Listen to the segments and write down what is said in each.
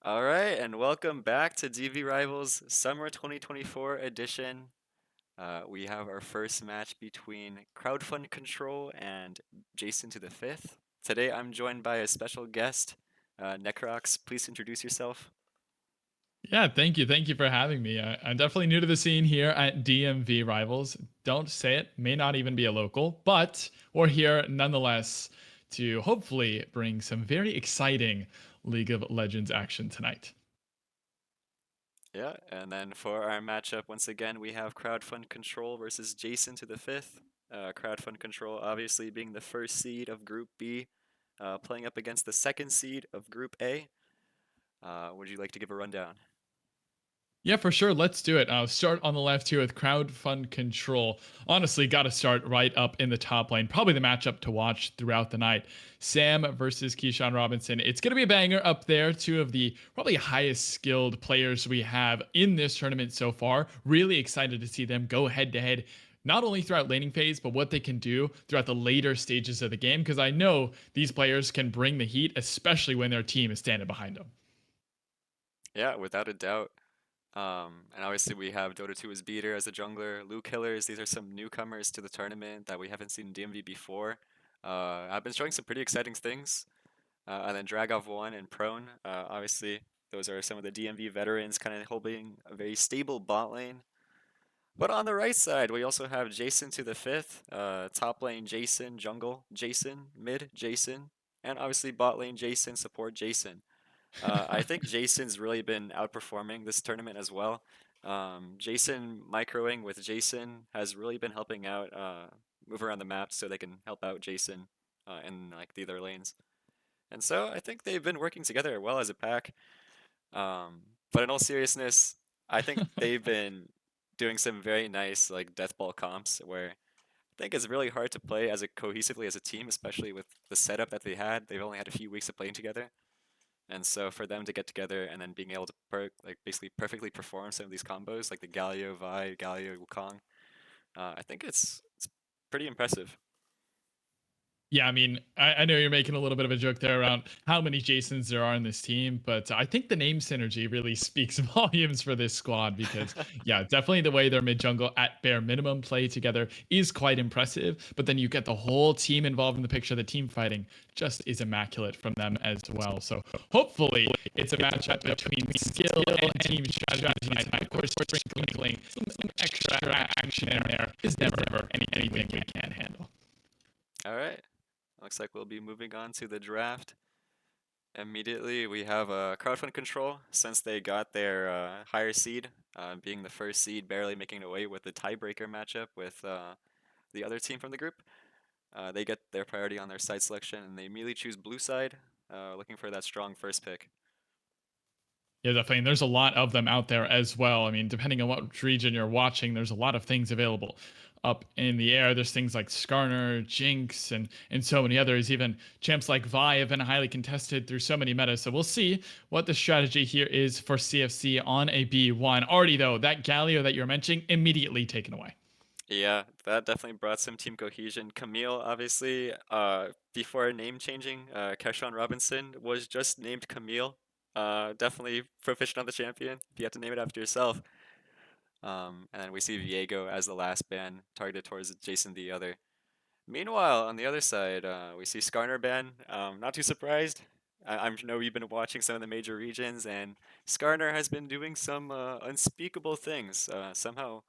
All right, and welcome back to DV Rivals Summer 2024 edition. We have our first match between Crowdfund Control and Jason to the Fifth. Today I'm joined by a special guest, Necrox. Please introduce yourself. Yeah, thank you. Thank you for having me. I'm definitely new to the scene here at DMV Rivals. Don't say it, may not even be a local, but we're here nonetheless to hopefully bring some very exciting League of Legends action tonight. Yeah, and then for our matchup, once again, we have Crowdfund Control versus Jason to the Fifth. Crowdfund Control obviously being the first seed of Group B, playing up against the second seed of Group A. Would you like to give a rundown? Yeah, for sure. Let's do it. I'll start on the left here with crowdfund control. Honestly, got to start right up in the top lane. Probably the matchup to watch throughout the night. Sam versus Keyshawn Robinson. It's going to be a banger up there. Two of the probably highest skilled players we have in this tournament so far. Really excited to see them go head to head. Not only throughout laning phase, but what they can do throughout the later stages of the game. Because I know these players can bring the heat, especially when their team is standing behind them. Yeah, without a doubt. And obviously we have Dota 2's Beater as a jungler, Luke Killers. These are some newcomers to the tournament that we haven't seen in DMV before. I've been showing some pretty exciting things. And then Dragov 1 and Prone. Obviously, those are some of the DMV veterans kind of holding a very stable bot lane. But on the right side, we also have Jason to the fifth, top lane Jason, jungle Jason, mid Jason, and obviously bot lane Jason, support Jason. I think Jason's really been outperforming this tournament as well. Jason microing with Jason has really been helping out move around the map so they can help out Jason in like the other lanes. And so I think they've been working together well as a pack. But in all seriousness, I think they've been doing some very nice like death ball comps where I think it's really hard to play as a cohesively as a team, especially with the setup that they had. They've only had a few weeks of playing together. And so for them to get together and then being able to like basically perfectly perform some of these combos, like the Galio Vi, Galio Wukong, I think it's pretty impressive. Yeah, I mean, I know you're making a little bit of a joke there around how many Jasons there are in this team, but I think the name synergy really speaks volumes for this squad because, yeah, definitely the way their mid jungle at bare minimum play together is quite impressive. But then you get the whole team involved in the picture. The team fighting just is immaculate from them as well. So hopefully it's a matchup between skill and team strategy tonight. Of course, sprinkling some extra action in there is never anything we can't handle. All right, looks like we'll be moving on to the draft. Immediately, we have crowdfund control since they got their higher seed, being the first seed, barely making away with the tiebreaker matchup with the other team from the group. They get their priority on their side selection, and they immediately choose blue side, looking for that strong first pick. Yeah, definitely. And there's a lot of them out there as well. I mean, depending on what region you're watching, there's a lot of things available up in the air. There's things like Skarner, Jinx, and so many others. Even champs like Vi have been highly contested through so many metas. So we'll see what the strategy here is for CFC on a B1. Already though, that Galio that you're mentioning immediately taken away. Yeah, that definitely brought some team cohesion. Camille, obviously, before name changing, Keshawn Robinson was just named Camille. Definitely proficient on the champion. If you have to name it after yourself. And then we see Viego as the last ban targeted towards Jason the other. Meanwhile, on the other side, we see Skarner ban. Not too surprised. I know you've been watching some of the major regions, and Skarner has been doing some unspeakable things. Somehow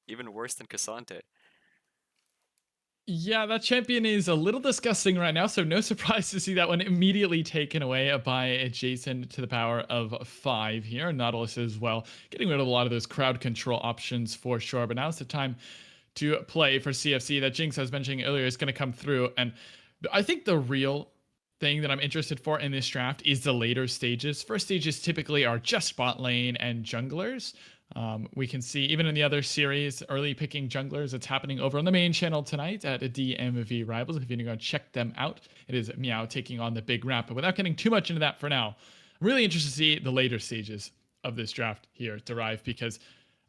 even worse than Cassante. Yeah, that champion is a little disgusting right now, so no surprise to see that one immediately taken away by Jason to the power of 5 here. Nautilus as well, getting rid of a lot of those crowd control options for sure. But now it's the time to play for CFC that Jinx, I was mentioning earlier, is going to come through. And I think the real thing that I'm interested for in this draft is the later stages. First stages typically are just bot lane and junglers. We can see even in the other series, early picking junglers. It's happening over on the main channel tonight at DMV Rivals. If you're going to go check them out, it is Meow taking on the big ramp. But without getting too much into that for now, I'm really interested to see the later stages of this draft here derive because,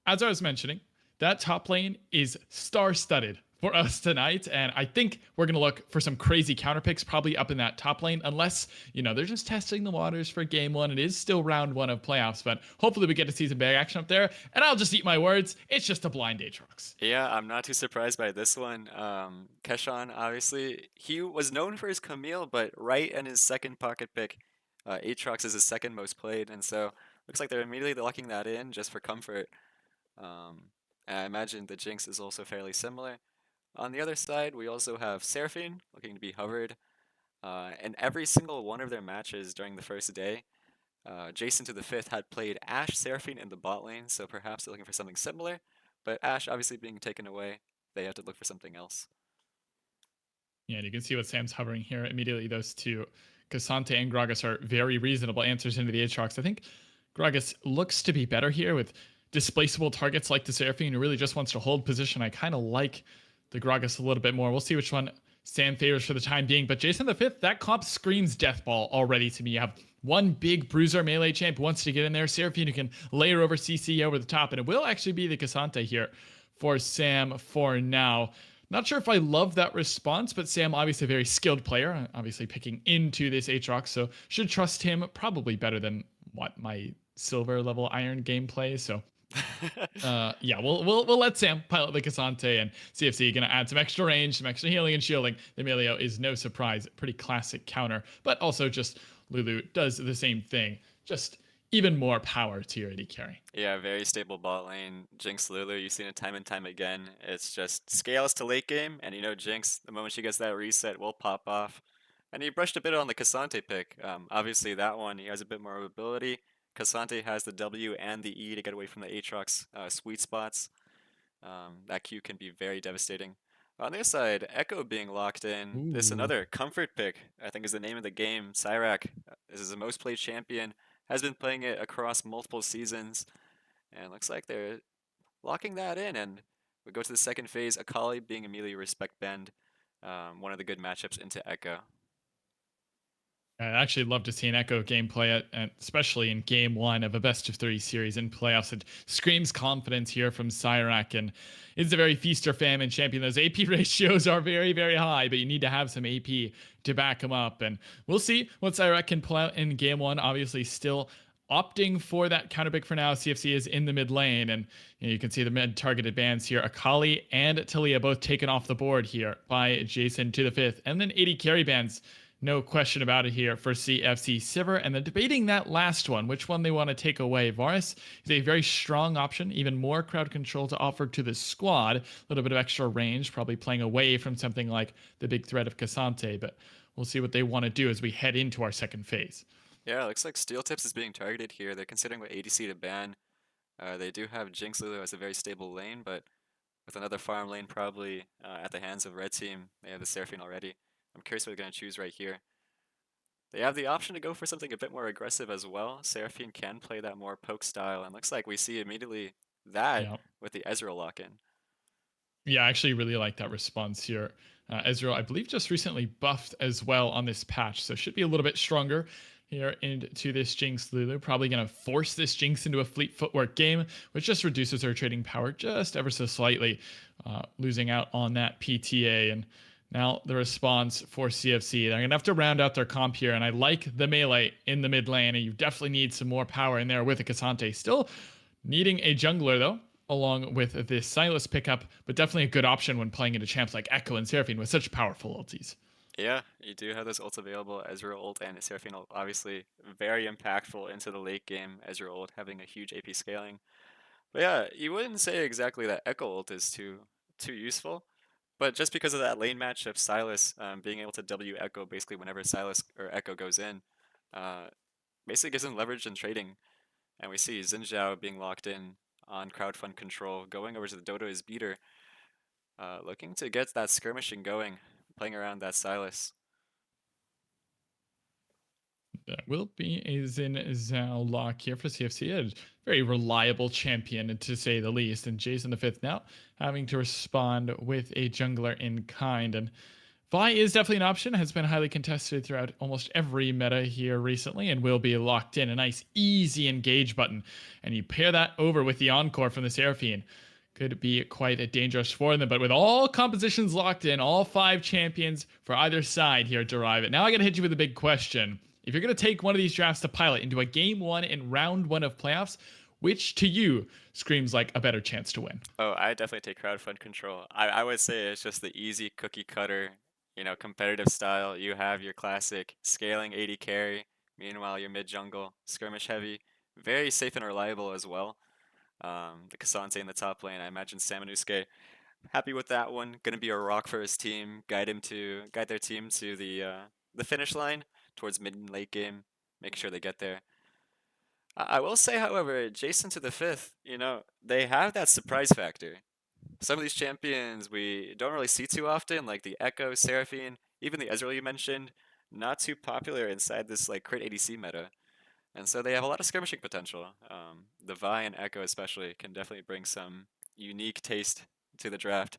as I was mentioning, that top lane is star-studded for us tonight. And I think we're going to look for some crazy counter picks probably up in that top lane, unless, they're just testing the waters for game one. It is still round one of playoffs, but hopefully we get to see some big action up there. And I'll just eat my words. It's just a blind Aatrox. Yeah, I'm not too surprised by this one. Keshawn, obviously, he was known for his Camille, but right in his second pocket pick, Aatrox is his second most played, and so looks like they're immediately locking that in just for comfort. And I imagine the Jinx is also fairly similar. On the other side, we also have Seraphine looking to be hovered. In every single one of their matches during the first day, Jason to the fifth had played Ashe Seraphine in the bot lane, so perhaps they're looking for something similar. But Ashe obviously being taken away, they have to look for something else. Yeah, and you can see what Sam's hovering here immediately. Those two, Cassante and Gragas, are very reasonable answers into the Aatrox. I think Gragas looks to be better here with displaceable targets like the Seraphine, who really just wants to hold position. I kind of like the Gragas a little bit more. We'll see which one Sam favors for the time being. But Jason the Fifth, that comp screams death ball already to me. You have one big bruiser melee champ who wants to get in there. Seraphine who can layer over CC over the top. And it will actually be the Cassante here for Sam for now. Not sure if I love that response, but Sam, obviously a very skilled player, obviously picking into this Aatrox, so should trust him probably better than what my silver level iron gameplay. So yeah, we'll let Sam pilot the Cassante, and CFC gonna add some extra range, some extra healing and shielding. The Emilio is no surprise, pretty classic counter, but also just Lulu does the same thing, just even more power to your AD carry. Yeah, very stable bot lane. Jinx Lulu, you've seen it time and time again. It's just scales to late game, and Jinx, the moment she gets that reset, will pop off. And he brushed a bit on the Cassante pick. Obviously, that one, he has a bit more ability. Cassante has the W and the E to get away from the Aatrox sweet spots. That Q can be very devastating. On the other side, Echo being locked in. This Ooh. another comfort pick, I think is the name of the game. Cyrac, this is the most played champion, has been playing it across multiple seasons, and looks like they're locking that in. And we go to the second phase, Akali being immediately respect bend, one of the good matchups into Echo. I'd actually love to see an Echo gameplay, especially in game one of a best of three series in playoffs. It screams confidence here from Cyrac, and it's a very feast or famine champion. Those AP ratios are very, very high, but you need to have some AP to back them up. And we'll see what Cyrac can pull out in game one. Obviously, still opting for that counter pick for now. CFC is in the mid lane, and you can see the mid targeted bans here. Akali and Talia both taken off the board here by Jason to the fifth, and then 80 carry bans. No question about it here for CFC Sivir. And then debating that last one, which one they want to take away. Varus is a very strong option, even more crowd control to offer to the squad. A little bit of extra range, probably playing away from something like the big threat of Cassante, but we'll see what they want to do as we head into our second phase. Yeah, it looks like Steel Tips is being targeted here. They're considering what ADC to ban. They do have Jinx Lulu as a very stable lane, but with another farm lane probably at the hands of Red Team, they have the Seraphine already. I'm curious what they're going to choose right here. They have the option to go for something a bit more aggressive as well. Seraphine can play that more poke style, and looks like we see immediately that Yeah. with the Ezreal lock-in. Yeah, I actually really like that response here. Ezreal, I believe, just recently buffed as well on this patch, so should be a little bit stronger here into this Jinx Lulu. Probably going to force this Jinx into a fleet footwork game, which just reduces her trading power just ever so slightly, losing out on that PTA. And now the response for CFC. They're going to have to round out their comp here, and I like the melee in the mid lane, and you definitely need some more power in there with a Cassante. Still needing a jungler, though, along with this Silas pickup, but definitely a good option when playing into champs like Echo and Seraphine with such powerful ultis. Yeah, you do have those ults available. Ezreal ult and Seraphine ult, obviously very impactful into the late game. Ezreal ult having a huge AP scaling. But yeah, you wouldn't say exactly that Echo ult is too useful. But just because of that lane match of Silas being able to W Echo basically whenever Silas or Echo goes in, uh, basically gives him leverage in trading. And we see Xin being locked in on crowdfund control, going over to the Dodo is beater, looking to get that skirmishing going, playing around that Silas. That will be a Xin Zhao lock here for CFC. A very reliable champion, to say the least. And Jason the Fifth now having to respond with a jungler in kind. And Vi is definitely an option, has been highly contested throughout almost every meta here recently, and will be locked in. A nice, easy engage button. And you pair that over with the Encore from the Seraphine. could be quite dangerous for them. But with all compositions locked in, all 5 champions for either side here to arrive at. Now I got to hit you with a big question. If you're going to take one of these drafts to pilot into a game 1 in round 1 of playoffs, which to you screams like a better chance to win? Oh, I definitely take crowdfund control. I would say it's just the easy cookie cutter, competitive style. You have your classic scaling 80 carry. Meanwhile, your mid jungle, skirmish heavy, very safe and reliable as well. The Kasante in the top lane, I imagine Samanusuke happy with that one. Gonna be a rock for his team. Guide their team to the finish line towards mid and late game. Make sure they get there. I will say, however, Jason to the fifth, they have that surprise factor. Some of these champions we don't really see too often, like the Echo, Seraphine, even the Ezreal you mentioned, not too popular inside this like crit ADC meta. And so they have a lot of skirmishing potential. The Vi and Echo especially can definitely bring some unique taste to the draft.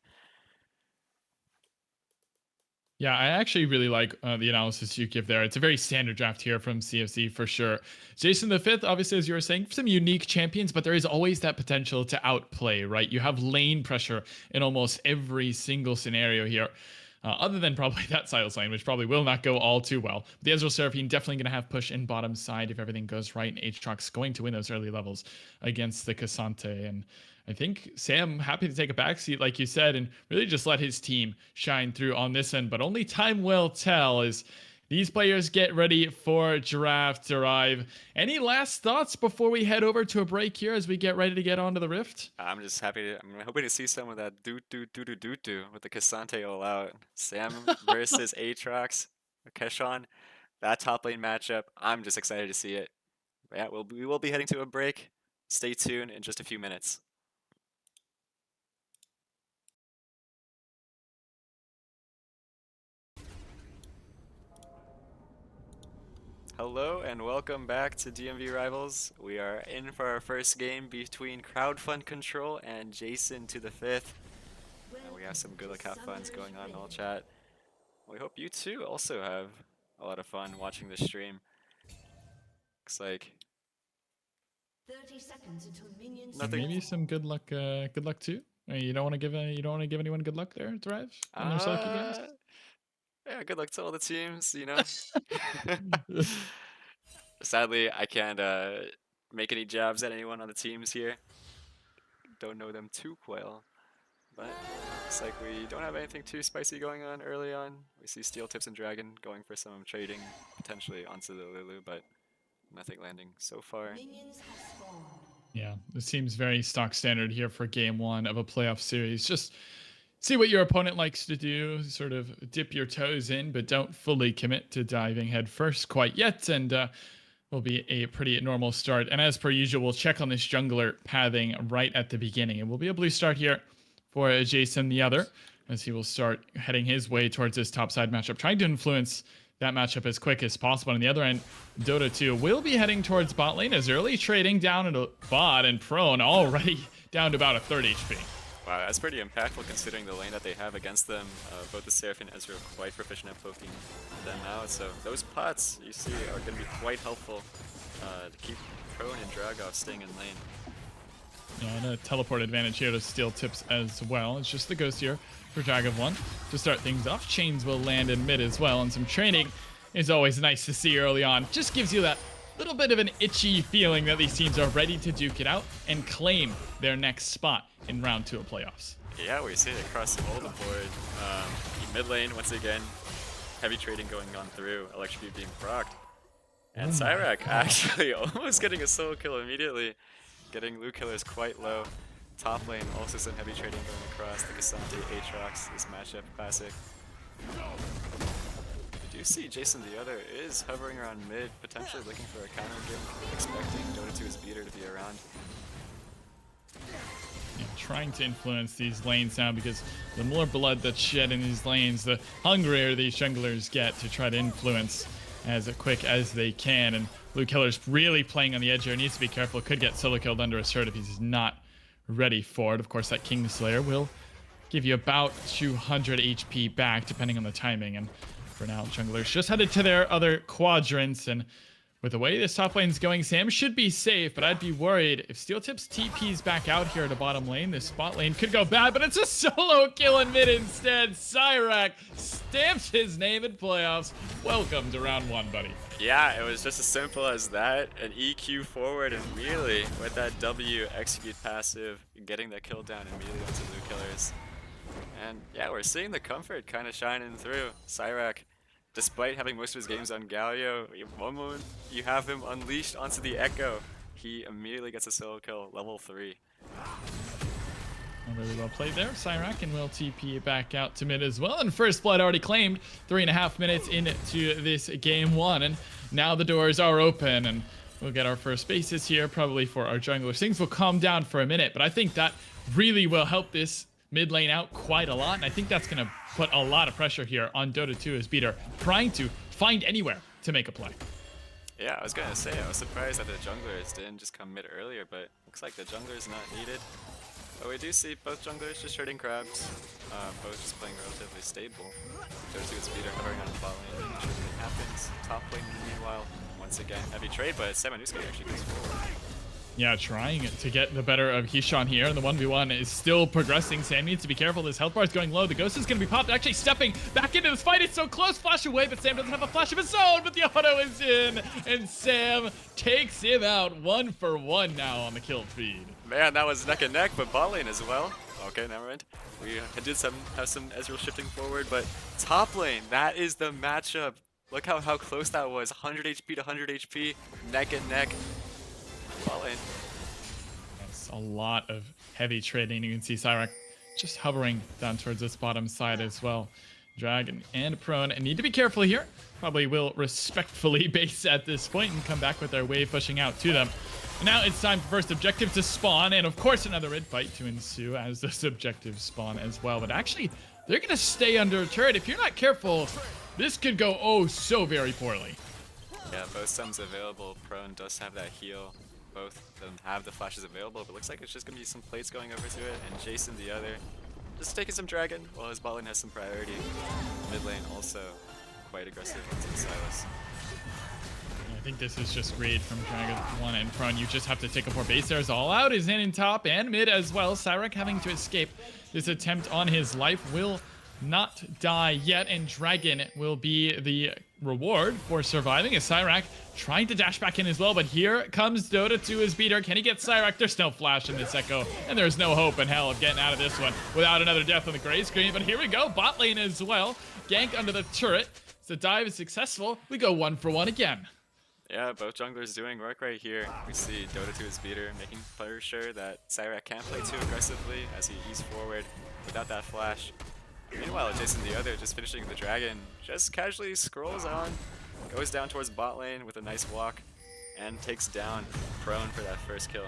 Yeah, I actually really like the analysis you give there. It's a very standard draft here from CFC for sure. Jason the Fifth, obviously, as you were saying, some unique champions, but there is always that potential to outplay, right? You have lane pressure in almost every single scenario here. Other than probably that Silas lane, which probably will not go all too well. The Ezreal Seraphine definitely going to have push in bottom side if everything goes right, and Aatrox going to win those early levels against the Kasante. And I think Sam happy to take a backseat, like you said, and really just let his team shine through on this end. But only time will tell as these players get ready for draft arrive. Any last thoughts before we head over to a break here as we get ready to get onto the Rift? I'm just I'm hoping to see some of that do with the Kasante all out. Sam versus Aatrox, Keshawn, that top lane matchup. I'm just excited to see it. But yeah, we will be heading to a break. Stay tuned in just a few minutes. Hello and welcome back to DMV Rivals. We are in for our first game between Crowdfund Control and Jason to the fifth. And we have some good luck have funs going on in all chat. We hope you too also have a lot of fun watching this stream. Looks like 30 seconds until minions nothing. Maybe some good luck too. You don't want to give anyone good luck there, Thrive, in their Selkie games. Yeah, good luck to all the teams, Sadly, I can't make any jabs at anyone on the teams here. Don't know them too well. But looks like we don't have anything too spicy going on early on. We see Steel Tips and Dragon going for some trading, potentially onto the Lulu, but nothing landing so far. minions have spawned. Yeah, this seems very stock standard here for game 1 of a playoff series. Just see what your opponent likes to do, sort of dip your toes in, but don't fully commit to diving head first quite yet, and will be a pretty normal start. And as per usual, we'll check on this jungler pathing right at the beginning, and we'll be able to start here for Jason the other, as he will start heading his way towards this topside matchup, trying to influence that matchup as quick as possible. On the other end, Dota 2 will be heading towards bot lane as early trading down into bot, and Prone already down to about a third HP. Wow, that's pretty impactful considering the lane that they have against them. Both the Seraph and Ezreal are quite proficient at poking them out, so those pots you see are going to be quite helpful to keep Prone and Dragoff staying in lane. Yeah, and a teleport advantage here to Steel Tips as well. It's just the Ghost here for Dragon 1 to start things off. Chains will land in mid as well, and some training is always nice to see early on. Just gives you that little bit of an itchy feeling that these teams are ready to duke it out and claim their next spot in round 2 of playoffs. Yeah, we see it across all the board. Mid lane, once again, heavy trading going on through, Electrocute being procced. And Cyrac actually almost getting a solo kill immediately, getting Luke killers quite low. Top lane, also some heavy trading going across the Kasante, Aatrox, this matchup classic. We do see Jason the other is hovering around mid, potentially looking for a counter game, expecting Dota 2's beater to be around. Yeah, trying to influence these lanes now, because the more blood that's shed in these lanes, the hungrier these junglers get to try to influence as quick as they can. And Luke Killer's really playing on the edge here. Needs to be careful. Could get solo killed under assert if he's not ready for it. Of course, that Kingslayer will give you about 200 HP back, depending on the timing. And for now, junglers just headed to their other quadrants, and with the way this top lane's going, Sam should be safe, but I'd be worried if Steel Tips TP's back out here to bottom lane. This spot lane could go bad, but it's a solo kill in mid instead. Cyrac stamps his name in playoffs. Welcome to round 1, buddy. Yeah, it was just as simple as that. An EQ forward and immediately with that W execute passive, getting that kill down immediately onto Blue Killers. And yeah, we're seeing the comfort kind of shining through. Cyrac, despite having most of his games on Galio, one moment you have him unleashed onto the Echo. He immediately gets a solo kill, level 3. Really well played there. Cyrac and will TP back out to mid as well. And first blood already claimed 3.5 minutes into this game 1. And now the doors are open and we'll get our first bases here probably for our junglers. Things will calm down for a minute, but I think that really will help this mid lane out quite a lot. And I think that's going to put a lot of pressure here on Dota 2 as Beater trying to find anywhere to make a play. Yeah, I was going to say, I was surprised that the junglers didn't just come mid earlier, but looks like the jungler's not needed. But we do see both junglers just hurting crabs, both just playing relatively stable. Dota 2 is Beater hovering on the bot lane, making sure that happens. Top lane meanwhile, once again, heavy trade, but Samanusuke actually goes forward. Yeah, trying to get the better of Hishan here, and the 1v1 is still progressing. Sam needs to be careful. His health bar is going low. The ghost is going to be popped. Actually stepping back into this fight. It's so close. Flash away, but Sam doesn't have a flash of his own, but the auto is in, and Sam takes him out 1 for 1 now on the kill feed. Man, that was neck and neck, but bot lane as well. Okay, never mind. We did have some Ezreal shifting forward, but top lane, that is the matchup. Look how close that was. 100 HP to 100 HP, neck and neck. Bot lane. That's a lot of heavy trading. You can see Cyrac just hovering down towards this bottom side as well. Dragon and Prone need to be careful here. Probably will respectfully base at this point and come back with their wave pushing out to them. And now it's time for first objective to spawn, and of course another mid fight to ensue as those objectives spawn as well. But actually, they're going to stay under a turret. If you're not careful, this could go oh so very poorly. Yeah, both Sums available. Prone does have that heal. Both of them have the flashes available, but looks like it's just going to be some plates going over to it, and Jason the other. Just taking some Dragon, while his bot lane has some priority. Mid lane also quite aggressive onto the Silas. I think this is just great from Dragon 1 and Prone. You just have to take up more base. There's all out is in top and mid as well. Cyrac having to escape this attempt on his life will not die yet, and Dragon will be the reward for surviving as Cyrac trying to dash back in as well, but here comes Dota 2 as Beater. Can he get Cyrac? There's no flash in this Echo, and there's no hope in hell of getting out of this one without another death on the gray screen, but here we go, bot lane as well. Gank under the turret. The dive is successful. We go 1 for 1 again. Yeah, both junglers doing work right here. We see Dota 2 as Beater, making for sure that Cyrac can't play too aggressively as he eats forward without that flash. Meanwhile, Jason the other just finishing the Dragon, just casually scrolls on, goes down towards bot lane with a nice walk, and takes down Prone for that first kill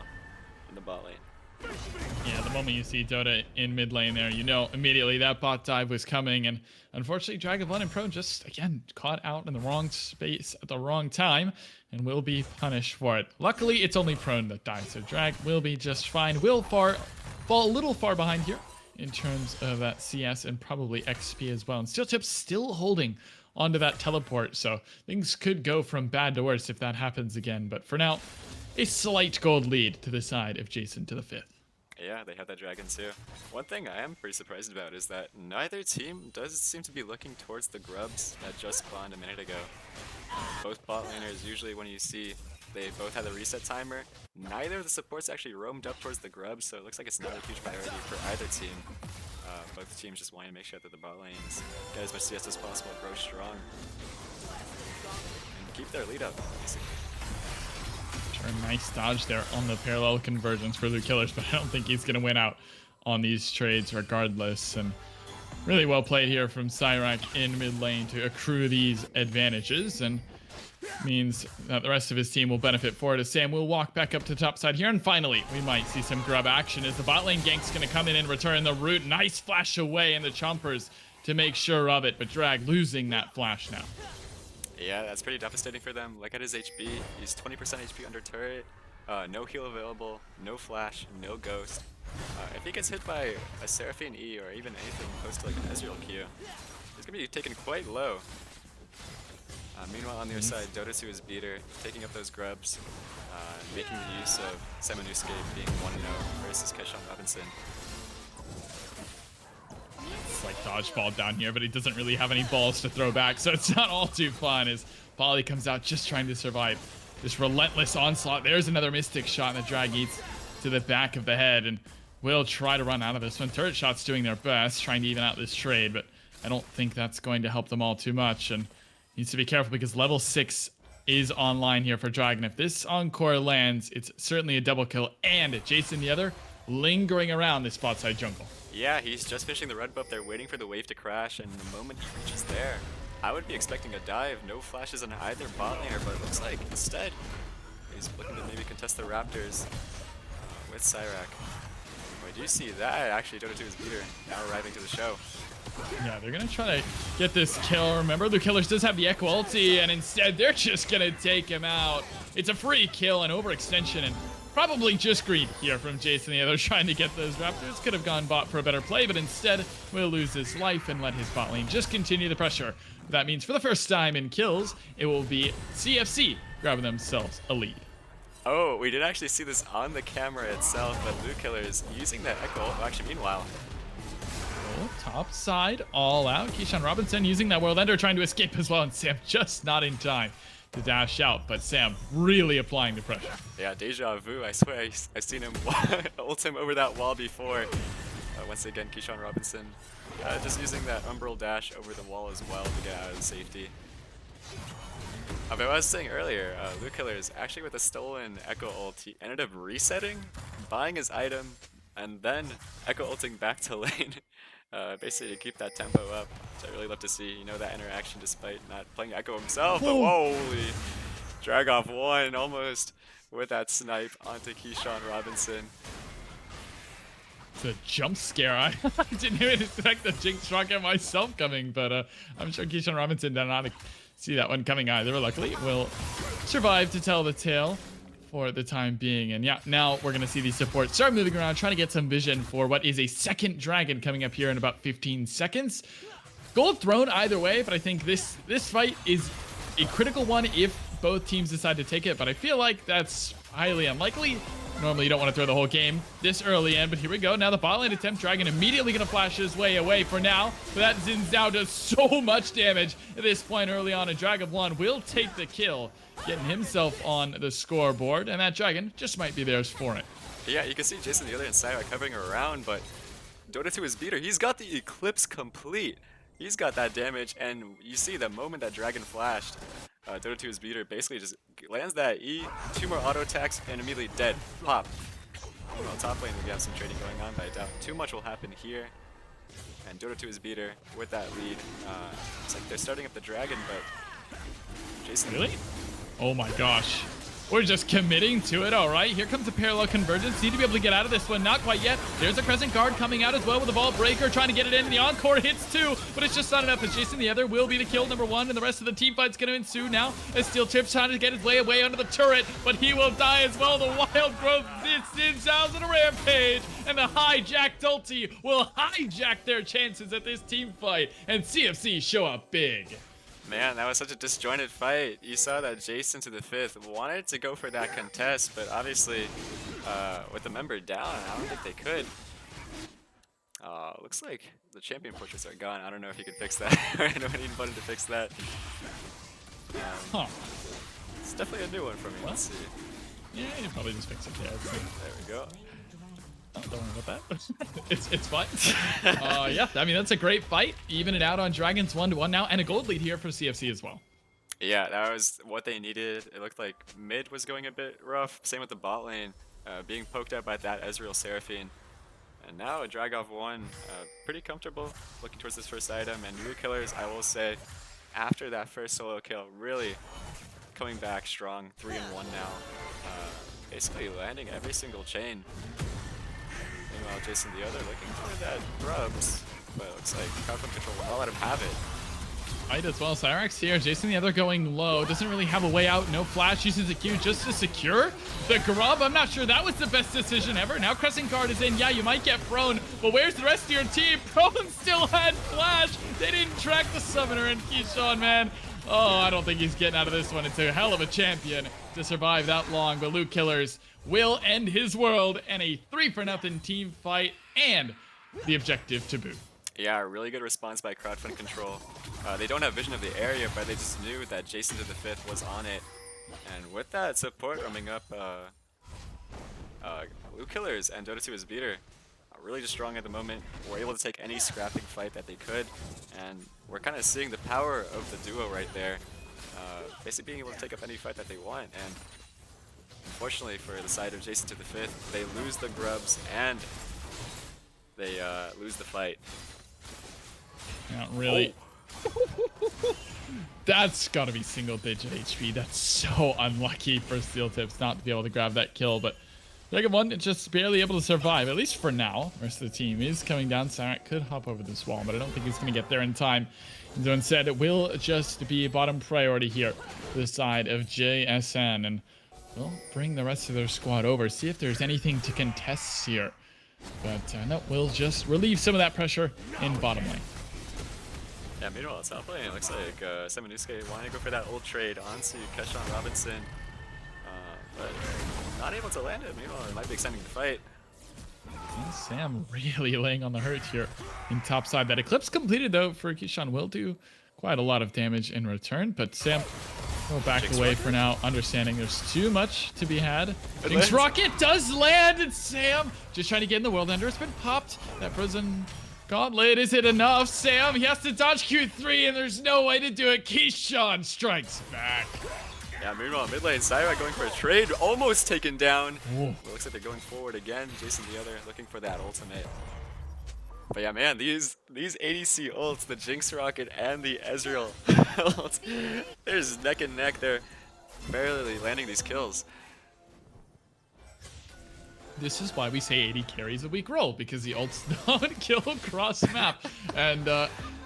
in the bot lane. Yeah, the moment you see Dota in mid lane there, you know immediately that bot dive was coming, and unfortunately Dragon 1 and Prone just, again, caught out in the wrong space at the wrong time, and will be punished for it. Luckily, it's only Prone that died, so Drag will be just fine. Will fall a little far behind here in terms of that CS and probably XP as well. And Steel Tips still holding onto that teleport, so things could go from bad to worse if that happens again. But for now, a slight gold lead to the side of Jason to the 5th. Yeah, they have that Dragon too. One thing I am pretty surprised about is that neither team does seem to be looking towards the grubs that just spawned a minute ago. Both bot laners, usually when you see they both have the reset timer, neither of the supports actually roamed up towards the grubs, so it looks like it's not a huge priority for either team. Both teams just want to make sure that the bot lanes get as much CS as possible, grow strong, and keep their lead up, basically. Sure, nice dodge there on the parallel convergence for Luke Killers, but I don't think he's going to win out on these trades regardless. And really well played here from Cyrac in mid lane to accrue these advantages, and means that the rest of his team will benefit for it as Sam will walk back up to the top side here. And finally, we might see some grub action as the bot lane gank's going to come in and return the root. Nice flash away, and the chompers to make sure of it, but Drag losing that flash now. Yeah, that's pretty devastating for them. Look at his HP. He's 20% HP under turret. No heal available, no flash, no ghost. If he gets hit by a Seraphine E or even anything close to like an Ezreal Q, he's going to be taken quite low. Meanwhile, on the other side, Dota 2 is beater, taking up those grubs, making the use of Samanusuke being 1-0 versus Keshawn Robinson. It's like dodgeball down here, but he doesn't really have any balls to throw back, so it's not all too fun as Polly comes out just trying to survive this relentless onslaught. There's another Mystic shot, and the drag eats to the back of the head, and will try to run out of this one. Turret Shot's doing their best, trying to even out this trade, but I don't think that's going to help them all too much, and needs to be careful because level 6 is online here for Dragon. If this Encore lands, it's certainly a double kill, and Jason the other lingering around this bot side jungle. Yeah, he's just finishing the red buff. They're waiting for the wave to crash, and the moment he reaches there, I would be expecting a dive. No flashes on either bot laner, but it looks like instead he's looking to maybe contest the Raptors with Cyrac. We do see that. Actually, Dota 2 is beater now arriving to the show. Yeah, they're going to try to get this kill. Remember, the Killers does have the Echo ulti, and instead they're just going to take him out. It's a free kill, an overextension, and probably just greed here from Jason the other, trying to get those Raptors. Could have gone bot for a better play, but instead will lose his life and let his bot lane just continue the pressure. That means for the first time in kills, it will be CFC grabbing themselves a lead. Oh, we did actually see this on the camera itself, but Blue Killers using that Echo. Well, actually, meanwhile, top side, all out. Keyshawn Robinson using that World Ender, trying to escape as well, and Sam just not in time to dash out, but Sam really applying the pressure. yeah, deja vu. I swear I've seen him ult him over that wall before. Once again, Keyshawn Robinson just using that Umbral dash over the wall as well to get out of safety. But I was saying earlier, Blue Killers actually with a stolen Echo ult, he ended up resetting, buying his item, and then Echo ulting back to lane. Basically to keep that tempo up, which I really love to see. You know, that interaction despite not playing Echo himself. But holy, Dragoff won almost with that snipe onto Keyshawn Robinson. It's a jump scare. I didn't even expect the Jinx rocket myself coming, but I'm sure Keyshawn Robinson did not see that one coming either. Luckily, will survive to tell the tale for the time being. And yeah, now we're going to see these supports start moving around, trying to get some vision for what is a second dragon coming up here in about 15 seconds. Gold Throne either way, but I think this fight is a critical one if both teams decide to take it, but I feel like that's highly unlikely. Normally you don't want to throw the whole game this early in, but here we go. Now the bot lane attempt. Dragon immediately going to flash his way away for now, but that Xin Zhao does so much damage at this point early on, and Dragon 1 will take the kill, getting himself on the scoreboard, and that Dragon just might be theirs for it. Yeah, you can see Jason the other inside covering around, but Dota 2 is beater. He's got the Eclipse complete. He's got that damage, and you see the moment that Dragon flashed, Dota 2's beater basically just lands that E, 2 more auto attacks, and immediately dead. Pop. Well, top lane we have some trading going on, but I doubt too much will happen here. And Dota 2's beater with that lead. It's like they're starting up the Dragon, but Jason. Really? Oh my gosh. We're just committing to it, all right. Here comes a parallel convergence. Need to be able to get out of this one. Not quite yet. There's a Crescent Guard coming out as well with a Vault Breaker, trying to get it in. The Encore hits too, but it's just not enough. As Jason the other will be the kill number 1, and the rest of the team fight's going to ensue now. As Steel Chip's trying to get his way away under the turret, but he will die as well. The Wild Growth Xin Zhao's on a rampage, and the hijacked ulti will hijack their chances at this team fight, and CFC show up big. Man, that was such a disjointed fight. You saw that Jason to the 5th wanted to go for that contest, but obviously with the member down, I don't think they could. Looks like the champion portraits are gone. I don't know if you can fix that. I don't need button to fix that. It's definitely a new one for me. Let's see. Yeah, you probably just fix it. Yeah, there we go. Don't worry about that. it's fine. Yeah, I mean, that's a great fight. Even it out on Dragons 1-1 now, and a gold lead here for CFC as well. Yeah, that was what they needed. It looked like mid was going a bit rough. Same with the bot lane, being poked out by that Ezreal Seraphine. And now Dragoff 1, pretty comfortable looking towards this first item. And Blue Killers, I will say, after that first solo kill, really coming back strong, 3-1 now. Basically landing every single chain. Meanwhile, Jason the other looking for that grubs, but it looks like crowd control will not let him have it. Right as well, Cyrax here. Jason the other going low. Doesn't really have a way out. No flash. Uses a Q just to secure the grub. I'm not sure that was the best decision ever. Now Crescent Guard is in. Yeah, you might get prone, but where's the rest of your team? Prone still had flash. They didn't track the summoner, and Keyshawn, man. Oh, I don't think he's getting out of this one. It's a hell of a champion to survive that long, but Luke Killers will end his world and a 3-0 team fight and the objective to boot. Yeah, really good response by Crowdfund Control. They don't have vision of the area, but they just knew that Jason to the 5th was on it. And with that support coming up, Luke Killers and Dota 2 is beater. Really just strong at the moment. We're able to take any scrapping fight that they could, and we're kind of seeing the power of the duo right there. Basically being able to take up any fight that they want, and unfortunately for the side of Jason to the 5th, they lose the grubs and they lose the fight. Not really. Oh. That's gotta be single-digit HP. That's so unlucky for Steel Tips not to be able to grab that kill, but Dragon 1 is just barely able to survive, at least for now. The rest of the team is coming down. Sirak could hop over this wall, but I don't think he's going to get there in time. And so instead, it will just be bottom priority here for the side of JSN. And we'll bring the rest of their squad over, see if there's anything to contest here. But no, we'll just relieve some of that pressure in bottom lane. Yeah, meanwhile, top lane, it looks like Seminusuke wanting to go for that old trade onto Keshawn Robinson. But not able to land it. Meanwhile, it might be extending the fight. And Sam really laying on the hurt here in top side. That Eclipse completed, though, for Keyshawn will do quite a lot of damage in return. But Sam will back away for now, understanding there's too much to be had. Jinx Rocket does land, and Sam just trying to get in the World Ender. It's been popped. That Frozen Gauntlet, is it enough? Sam, he has to dodge Q3, and there's no way to do it. Keyshawn strikes back. Yeah, meanwhile, mid lane, Sirak going for a trade, almost taken down. Ooh. It looks like they're going forward again. Jason the other, looking for that ultimate. But yeah, man, these ADC ults, the Jinx Rocket and the Ezreal ult, there's neck and neck. They're barely landing these kills. This is why we say AD carries a weak role, because the ults don't kill across map. And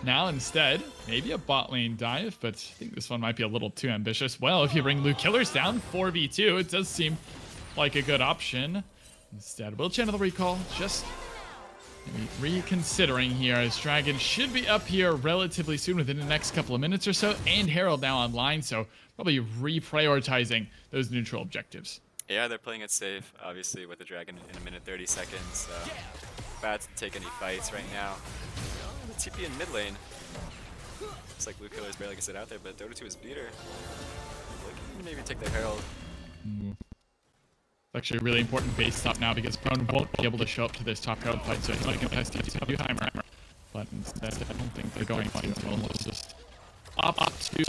now instead, maybe a bot lane dive, but I think this one might be a little too ambitious. Well, if you bring Luke Killers down 4v2, it does seem like a good option. Instead, we'll channel the recall, just maybe reconsidering here, as Dragon should be up here relatively soon, within the next couple of minutes or so, and Herald now online, so probably reprioritizing those neutral objectives. Yeah, they're playing it safe, obviously, with the Dragon in a minute 30 seconds. Bad to take any fights right now. The TP in mid lane. Looks like Luke Killers barely gets it out there, but Dota 2 is beater. Looking to maybe take the Herald. Actually a really important base top now, because Prone won't be able to show up to this top Herald fight, so he's not going to test his timer. But instead, I don't think they're going to. We'll just opt to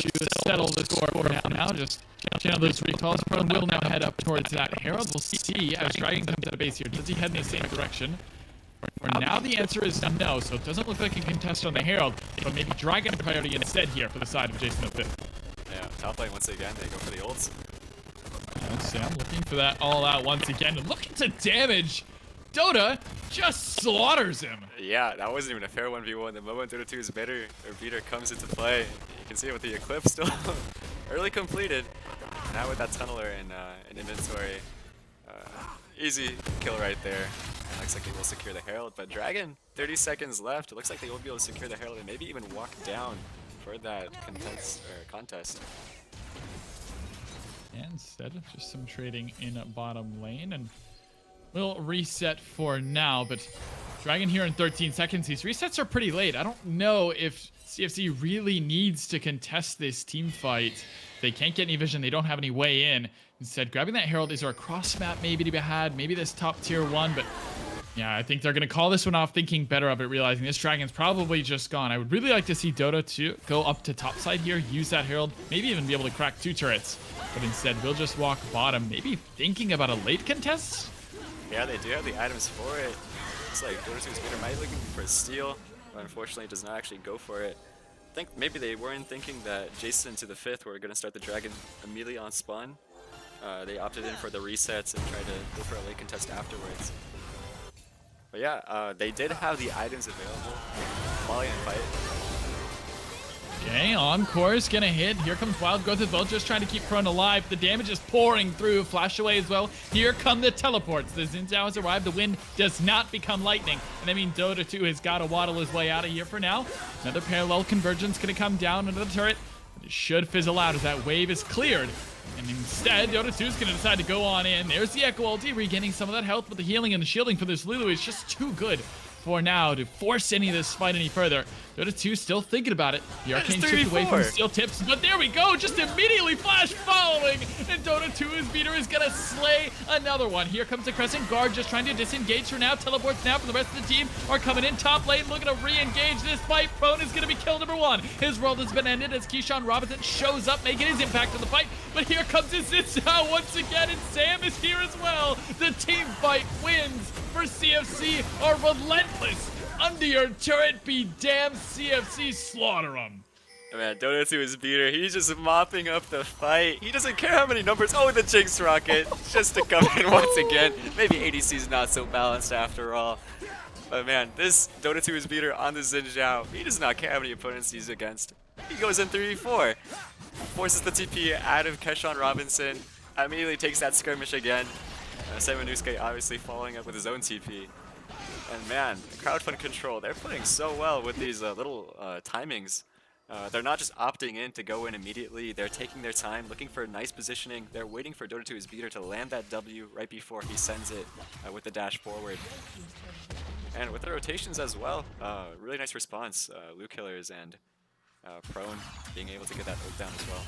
settle the score for now. Just channel those recalls. Prone will now head up towards that Herald. We'll see as Dragon comes to the base here. Does he head in the same direction? For now, the answer is no, so it doesn't look like a contest on the Herald, but maybe Dragon priority instead here for the side of Jason the 5th. Yeah, top lane once again, they go for the ults. And Sam looking for that all out once again. And look at the damage! Dota just slaughters him! Yeah, that wasn't even a fair 1v1. The moment Dota 2's beater comes into play, you can see it with the Eclipse still early completed. Now with that Tunneler in inventory, easy kill right there. And looks like they will secure the Herald, but Dragon, 30 seconds left. It looks like they will be able to secure the Herald and maybe even walk down for that contest. And instead, just some trading in bottom lane, and we'll reset for now. But Dragon here in 13 seconds. These resets are pretty late. I don't know if CFC really needs to contest this team fight. They can't get any vision. They don't have any way in. Instead, grabbing that Herald, is there a cross map maybe to be had? Maybe this top tier 1, but yeah, I think they're going to call this one off, thinking better of it, realizing this Dragon's probably just gone. I would really like to see Dota 2 go up to top side here, use that Herald, maybe even be able to crack 2 turrets. But instead, we'll just walk bottom, maybe thinking about a late contest? Yeah, they do have the items for it. Looks like Dota 2's beater might be looking for a steal, but unfortunately does not actually go for it. I think maybe they weren't thinking that Jason to the 5th were going to start the Dragon immediately on spawn. They opted in for the resets and tried to go for a late contest afterwards. But yeah, they did have the items available. Molly and fight. Okay, Encore is gonna hit. Here comes Wild Growth as well, just trying to keep Prone alive. The damage is pouring through. Flash away as well. Here come the teleports. The Xin Zhao has arrived. The wind does not become lightning. And I mean, Dota 2 has got to waddle his way out of here for now. Another parallel convergence gonna come down into the turret. It should fizzle out as that wave is cleared. And instead, Dota 2 is going to decide to go on in. There's the Echo ulti, regaining some of that health, but the healing and the shielding for this Lulu is just too good for now to force any of this fight any further. Dota 2 still thinking about it. The Arcane shift away from steel tips, but there we go, just immediately flash following, and Dota 2's beater is gonna slay another one. Here comes the Crescent Guard just trying to disengage for now. Teleports now, for the rest of the team are coming in top lane, looking to re-engage this fight. Prone is gonna be kill number one. His world has been ended as Keyshawn Robinson shows up, making his impact in the fight, but here comes his Zinsao once again, and Sam is here as well. The team fight wins for CFC are relentless. Under your turret, be damn CFC, slaughter him. Man, Dota 2 is beater. He's just mopping up the fight. He doesn't care how many numbers. Oh, the Jinx Rocket just to come in once again. Maybe ADC's not so balanced after all. But man, this Dota 2 is beater on the Xin Zhao. He does not care how many opponents he's against. He goes in 3v4. Forces the TP out of Keshawn Robinson. Immediately takes that skirmish again. Semanusuke obviously following up with his own TP. And man, crowdfund control, they're playing so well with these little timings. They're not just opting in to go in immediately, they're taking their time, looking for nice positioning. They're waiting for Dota 2's beater to land that W right before he sends it with the dash forward. And with the rotations as well, really nice response. Luke Killers and Prone being able to get that ult down as well.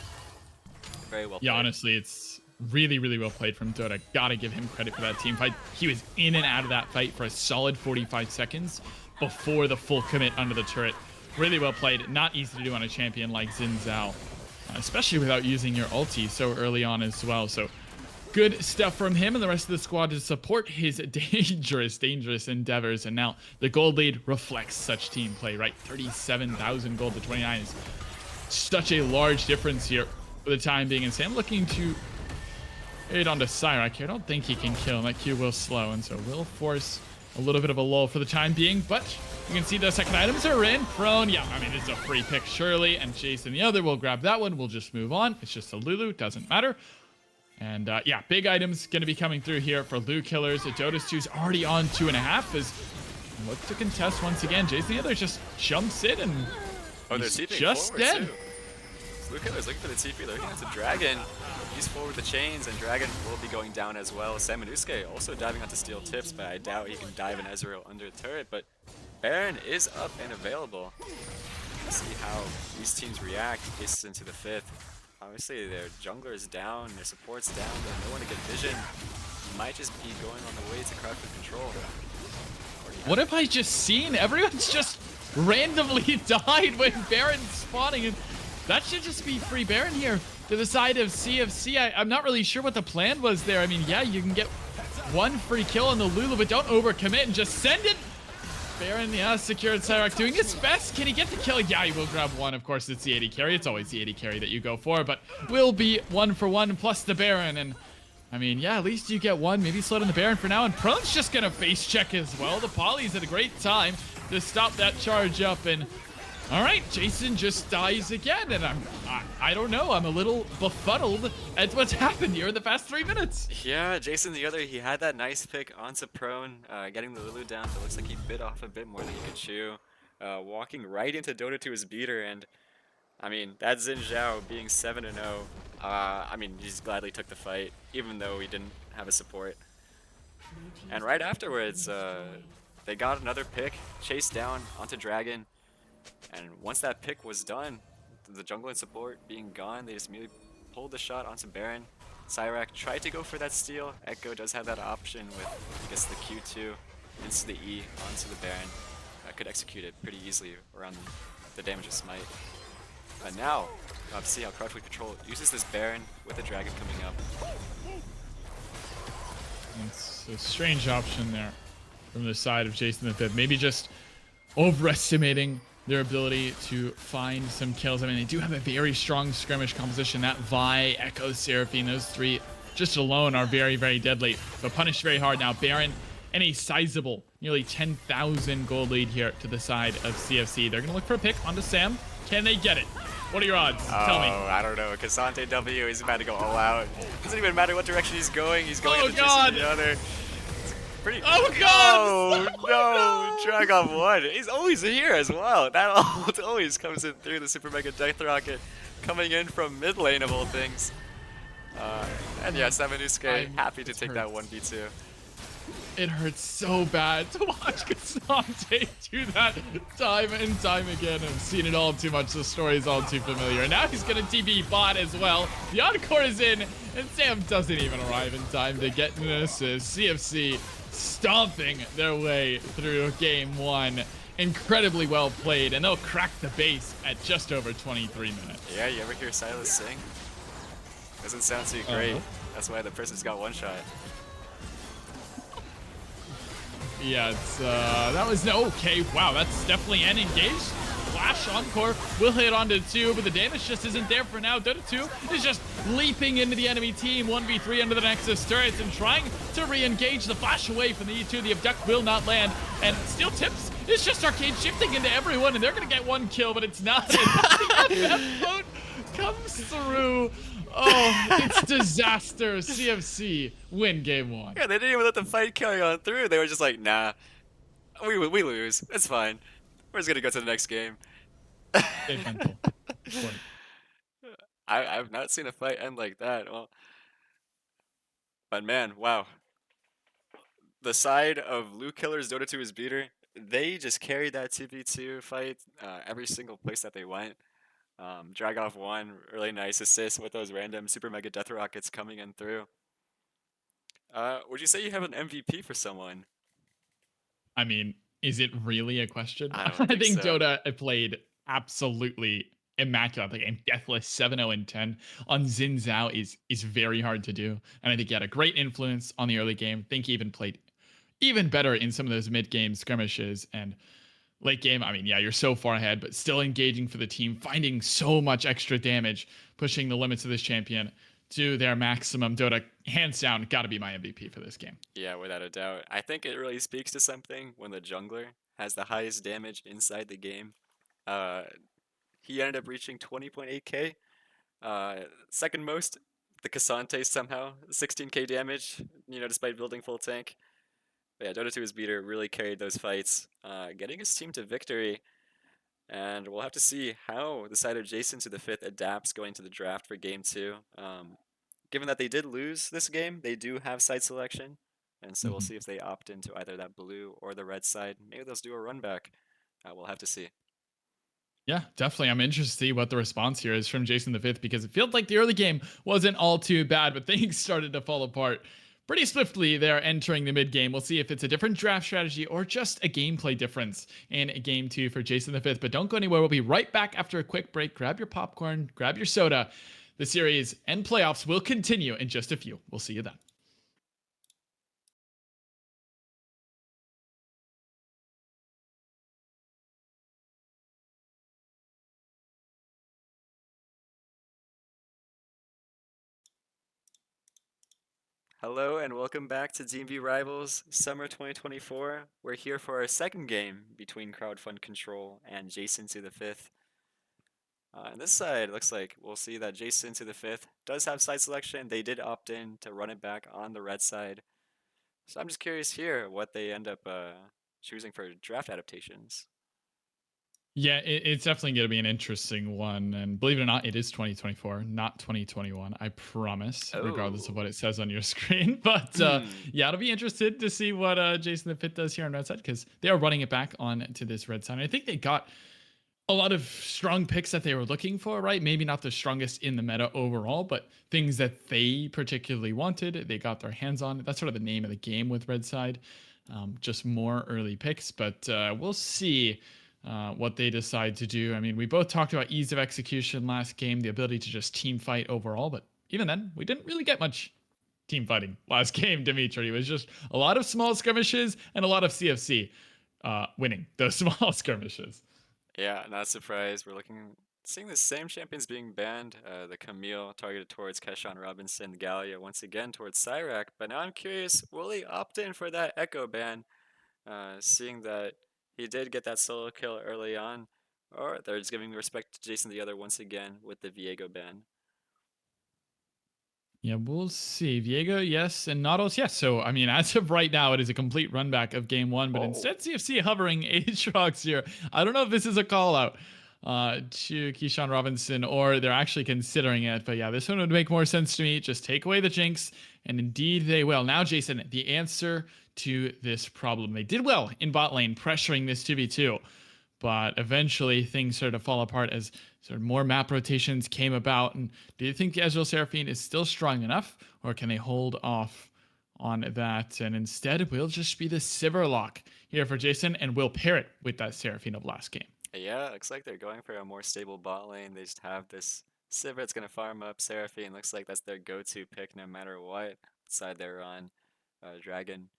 Very well played. Yeah, honestly, it's really, really well played from Dota. Gotta give him credit for that team fight. He was in and out of that fight for a solid 45 seconds before the full commit under the turret. Really well played. Not easy to do on a champion like Xin Zhao, especially without using your ulti so early on as well. So good stuff from him and the rest of the squad to support his dangerous endeavors. And now the gold lead reflects such team play, right? 37,000 gold to 29 is such a large difference here for the time being. And Sam looking to hit onto Cyrac here. I don't think he can kill him. That Q will slow, and so will force a little bit of a lull for the time being. But you can see the second items are in. Prone, yeah, I mean, this is a free pick, surely. And Jason, the other, will grab that one. We'll just move on. It's just a Lulu. Doesn't matter. And yeah, big items going to be coming through here for Luke Killers. Dota's 2's already on 2.5 as look to contest once again. Jason, the other just jumps in and he's just dead. Luke Killer's looking for the TP. They're looking at the Dragon. He's forward the chains, and Dragon will be going down as well. Samanusuke also diving onto steel tips, but I doubt he can dive an Ezreal under the turret. But Baron is up and available. Let's see how these teams react. This into the 5th. Obviously, their jungler is down, their support's down, but no one to get vision. Might just be going on the way to crowdfund control. What have I just seen? Everyone's just randomly died when Baron's spawning, and that should just be free Baron here to the side of CFC. I'm not really sure what the plan was there. I mean, yeah, you can get one free kill on the Lulu, but don't overcommit and just send it. Baron, yeah, secured Cyrac doing his best. Can he get the kill? Yeah, he will grab one. Of course, it's the AD carry. It's always the AD carry that you go for, but will be 1-for-1 plus the Baron. And I mean, yeah, at least you get one. Maybe slow down the Baron for now. And Prone's just going to face check as well. The Poly's had a great time to stop that charge up. And all right, Jason just dies again, and I don't know. I'm a little befuddled at what's happened here in the past 3 minutes. Yeah, Jason the other, he had that nice pick onto Prone, getting the Lulu down, but looks like he bit off a bit more than he could chew. Walking right into Dota 2's beater, and I mean, that Xin Zhao being 7-0, I mean, he just gladly took the fight, even though he didn't have a support. And right afterwards, they got another pick, chased down onto Dragon. And once that pick was done, the jungle and support being gone, they just immediately pulled the shot onto Baron. Cyrac tried to go for that steal. Echo does have that option with, I guess, the Q2 into the E onto the Baron. That could execute it pretty easily around the damage of Smite. But now, we'll have to see how crowdfund control uses this Baron with the Dragon coming up. It's a strange option there from the side of Jason the 5th. Maybe just overestimating their ability to find some kills. I mean, they do have a very strong skirmish composition. That Vi, Echo, Seraphine, those three just alone are very, very deadly, but punished very hard now. Baron and a sizable, nearly 10,000 gold lead here to the side of CFC. They're going to look for a pick onto Sam. Can they get it? What are your odds? Tell me. I don't know. Cassante W is about to go all out. Doesn't even matter what direction he's going. He's going in the other. Pretty. Oh god! No, Dragon 1. He's always here as well. That ult always comes in through the Super Mega Death Rocket. coming in from mid lane of all things. And yeah, Samanusuke happy to It take that hurts. 1v2. It hurts so bad to watch Cassante do that time and time again. I've seen it all too much. The story's all too familiar. And now he's going to TP bot as well. The encore is in, and Sam doesn't even arrive in time to get an assist. CFC stomping their way through game one. Incredibly well played, and they'll crack the base at just over 23 minutes. Yeah, you ever hear Silas sing? Doesn't sound too great. Uh-huh. That's why the person's got one shot. Yeah, it's that was no okay. Wow, that's definitely an engaged. Flash Encore will hit onto 2, but the damage just isn't there for now. Dota 2 is just leaping into the enemy team, 1v3 under the Nexus turrets and trying to re-engage. The flash away from the E2, the abduct will not land, and Steel Tips is just arcade shifting into everyone, and they're gonna get 1 kill, but it's not. That boat comes through. Oh, it's disaster. CFC win game 1. Yeah, they didn't even let the fight carry on through. They were just like, nah, we lose. It's fine. We're just gonna go to the next game. Stay mental. Important. I've not seen a fight end like that. Well, but man, wow. The side of Luke Killer's Dota 2 is beater. They just carried that 2v2 fight every single place that they went. Drag off one, really nice assist with those random super mega death rockets coming in through. Would you say you have an MVP for someone? I mean, is it really a question? I don't I think think so. Dota played absolutely immaculately and deathless 7-0 and 10 on Xin Zhao is very hard to do. And I think he had a great influence on the early game. I think he even played even better in some of those mid-game skirmishes and late game. I mean, yeah, you're so far ahead, but still engaging for the team, finding so much extra damage, pushing the limits of this champion to their maximum. Dota, hands down, got to be my MVP for this game. Yeah, without a doubt. I think it really speaks to something when the jungler has the highest damage inside the game. Uh, he ended up reaching 20.8k. Second most, the Cassante somehow, 16k damage, despite building full tank. But yeah, Dota 2's beater really carried those fights, getting his team to victory. And we'll have to see how the side of Jason to the fifth adapts going to the draft for game two. Given that they did lose this game, they do have side selection. And so we'll Mhm. see if they opt into either that blue or the red side. Maybe they'll do a run back. We'll have to see. Yeah, definitely. I'm interested to see what the response here is from Jason the Fifth because it feels like the early game wasn't all too bad, but things started to fall apart pretty swiftly there entering the mid game. We'll see if it's a different draft strategy or just a gameplay difference in game 2 for Jason the Fifth. But don't go anywhere. We'll be right back after a quick break. Grab your popcorn, grab your soda. The series and playoffs will continue in just a few. We'll see you then. Hello and welcome back to DMV Rivals Summer 2024. We're here for our second game between Crowdfund Control and Jason to the fifth. On this side, it looks like we'll see that Jason to the fifth does have side selection. They did opt in to run it back on the red side. So I'm just curious here what they end up choosing for draft adaptations. Yeah, it's definitely going to be an interesting one. And believe it or not, it is 2024, not 2021. I promise, regardless of Oh. what it says on your screen. But Hmm. yeah, I'll be interested to see what Jason the Fit does here on red side because they are running it back on to this red side. I think they got a lot of strong picks that they were looking for, right? Maybe not the strongest in the meta overall, but things that they particularly wanted, they got their hands on. That's sort of the name of the game with red side. Just more early picks, but we'll see what they decide to do. I mean, we both talked about ease of execution last game, the ability to just team fight overall, but even then, we didn't really get much team fighting last game, Dimitri. It was just a lot of small skirmishes and a lot of CFC winning those small skirmishes. Yeah, not surprised. Seeing the same champions being banned. The Camille targeted towards Keshawn Robinson, Gallia once again towards Cyrac. But now I'm curious, will he opt in for that Echo ban? Seeing that he did get that solo kill early on, or they're just giving respect to Jason the Other once again with the Viego ban. Yeah, we'll see. Viego, yes, and Nautilus, yes. So, I mean, as of right now, it is a complete runback of game one, but Oh, instead, CFC hovering Aatrox here. I don't know if this is a call out. to Keyshawn Robinson, or they're actually considering it. But yeah, this one would make more sense to me. Just take away the Jinx, and indeed they will. Now, Jason, the answer to this problem. They did well in bot lane, pressuring this 2v2, but eventually things started to fall apart as sort of more map rotations came about. And do you think Ezreal Seraphine is still strong enough, or can they hold off on that? And instead, we'll just be the Siverlock here for Jason, and we'll pair it with that Seraphine of last game. Yeah, looks like they're going for a more stable bot lane. They just have this Sivir that's gonna farm up Seraphine. Looks like that's their go-to pick no matter what side they're on. Dragon.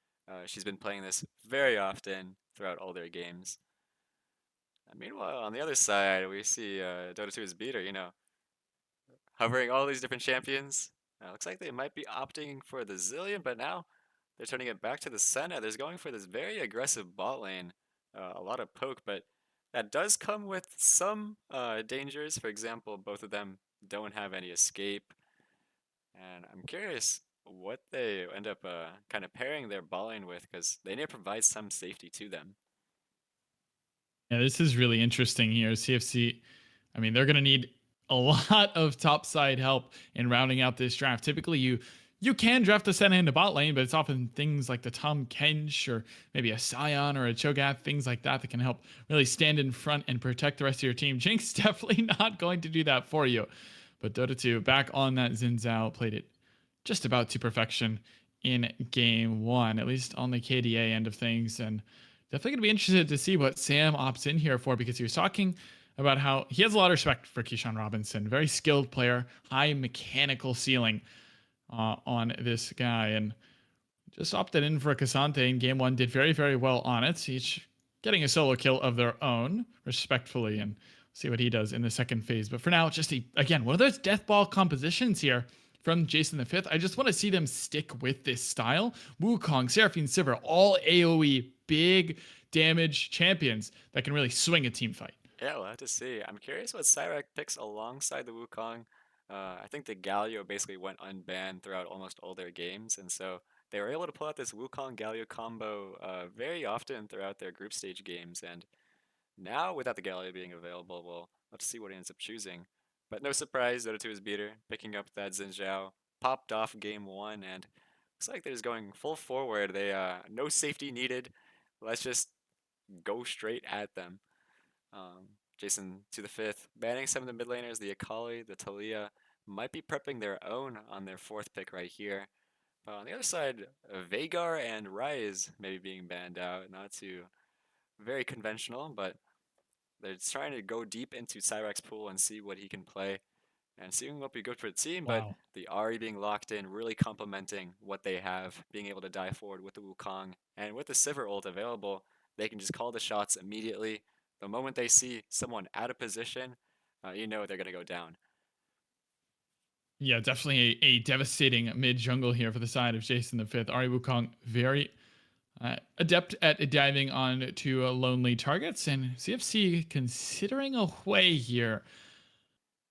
She's been playing this very often throughout all their games. Meanwhile, on the other side, we see Dota 2's beater, hovering all these different champions. Looks like they might be opting for the Zillion, but now they're turning it back to the Senna. They're going for this very aggressive bot lane. A lot of poke, but that does come with some dangers. For example, both of them don't have any escape. And I'm curious what they end up kind of pairing their bot lane with, because they need to provide some safety to them. Yeah, this is really interesting here. CFC, I mean, they're going to need a lot of topside help in rounding out this draft. Typically, you can draft the Senna into bot lane, but it's often things like the Tom Kench or maybe a Scion or a Cho'Gath, things like that that can help really stand in front and protect the rest of your team. Jinx definitely not going to do that for you. But Dota 2 back on that Xin Zhao, played it just about to perfection in game one, at least on the KDA end of things. And definitely going to be interested to see what Sam opts in here for, because he was talking about how he has a lot of respect for Keyshawn Robinson. Very skilled player, high mechanical ceiling on this guy. And just opted in for a Cassante in game one, did very, very well on it, each getting a solo kill of their own, respectfully, and see what he does in the second phase. But for now, just again, one of those death ball compositions here from Jason the Fifth. I just want to see them stick with this style. Wukong, Seraphine, Sivir, all AoE big damage champions that can really swing a team fight. Yeah, we'll have to see. I'm curious what Cyrac picks alongside the Wukong. I think the Galio basically went unbanned throughout almost all their games, and so they were able to pull out this Wukong Galio combo very often throughout their group stage games. And now, without the Galio being available, we'll have to see what he ends up choosing. But no surprise, Dota 2 is beater, picking up that Xin Zhao, popped off game one, and looks like they're just going full forward. They no safety needed. Let's just go straight at them. Jason to the fifth, banning some of the mid laners, the Akali, the Talia, might be prepping their own on their fourth pick right here. But on the other side, Vagar and Ryze maybe being banned out. Not too very conventional, but they're just trying to go deep into Cyrac's pool and see what he can play and seeing what would be good for the team. But Wow. the Ahri being locked in, really complementing what they have, being able to die forward with the Wukong and with the Sivir ult available, they can just call the shots immediately. The moment they see someone out of position, you know they're gonna go down. Yeah, definitely a devastating mid jungle here for the side of Jason the Fifth. Ari Wukong very adept at diving on to lonely targets, and CFC considering a way here.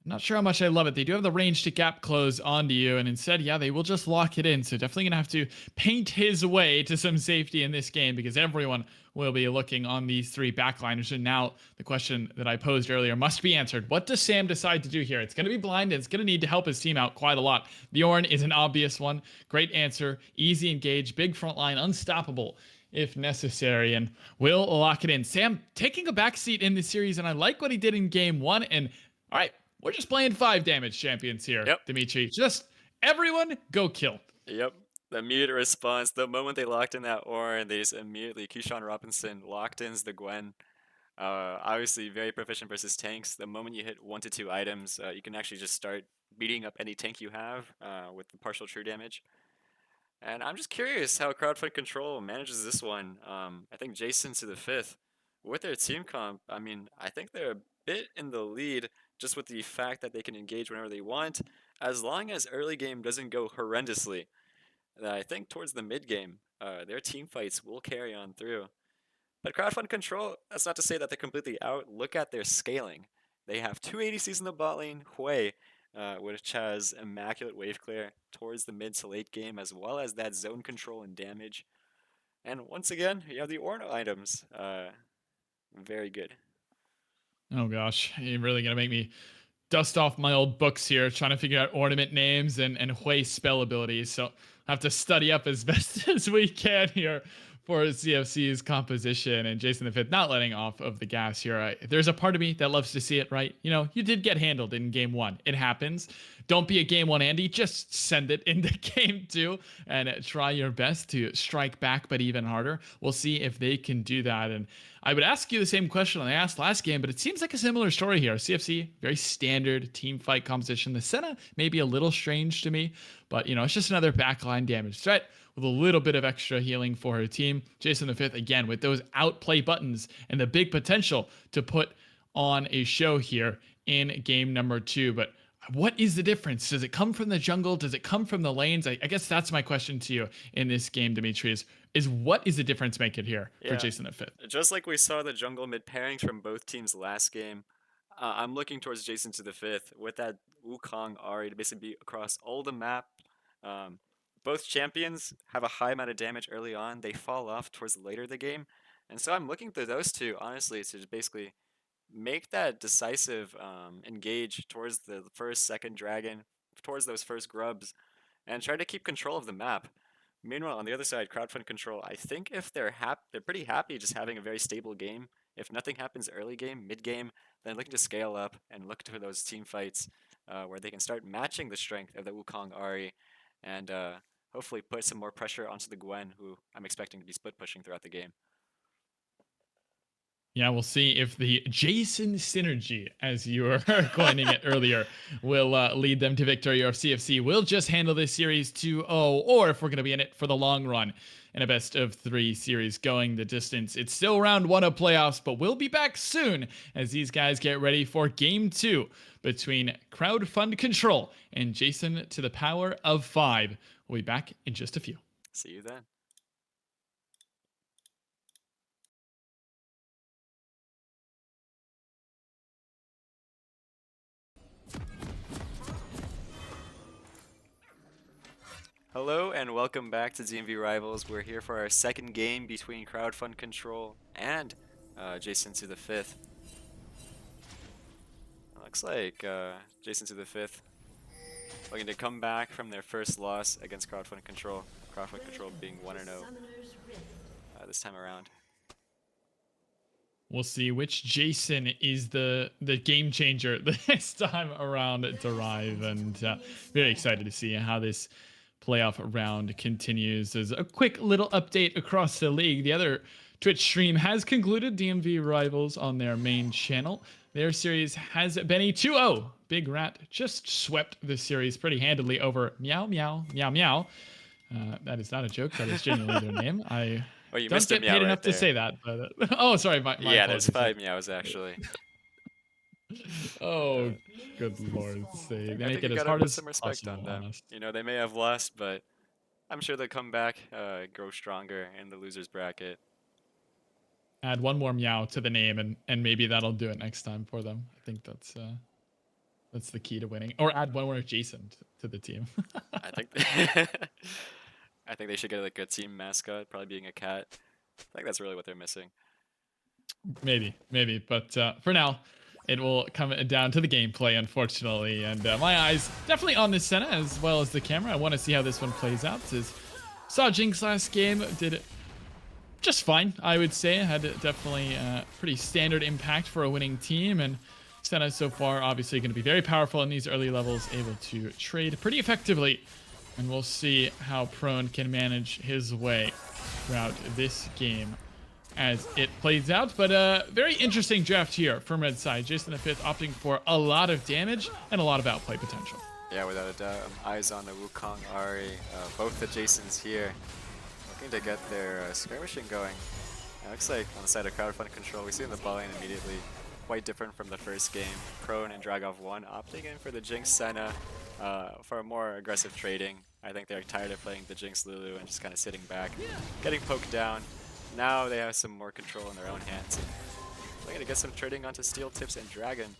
Not sure how much I love it. They do have the range to gap close onto you, and instead, yeah, they will just lock it in. So definitely gonna have to paint his way to some safety in this game, because everyone will be looking on these three backliners. And now the question that I posed earlier must be answered. What does Sam decide to do here? It's gonna be blind, and it's gonna need to help his team out quite a lot. Bjorn is an obvious one. Great answer, easy engage, big front line, unstoppable if necessary, and will lock it in. Sam taking a backseat in this series, and I like what he did in game one. And all right, we're just playing 5 damage champions here, Yep, Dimitri. Just everyone go kill. yep. The immediate response, the moment they locked in that Ornn, they just immediately, Keyshawn Robinson locked in the Gwen. Obviously, very proficient versus tanks. The moment you hit 1 to 2 items, you can actually just start beating up any tank you have with the partial true damage. And I'm just curious how Crowdfund Control manages this one. I think Jason to the fifth, with their team comp, I mean, I think they're a bit in the lead just with the fact that they can engage whenever they want, as long as early game doesn't go horrendously. I think towards the mid game, their team fights will carry on through. But Crowdfund Control, that's not to say that they're completely out. Look at their scaling. They have 2 ADCs in the bot lane, Hui, which has immaculate wave clear towards the mid to late game, as well as that zone control and damage. And once again, you have the Ornn items. Very good. Oh gosh, you're really gonna make me dust off my old books here, trying to figure out ornament names and Hui spell abilities. So I have to study up as best as we can here for CFC's composition. And Jason the Fifth not letting off of the gas here. There's a part of me that loves to see it, right? You know, you did get handled in game one. It happens. Don't be a game one Andy. Just send it into game two and try your best to strike back, but even harder. We'll see if they can do that. And I would ask you the same question I asked last game, but it seems like a similar story here. CFC, very standard team fight composition. The Senna may be a little strange to me, but you know, it's just another backline damage threat with a little bit of extra healing for her team. Jason the Fifth, again, with those outplay buttons and the big potential to put on a show here in game number two. But what is the difference? Does it come from the jungle? Does it come from the lanes? I guess that's my question to you in this game, Demetrius, is what is the difference make it here for Yeah, Jason the Fifth? just like we saw the jungle mid pairings from both teams last game, I'm looking towards Jason to the fifth with that Wukong Ari to basically be across all the map. Um, Both champions have a high amount of damage early on. They fall off towards later in the game. And so I'm looking to those two, honestly, to just basically make that decisive engage towards the first, second dragon, towards those first grubs, and try to keep control of the map. Meanwhile, on the other side, crowdfund control, I think if they're pretty happy just having a very stable game. If nothing happens early game, mid game, then looking to scale up and look to those team fights where they can start matching the strength of the Wukong Ari and hopefully put some more pressure onto the Gwen, who I'm expecting to be split pushing throughout the game. Yeah, we'll see if the Jason synergy, as you were coining it earlier, will lead them to victory, or if CFC will just handle this series 2-0, or if we're going to be in it for the long run in a best of three series going the distance. It's still round one of playoffs, but we'll be back soon as these guys get ready for game two between Crowdfund Control and Jason to the power of 5. We'll be back in just a few. See you then. Hello and welcome back to DMV Rivals. We're here for our second game between Crowdfund Control and Jason to the Fifth. Looks like Jason to the Fifth looking to come back from their first loss against Crowdfund Control. Crowdfund Control being 1-0 Summoner's Rift. this time around. We'll see which Jason is the game changer this time around to arrive, and very excited to see how this playoff round continues. As a quick little update across the league, the other Twitch stream has concluded. DMV Rivals on their main channel. Their series has been a 2-0. Big Rat just swept the series pretty handily over Meow Meow Meow Meow. That is not a joke. That is genuinely their name. I Oh, you don't missed a get meow paid right enough to there. say that, but oh, sorry, my Yeah, there's apologies. 5 meows actually. Oh, Uh, good lord, say they I make think you it as gotta hard put as some respect on possible on them. us. You know, they may have lost, but I'm sure they'll come back, grow stronger in the losers bracket. Add one more meow to the name, and maybe that'll do it next time for them. I think that's the key to winning. Or add one more Jason to the team. I think I think they should get like a team mascot, probably being a cat. I think that's really what they're missing. maybe, but for now, it will come down to the gameplay, unfortunately. And my eyes definitely on this Senna as well as the camera. I want to see how this one plays out. As saw Jinx last game, did just fine, I would say. Had definitely pretty standard impact for a winning team, and Senna so far obviously going to be very powerful in these early levels, able to trade pretty effectively. And we'll see how Prone can manage his way throughout this game as it plays out. But very interesting draft here from Red side. Jason the Fifth opting for a lot of damage and a lot of outplay potential. Yeah, without a doubt. Eyes on the Wukong Ari. Both the Jasons here looking to get their skirmishing going. It looks like on the side of crowdfund control, we see in the ball lane immediately quite different from the first game. Prone and Dragov 1 opting in for the Jinx Senna for a more aggressive trading. I think they're tired of playing the Jinx Lulu and just kind of sitting back, getting poked down. Now they have some more control in their own hands. They're going to get some trading onto Steel Tips and Dragon.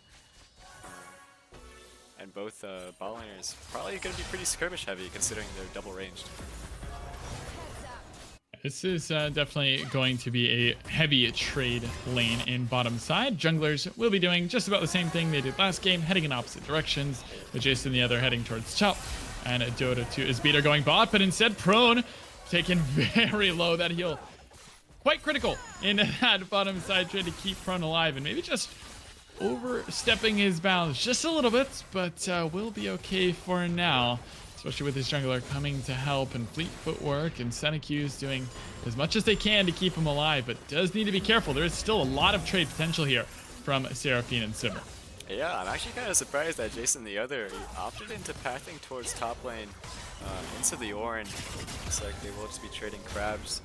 And both ball laners probably going to be pretty skirmish heavy considering they're double ranged. This is definitely going to be a heavy trade lane in bottom side. Junglers will be doing just about the same thing they did last game, heading in opposite directions, with JSN the other heading towards top. And Dota 2 is beater going bot, but instead Prone taken very low. That heal quite critical in that bottom side, trying to keep Prone alive and maybe just overstepping his bounds just a little bit, but will be okay for now. Especially with his jungler coming to help and fleet footwork and Seneku's doing as much as they can to keep him alive, but does need to be careful. There is still a lot of trade potential here from Seraphine and Simmer. Yeah, I'm actually kind of surprised that JSN the other opted into pathing towards top lane into the Ornn. Looks like they will just be trading crabs,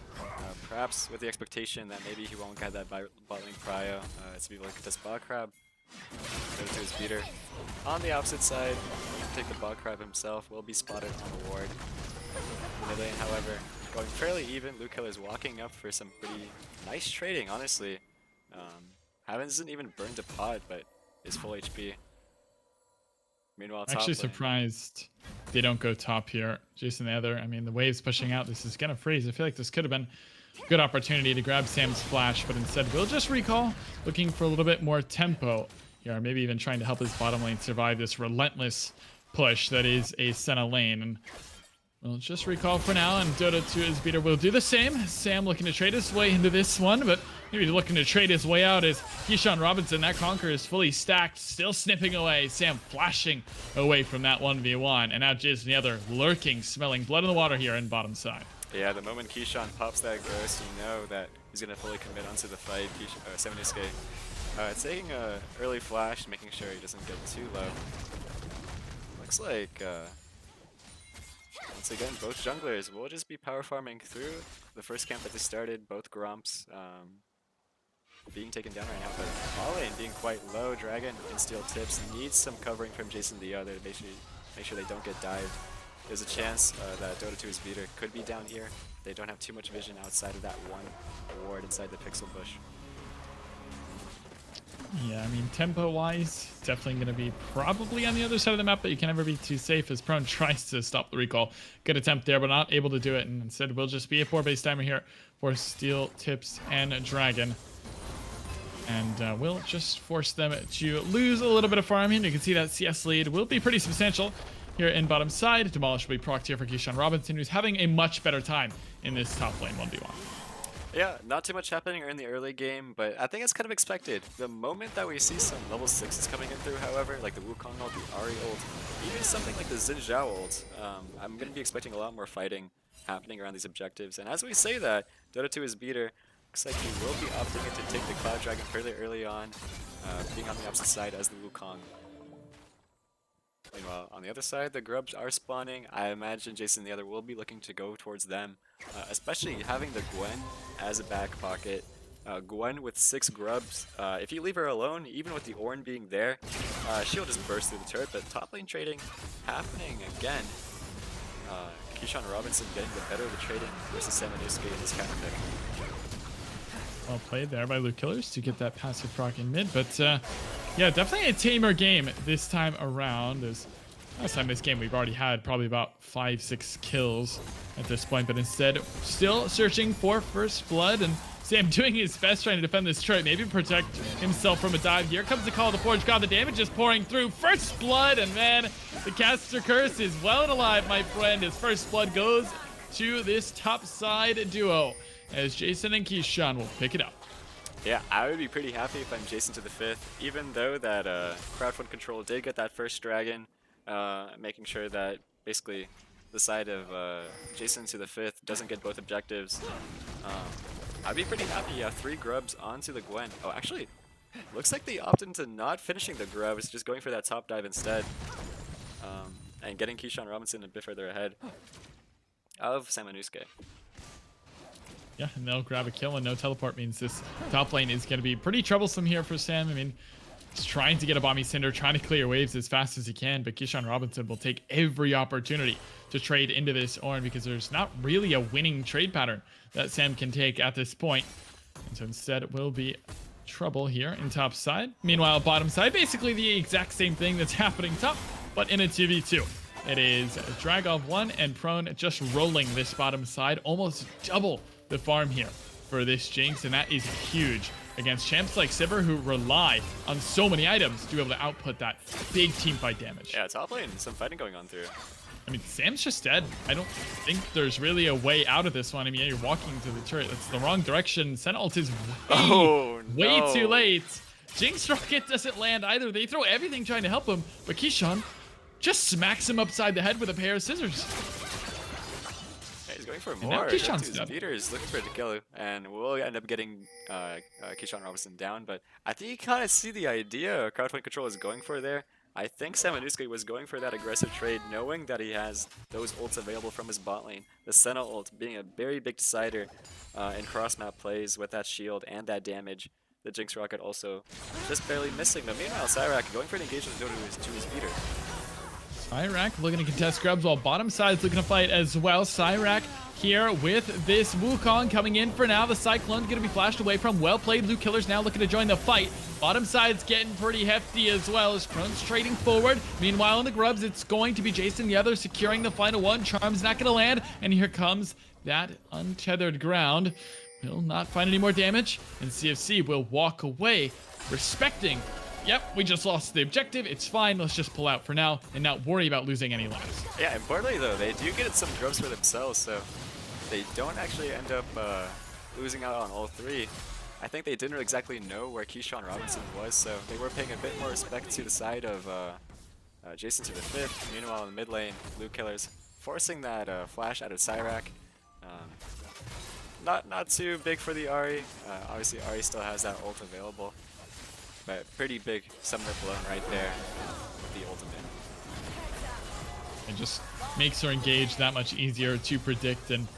perhaps with the expectation that maybe he won't get that bot lane prio. It's be like a bot crab. Go to his beater. On the opposite side, take the bot crab himself, will be spotted on the ward. Mid lane, however, going fairly even. Luke Killer's walking up for some pretty nice trading, honestly. Hasn't even burned a pod, but is full HP. Meanwhile, top Actually lane. surprised they don't go top here. JSN the other, I mean, the wave's pushing out. This is gonna freeze. I feel like this could have been a good opportunity to grab Sam's flash, but instead we'll just recall, looking for a little bit more tempo here, maybe even trying to help his bottom lane survive this relentless push that is a Senna lane. And we'll just recall for now, and Dota 2 is beater will do the same. Sam looking to trade his way into this one, but maybe looking to trade his way out is Keyshawn Robinson. That Conquer is fully stacked, still snipping away. Sam flashing away from that 1v1, and now JSN the other lurking, smelling blood in the water here in bottom side. Yeah, the moment Keyshawn pops that ghost, you know that he's gonna fully commit onto the fight. Seminusuke taking a early flash, making sure he doesn't get too low. Looks like once again both junglers will just be power farming through the first camp that they started. Both Gromps being taken down right now, but all lane being quite low. Dragon and Steel Tips needs some covering from JSN the other to make sure they don't get dived. There's a chance that Dota 2's beater could be down here. They don't have too much vision outside of that one ward inside the pixel bush. Yeah, I mean, tempo-wise, definitely going to be probably on the other side of the map, but you can never be too safe as Prone tries to stop the recall. Good attempt there, but not able to do it, and instead will just be a 4-base timer here for Steel Tips and Dragon. And will just force them to lose a little bit of farming. You can see that CS lead will be pretty substantial here in bottom side. Demolish will be procced here for Keyshawn Robinson, who's having a much better time in this top lane 1v1. Yeah, not too much happening in the early game, but I think it's kind of expected. The moment that we see some level 6s coming in through, however, like the Wukong ult, the Ahri ult, even something like the Xin Zhao ult, I'm going to be expecting a lot more fighting happening around these objectives. And as we say that, Dota 2 is beater. Looks like he will be opting in to take the Cloud Dragon fairly early on, being on the opposite side as the Wukong. Meanwhile, on the other side, the Grubs are spawning. I imagine JSN the other will be looking to go towards them, especially having the Gwen as a back pocket. Gwen with 6 Grubs. If you leave her alone, even with the Ornn being there, she'll just burst through the turret. But top lane trading happening again. Keyshawn Robinson getting the better of the trading versus Seminusuke in this counter pick. Well played there by Luke Killers to get that passive proc in mid, but yeah, definitely a tamer game this time around. As last time this game we've already had probably about 5-6 kills at this point, but instead still searching for first blood, and Sam doing his best trying to defend this turret, maybe protect himself from a dive. Here comes the call of the Forge God, the damage is pouring through. First blood, and man, the caster curse is well and alive, my friend, as first blood goes to this top side duo, as JSN and Keyshawn will pick it up. Yeah, I would be pretty happy if I'm JSN to the 5th, even though that Crowdfund Control did get that first dragon, making sure that basically the side of JSN to the 5th doesn't get both objectives. I'd be pretty happy. Yeah, 3 Grubs onto the Gwen. Oh, actually, looks like they opted into not finishing the Grubs, just going for that top dive instead, and getting Keyshawn Robinson a bit further ahead of Seminusuke. Yeah, and they'll grab a kill, and no teleport means this top lane is going to be pretty troublesome here for Sam. I mean, he's trying to get a Bomby Cinder, trying to clear waves as fast as he can, but Keyshawn Robinson will take every opportunity to trade into this Ornn, because there's not really a winning trade pattern that Sam can take at this point. And so instead it will be trouble here in top side. Meanwhile, bottom side, basically the exact same thing that's happening top, but in a 2v2. It is Dragov 1 and Prone just rolling this bottom side, almost double the farm here for this Jinx, and that is huge against champs like Sivir who rely on so many items to be able to output that big team fight damage. Yeah, top lane, some fighting going on through. I mean, Sam's just dead. I don't think there's really a way out of this one. I mean, yeah, you're walking to the turret. That's the wrong direction. Sen ult is way too late. Jinx rocket doesn't land either. They throw everything trying to help him, but Keyshawn just smacks him upside the head with a pair of scissors. Yeah, he's going for And now more. Keyshawn's His dead. beater is looking for it to kill him, and we'll end up getting Keyshawn Robinson down. But I think you kind of see the idea Crowdfund Control is going for there. I think Samanusuke was going for that aggressive trade, knowing that he has those ults available from his bot lane. The Senna ult being a very big decider in cross-map plays with that shield and that damage. The Jinx Rocket also just barely missing them. Meanwhile, Cyrac going for an engagement to his beater. Cyrac looking to contest Grubs while bottom side's looking to fight as well. Cyrac here with this Wukong coming in for now. The Cyclone's going to be flashed away from. Well played. Luke Killer's now looking to join the fight. Bottom side's getting pretty hefty as well as Crone's trading forward. Meanwhile, in the Grubs, it's going to be Jason the other securing the final one. Charm's not going to land. And here comes that untethered ground. Will not find any more damage. And CFC will walk away, respecting. Yep, we just lost the objective. It's fine. Let's just pull out for now and not worry about losing any lives. Yeah, importantly though, they do get some grubs for themselves, so they don't actually end up losing out on all three. I think they didn't exactly know where Keyshawn Robinson was, so they were paying a bit more respect to the side of Jason to the 5th. Meanwhile, in the mid lane, Luke Killer's forcing that flash out of Cyrac. Not too big for the Ahri. Obviously, Ahri still has that ult available, but pretty big summoner blown right there with the ultimate. It just makes her engage that much easier to predict and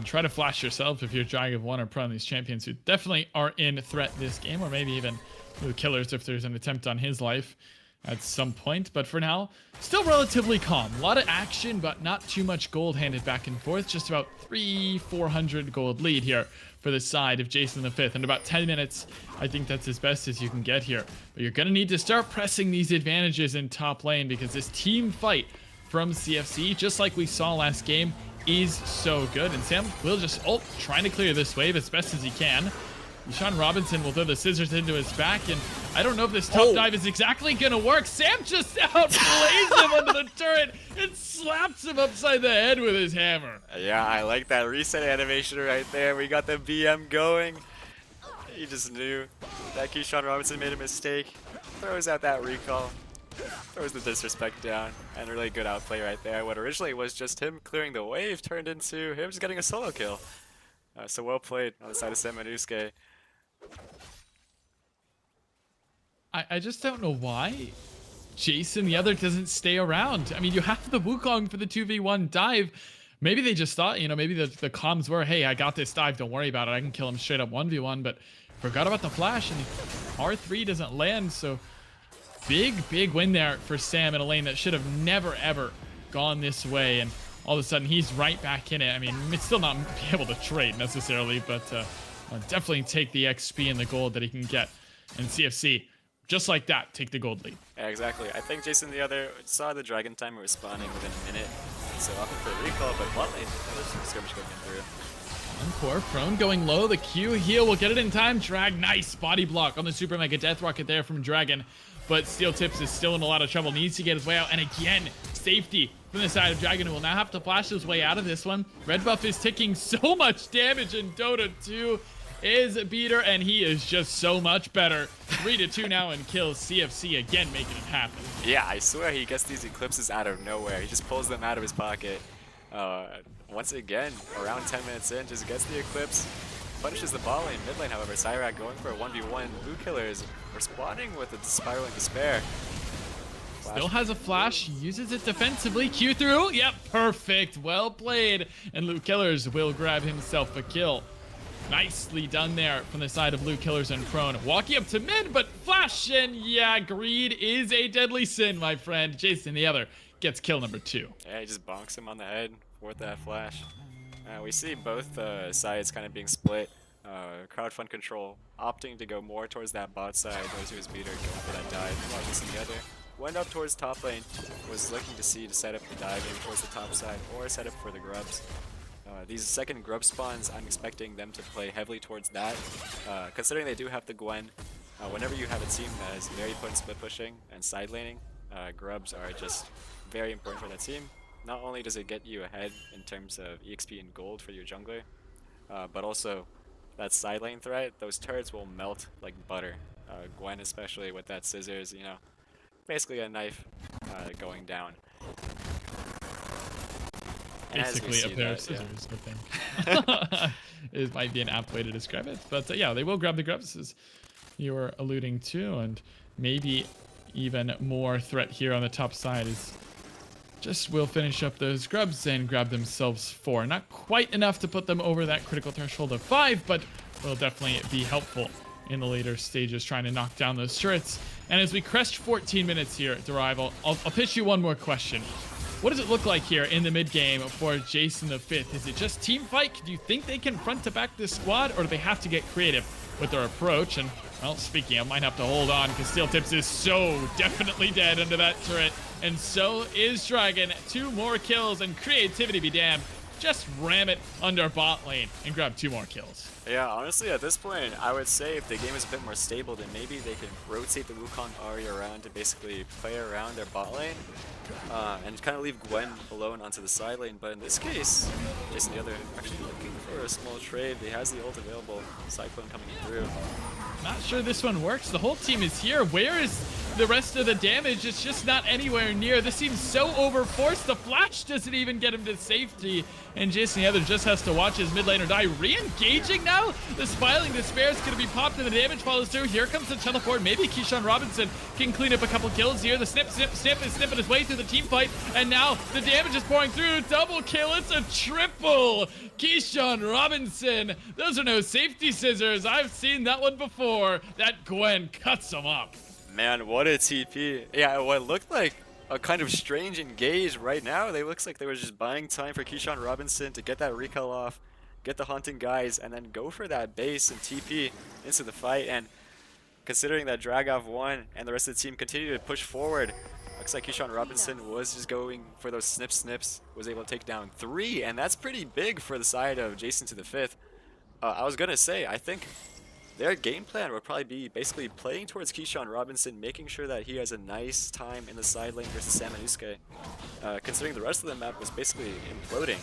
try to flash yourself if you're Dragon 1 or Pro on these champions who definitely are in threat this game, or maybe even the Killers if there's an attempt on his life at some point. But for now, still relatively calm. A lot of action, but not too much gold handed back and forth. Just about 400 gold lead here for the side of Jason the 5th. In about 10 minutes, I think that's as best as you can get here. But you're going to need to start pressing these advantages in top lane because this team fight from CFC, just like we saw last game, is so good. And Sam will just ult, trying to clear this wave as best as he can. Keyshawn Robinson will throw the scissors into his back, and I don't know if this top dive is exactly gonna work. Sam just outplays him under the turret and slaps him upside the head with his hammer. Yeah, I like that reset animation right there. We got the BM going. He just knew that Keyshawn Robinson made a mistake. Throws out that recall. Throws the disrespect down. And really good outplay right there. What originally was just him clearing the wave turned into him just getting a solo kill. So well played on the side of Samanusuke. I just don't know why Jason the other doesn't stay around. I mean, you have the Wukong for the 2v1 dive. Maybe they just thought, you know, maybe the comms were, hey, I got this dive, don't worry about it. I can kill him straight up 1v1, but forgot about the flash, and R3 doesn't land, so big win there for Sam in a lane that should have never, ever gone this way, and all of a sudden he's right back in it. I mean, it's still not be able to trade necessarily, but definitely take the XP and the gold that he can get. And CFC, just like that, take the gold lead. Yeah, exactly. I think Jason the other saw the dragon timer respawning within a minute, so opted for a recall, but bot lane, there's skirmish going through. Encore, prone going low, the Q heal will get it in time. Drag, nice body block on the Super Mega Death Rocket there from Dragon, but Steel Tips is still in a lot of trouble, needs to get his way out, and again, safety from the side of Dragon, who will now have to flash his way out of this one. Red buff is ticking so much damage in Dota 2 is Beater, and he is just so much better. 3-2 now and kills CFC again, making it happen. Yeah, I swear he gets these eclipses out of nowhere. He just pulls them out of his pocket. Once again, around 10 minutes in, just gets the eclipse, punishes the bot lane. Mid lane, however, Cyrac going for a 1v1. Blue Killer is responding with a spiraling despair. Still has a flash, uses it defensively. Q through, yep, perfect, well played. And Luke Killers will grab himself a kill. Nicely done there from the side of Blue Killers and Prone. Walking up to mid, but flash, and yeah, greed is a deadly sin, my friend. Jason the other gets kill number 2. Yeah, he just bonks him on the head with that flash. We see both sides kind of being split. Crowdfund Control opting to go more towards that bot side, goes to his beater, going for that dive. Meanwhile, Jason the other went up towards top lane, was looking to see to set up the dive maybe towards the top side or set up for the grubs. These second grub spawns, I'm expecting them to play heavily towards that. Considering they do have the Gwen, whenever you have a team that is very potent split pushing and side laning, grubs are just very important for that team. Not only does it get you ahead in terms of EXP and gold for your jungler, but also that side lane threat, those turrets will melt like butter. Gwen especially with that scissors, you know, basically a knife going down. And as we Basically a see pair of that, yeah. scissors, I think. It might be an apt way to describe it. But yeah, they will grab the grubs as you were alluding to, and maybe even more threat here on the top side is just will finish up those grubs and grab themselves 4. Not quite enough to put them over that critical threshold of 5, but will definitely be helpful in the later stages trying to knock down those turrets. And as we crest 14 minutes here at Derive, I'll pitch you one more question. What does it look like here in the mid game for JSN the 5th? Is it just team fight? Do you think they can front to back this squad, or do they have to get creative with their approach? And well, speaking of, might have to hold on because Steel Tips is so definitely dead under that turret, and so is Dragon. 2 more kills, and creativity be damned. Just ram it under bot lane and grab 2 more kills. Yeah, honestly, at this point, I would say if the game is a bit more stable, then maybe they can rotate the Wukong Ahri around to basically play around their bot lane, and kind of leave Gwen alone onto the side lane. But in this case, JSN the other actually looking for a small trade. He has the ult available, Cyclone coming through. Not sure this one works. The whole team is here. Where is the rest of the damage? It's just not anywhere near. This seems so overforced. The flash doesn't even get him to safety. And JSN the other just has to watch his mid laner die. Re-engaging now? The Spiling Despair is going to be popped and the damage follows through. Here comes the teleport. Maybe Keyshawn Robinson can clean up a couple kills here. The snip is snipping his way through the team fight. And now the damage is pouring through. Double kill. It's a triple. Keyshawn Robinson. Those are no safety scissors. I've seen that one before. That Gwen cuts him up. Man, what a TP. Yeah, what looked like a kind of strange engage right now. They looks like they were just buying time for Keyshawn Robinson to get that recall off, get the hunting guys, and then go for that base and TP into the fight. And considering that Dragov won and the rest of the team continued to push forward, looks like Keyshawn Robinson was just going for those snips, was able to take down 3, and that's pretty big for the side of JSN to the 5th. I was gonna say, I think their game plan would probably be basically playing towards Keyshawn Robinson, making sure that he has a nice time in the side lane versus Samanusuke. Considering the rest of the map was basically imploding.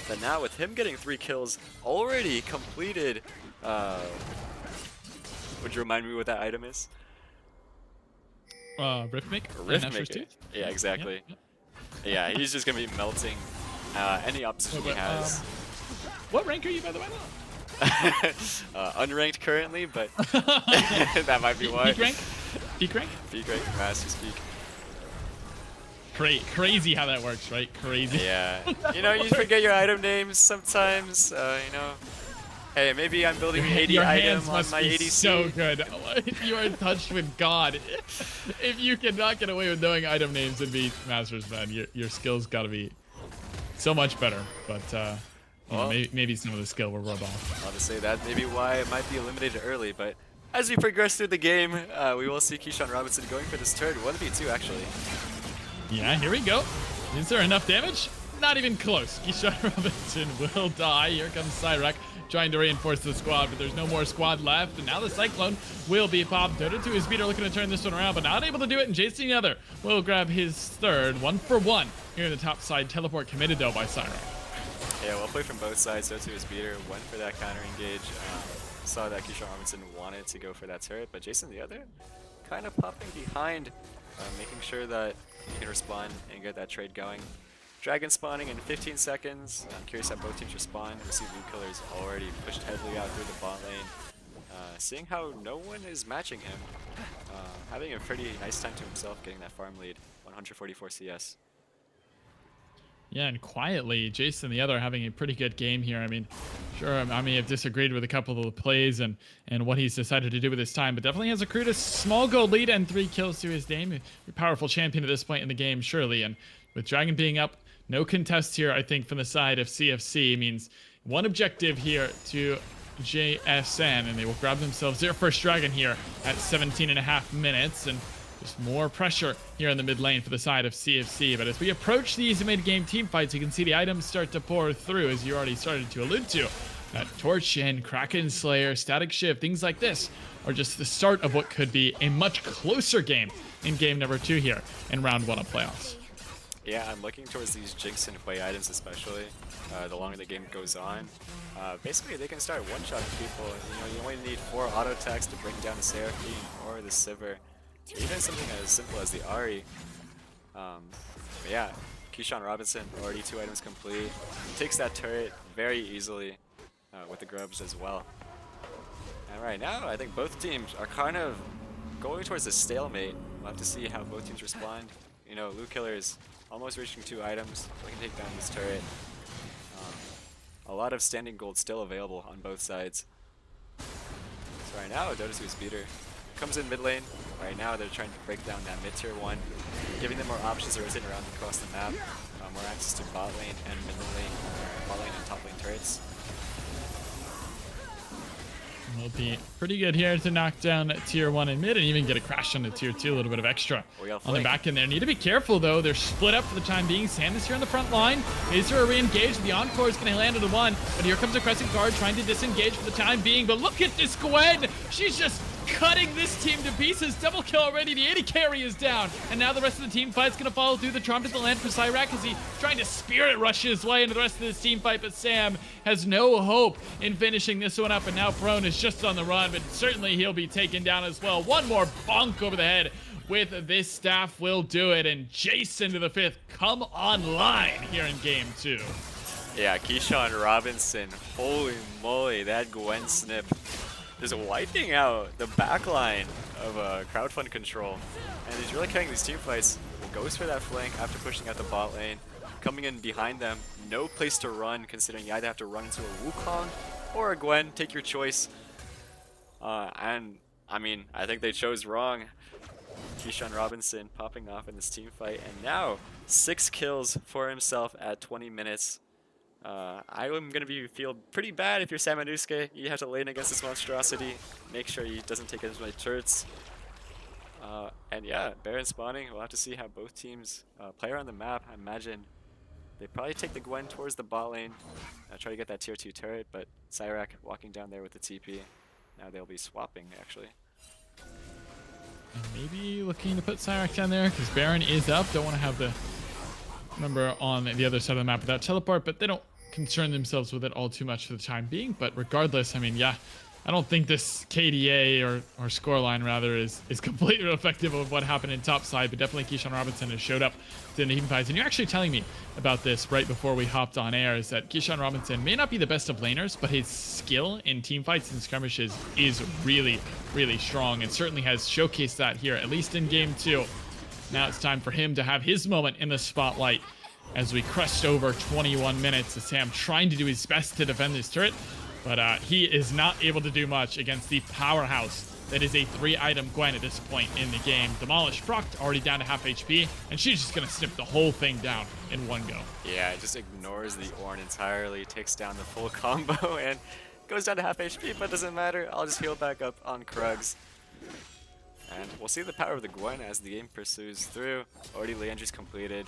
But now with him getting 3 kills, already completed, would you remind me what that item is? Riftmaker? Riftmaker. Yeah, exactly. Yeah, he's just gonna be melting any opposition he has. What rank are you, by the way? Unranked currently, but that might be why. Peak rank? Peak rank? Peak rank, Master Speak. Crazy how that works, right? Crazy. Yeah. You know, you forget your item names sometimes, you know. Hey, maybe I'm building an 80 your item hands on must my be 80C. so good. You are in touch with God. If you cannot get away with knowing item names and be Masters, man, your skills gotta be so much better. But you know, maybe some of the skill will rub off. I'll just say that maybe why it might be eliminated early, but as we progress through the game, we will see Keyshawn Robinson going for this turret. 1v2 actually. Yeah, here we go. Is there enough damage? Not even close. Keyshawn Robinson will die. Here comes Cyrac trying to reinforce the squad, but there's no more squad left. And now the Cyclone will be popped. Dota 2 is Peter looking to turn this one around, but not able to do it. And JSN the other will grab his third. 1-for-1 here in the top side. Teleport committed though by Cyrac. Yeah, well played from both sides. Dota 2 is Peter went for that counter engage. Saw that Keyshawn Robinson wanted to go for that turret, but JSN the other kind of popping behind, making sure that he can respond and get that trade going. Dragon spawning in 15 seconds. I'm curious how both teams respond. We see Blue Killer's already pushed heavily out through the bot lane. Seeing how no one is matching him. Having a pretty nice time to himself getting that farm lead. 144 CS. Yeah, and quietly, JSN the other having a pretty good game here. I mean, sure, I may have disagreed with a couple of the plays and what he's decided to do with his time, but definitely has accrued a small gold lead and 3 kills to his name. A powerful champion at this point in the game, surely. And with Dragon being up, no contest here, I think, from the side of CFC means one objective here to JSN, and they will grab themselves their first Dragon here at 17.5 minutes. And Just more pressure here in the mid lane for the side of CFC. But as we approach these mid-game team fights, you can see the items start to pour through, as you already started to allude to. That Torch and Kraken Slayer, Static Shiv, things like this are just the start of what could be a much closer game in game number 2 here in round 1 of playoffs. Yeah, I'm looking towards these Jinx and Hwei items especially, the longer the game goes on. Basically, they can start one-shotting people. You only need 4 auto attacks to bring down the Seraphine or the Sivir. Even something as simple as the Ahri. But yeah, Keyshawn Robinson, already 2 items complete. Takes that turret very easily with the grubs as well. And right now, I think both teams are kind of going towards a stalemate. We'll have to see how both teams respond. Luke Killer is almost reaching 2 items. We can take down this turret. A lot of standing gold still available on both sides. So right now, Dota2's beater comes in mid lane. Right now, they're trying to break down that mid tier 1, giving them more options to rotate around across the map, more access to bot lane and mid lane, bot lane and top lane turrets. Will be pretty good here to knock down tier 1 and mid and even get a crash on the tier 2, a little bit of extra on the back end there. Need to be careful though, they're split up for the time being. Sam is here on the front line. Acer re-engaged, the Encore is going to land on the 1, but here comes a Crescent Guard trying to disengage for the time being. But look at this Gwen, she's just cutting this team to pieces. Double kill already, the AD carry is down, and now the rest of the team fight's going to follow through. The Charm to the land for Cyrac as he trying to spirit rush his way into the rest of this team fight, but Sam has no hope in finishing this one up, and now Prone is just on the run, but certainly he'll be taken down as well. One more bonk over the head with this staff will do it, and JSN to the 5th come online here in game 2. Yeah, Keyshawn Robinson, holy moly, that Gwen snip is wiping out the backline of crowdfund control, and he's really carrying these team fights. Goes for that flank after pushing out the bot lane, coming in behind them, no place to run considering you either have to run into a Wukong or a Gwen, take your choice. And I mean, I think they chose wrong. Keyshawn Robinson popping off in this team fight, and now 6 kills for himself at 20 minutes. I'm going to feel pretty bad if you're Samanusuke. You have to lane against this monstrosity. Make sure he doesn't take as many turrets. And yeah, Baron spawning. We'll have to see how both teams play around the map. I imagine they probably take the Gwen towards the bot lane. Try to get that tier 2 turret, but Cyrac walking down there with the TP. Now they'll be swapping, actually. And maybe looking to put Cyrac down there, because Baron is up. Don't want to have the number on the other side of the map without teleport, but they don't concern themselves with it all too much for the time being. But regardless, I mean, yeah, I don't think this KDA or scoreline rather is completely reflective of what happened in top side, but definitely Keyshawn Robinson has showed up to the team fights. And you're actually telling me about this right before we hopped on air, is that Keyshawn Robinson may not be the best of laners, but his skill in team fights and skirmishes is really, really strong, and certainly has showcased that here, at least in game 2. Now it's time for him to have his moment in the spotlight as we crest over 21 minutes. Sam trying to do his best to defend this turret, but he is not able to do much against the powerhouse that is a 3-item Gwen at this point in the game. Demolish procced, already down to half HP, and she's just going to snip the whole thing down in one go. Yeah, just ignores the Ornn entirely, takes down the full combo, and goes down to half HP, but doesn't matter. I'll just heal back up on Krugs. And we'll see the power of the Gwen as the game pursues through. Already Leandry's completed.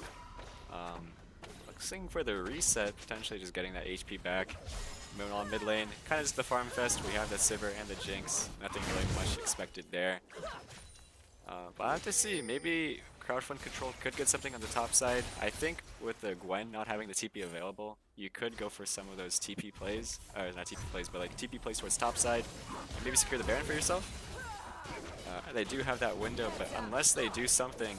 Looking for the reset, potentially just getting that HP back. Moving on mid lane, kind of just the farm fest. We have the Sivir and the Jinx. Nothing really much expected there. But I have to see, maybe crowdfund control could get something on the top side. I think with the Gwen not having the TP available, you could go for some of those TP plays, or not TP plays, but like TP plays towards top side, and maybe secure the Baron for yourself. They do have that window, but unless they do something,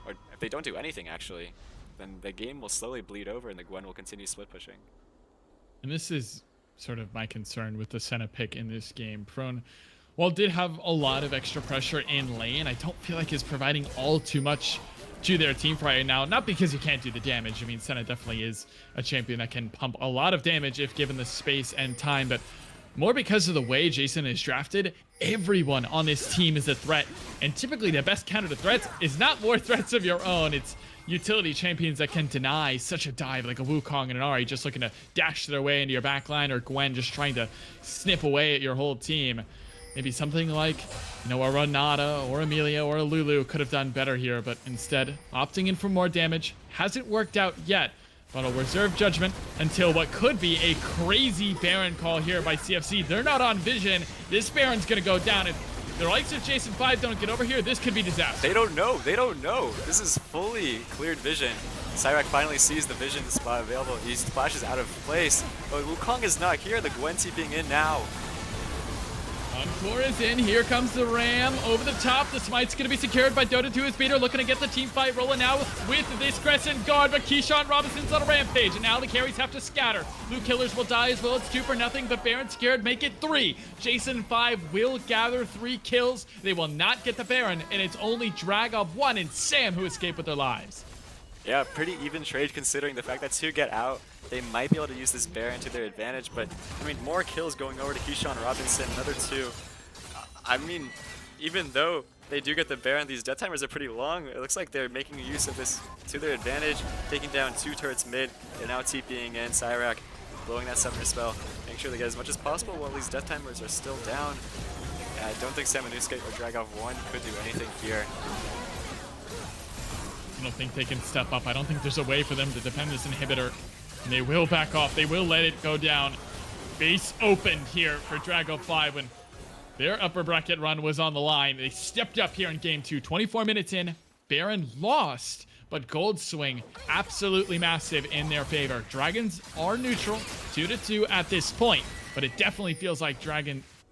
or if they don't do anything actually, then the game will slowly bleed over and the Gwen will continue split pushing. And this is sort of my concern with the Senna pick in this game. Prone, while did have a lot of extra pressure in lane, I don't feel like is providing all too much to their team right now. Not because you can't do the damage. I mean, Senna definitely is a champion that can pump a lot of damage if given the space and time, but more because of the way JSN is drafted. Everyone on this team is a threat, and typically the best counter to threats is not more threats of your own. It's utility champions that can deny such a dive, like a Wukong and an Ahri just looking to dash their way into your backline, or Gwen just trying to snip away at your whole team. Maybe something like, a Renata or Amelia or a Lulu could have done better here, but instead, opting in for more damage hasn't worked out yet. But I'll reserve judgment until what could be a crazy Baron call here by CFC. They're not on vision. This Baron's going to go down. If the likes of JSN5 don't get over here, this could be disaster. They don't know. They don't know. This is fully cleared vision. Cyrac finally sees the vision spot available. He splashes out of place. But Wukong is not here. The Gwen TPing in now. Encore is in. Here comes the Ram over the top. The smite's going to be secured by Dota 2's beater. Looking to get the team fight rolling now with this Crescent Guard. But Keyshawn Robinson's on a rampage. And now the carries have to scatter. Luke Killers will die as well. It's 2-0. But Baron secured. Make it 3. JSN5 will gather 3 kills. They will not get the Baron. And it's only Drag1 and Sam who escape with their lives. Yeah, pretty even trade considering the fact that 2 get out. They might be able to use this Baron to their advantage, but I mean, more kills going over to Keyshawn Robinson, another 2. I mean, even though they do get the Baron, these death timers are pretty long. It looks like they're making use of this to their advantage, taking down 2 turrets mid. They're now TPing in Cyrac, blowing that summoner spell, making sure they get as much as possible while these death timers are still down. I don't think Samanusuke or Dragov1 could do anything here. I don't think they can step up. I don't think there's a way for them to defend this inhibitor. And they will back off. They will let it go down. Base opened here for Drago5 when their upper bracket run was on the line. They stepped up here in game 2. 24 minutes in. Baron lost, but Gold Swing absolutely massive in their favor. Dragons are neutral, 2-2 at this point, but it definitely feels like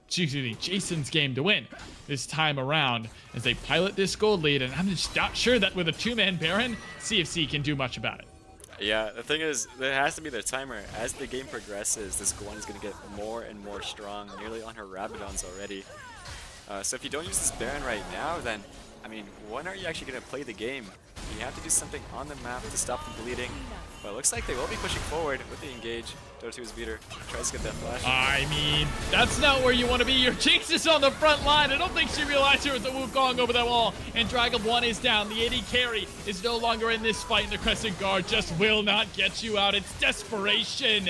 Jason's game to win this time around as they pilot this gold lead, and I'm just not sure that with a 2-man Baron, CFC can do much about it. Yeah, the thing is, there has to be their timer. As the game progresses, this Gwen is going to get more and more strong, nearly on her Rabadons already. So if you don't use this Baron right now, then, I mean, when are you actually going to play the game? You have to do something on the map to stop the bleeding. But it looks like they will be pushing forward with the engage. Dota 2's beater tries to get that flash. I mean, that's not where you want to be. Your Jinx is on the front line. I don't think she realized there was a Wukong over that wall. And Dragon1 is down. The AD carry is no longer in this fight. And the Crescent Guard just will not get you out. It's desperation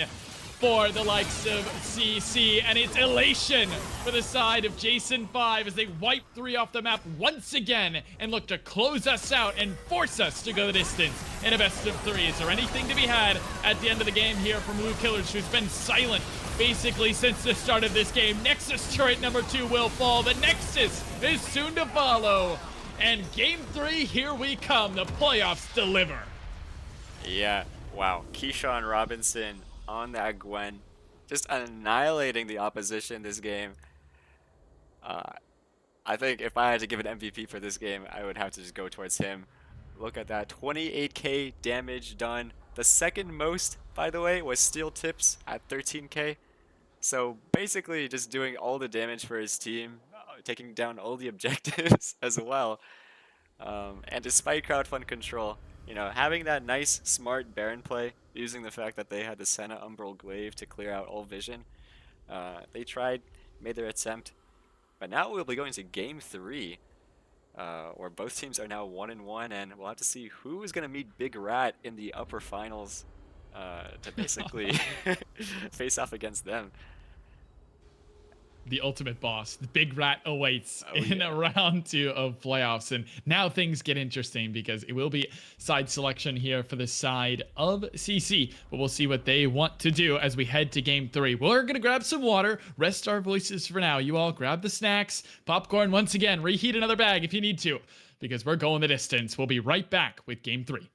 for the likes of CC, and it's elation for the side of JSN5 as they wipe 3 off the map once again and look to close us out and force us to go the distance in a best of 3. Is there anything to be had at the end of the game here from Luke Killers, who's been silent basically since the start of this game? Nexus turret number 2 will fall. The Nexus is soon to follow. And game 3, here we come. The playoffs deliver. Yeah, wow. Keyshawn Robinson on that Gwen, just annihilating the opposition this game. I think if I had to give an MVP for this game, I would have to just go towards him. Look at that, 28k damage done. The second most, by the way, was Steel Tips at 13k. So basically just doing all the damage for his team, taking down all the objectives as well. And despite crowdfund control, you know, having that nice, smart Baron play, using the fact that they had the Senna Umbral Glaive to clear out all vision, they tried, made their attempt. But now we'll be going to Game 3, where both teams are now 1-1, and we'll have to see who is going to meet Big Rat in the upper finals to basically face off against them. The ultimate boss, the Big Rat awaits in round 2 of playoffs. And now things get interesting because it will be side selection here for the side of CC. But we'll see what they want to do as we head to game 3. We're going to grab some water, rest our voices for now. You all grab the snacks, popcorn once again, reheat another bag if you need to, because we're going the distance. We'll be right back with game 3.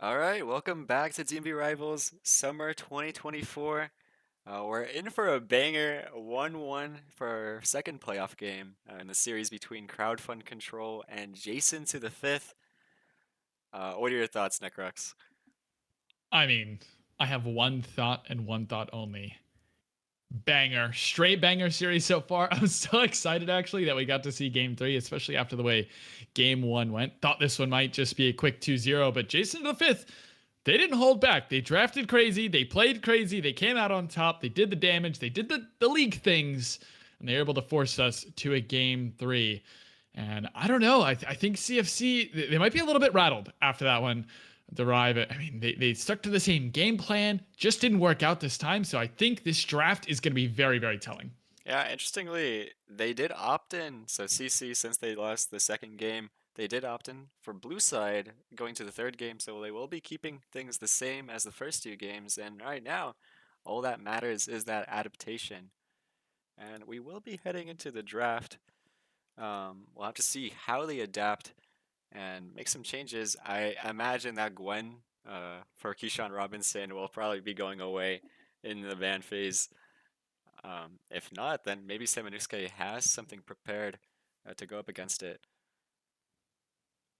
All right, welcome back to DMV Rivals Summer 2024. We're in for a banger, 1-1 for our second playoff game in the series between Crowdfund Control and Jason to the 5th. What are your thoughts, Necrox? I mean, I have one thought and one thought only. Banger, straight banger series so far. I'm so excited actually that we got to see game 3, especially after the way game 1 went. Thought this one might just be a quick 2-0, but Jason to the 5th, they didn't hold back. They drafted crazy, they played crazy, they came out on top, they did the damage, they did the league things, and they were able to force us to a game 3. And I don't know. I think CFC, they might be a little bit rattled after that one. Derive it. I mean, they stuck to the same game plan, just didn't work out this time. So I think this draft is going to be very, very telling. Yeah, interestingly, they did opt in. So CC, since they lost the second game, they did opt in for blue side going to the third game. So they will be keeping things the same as the first two games. And right now, all that matters is that adaptation. And we will be heading into the draft. We'll have to see how they adapt and make some changes. I imagine that Gwen for Keyshawn Robinson will probably be going away in the ban phase. If not, then maybe Samanusuke has something prepared to go up against it.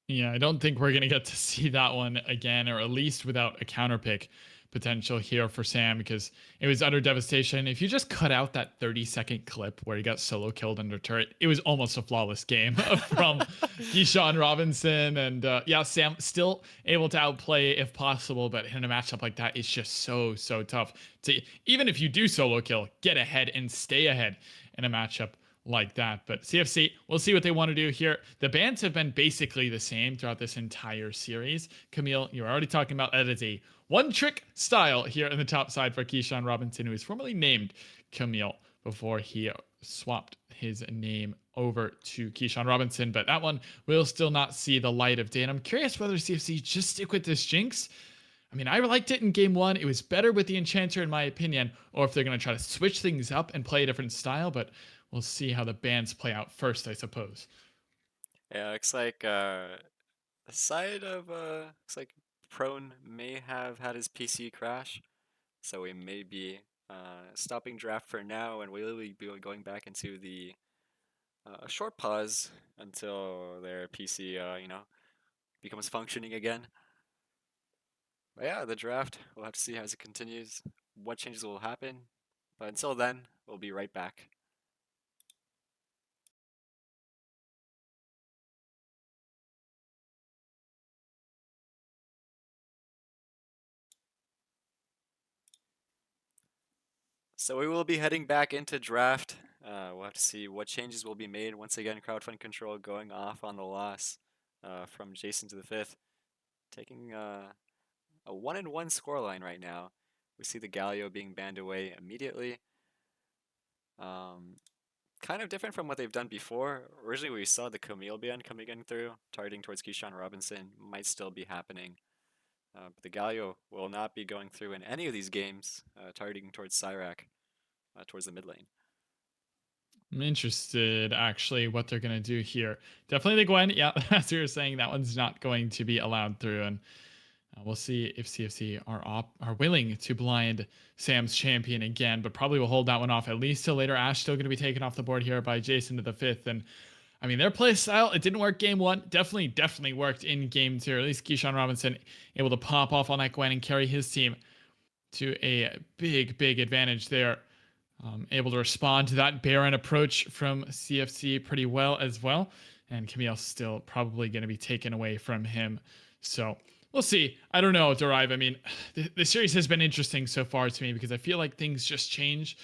Yeah, I don't think we're going to get to see that one again, or at least without a counter pick potential here for Sam, because it was utter devastation. If you just cut out that 30-second clip where he got solo killed under turret, it was almost a flawless game from Keyshawn Robinson. And yeah, Sam still able to outplay if possible, but in a matchup like that, it's just so, so tough to, even if you do solo kill, get ahead and stay ahead in a matchup like that. But CFC, we'll see what they want to do here. The bans have been basically the same throughout this entire series. Camille, you're already talking about that as a one trick style here in the top side for Keyshawn Robinson, who was formerly named Camille before he swapped his name over to Keyshawn Robinson. But that one will still not see the light of day. And I'm curious whether CFC just stick with this Jinx. I mean, I liked it in game one. It was better with the Enchanter, in my opinion, or if they're going to try to switch things up and play a different style. But we'll see how the bans play out first, I suppose. Yeah, looks like the side of looks like Prone may have had his PC crash, so we may be stopping draft for now, and we'll be going back into the a short pause until their PC becomes functioning again. But yeah, the draft, we'll have to see as it continues, what changes will happen. But until then, we'll be right back. So we will be heading back into draft. We'll have to see what changes will be made. Once again, crowdfund control going off on the loss from Jason to the fifth, taking a 1-1 scoreline right now. We see the Galio being banned away immediately. Um, Kind of different from what they've done before. Originally, we saw the Camille ban coming in through, targeting towards Keyshawn Robinson. Might still be happening. But the Galio will not be going through in any of these games, targeting towards Cyrac, towards the mid lane. I'm interested, actually, what they're going to do here. Definitely the Gwen. Yeah, as you were saying, that one's not going to be allowed through. And we'll see if CFC are willing to blind Sam's champion again, but probably will hold that one off at least till later. Ash still going to be taken off the board here by Jason to the fifth. And I mean, their play style, it didn't work game one. Definitely worked in game two. Or at least Keyshawn Robinson able to pop off on that Gwen and carry his team to a big advantage there. Able to respond to that Baron approach from CFC pretty well as well. And Camille's still probably going to be taken away from him. So we'll see. I don't know, Derive. I mean, the series has been interesting so far to me because I feel like things just change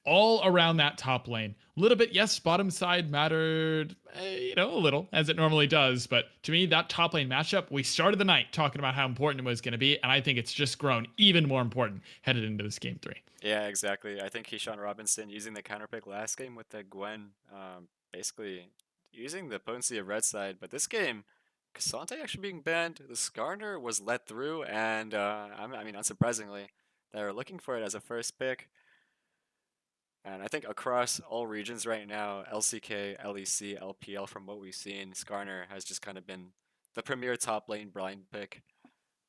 all around that top lane. A little bit, yes, bottom side mattered, a little, as it normally does. But to me, that top lane matchup, we started the night talking about how important it was going to be. And I think it's just grown even more important headed into this game three. Yeah, exactly. I think Keyshawn Robinson using the counter pick last game with the Gwen, basically using the potency of red side. But this game, Cassante actually being banned, the Skarner was let through, and I mean, unsurprisingly, they're looking for it as a first pick. And I think across all regions right now, LCK, LEC, LPL, from what we've seen, Skarner has just kind of been the premier top lane blind pick.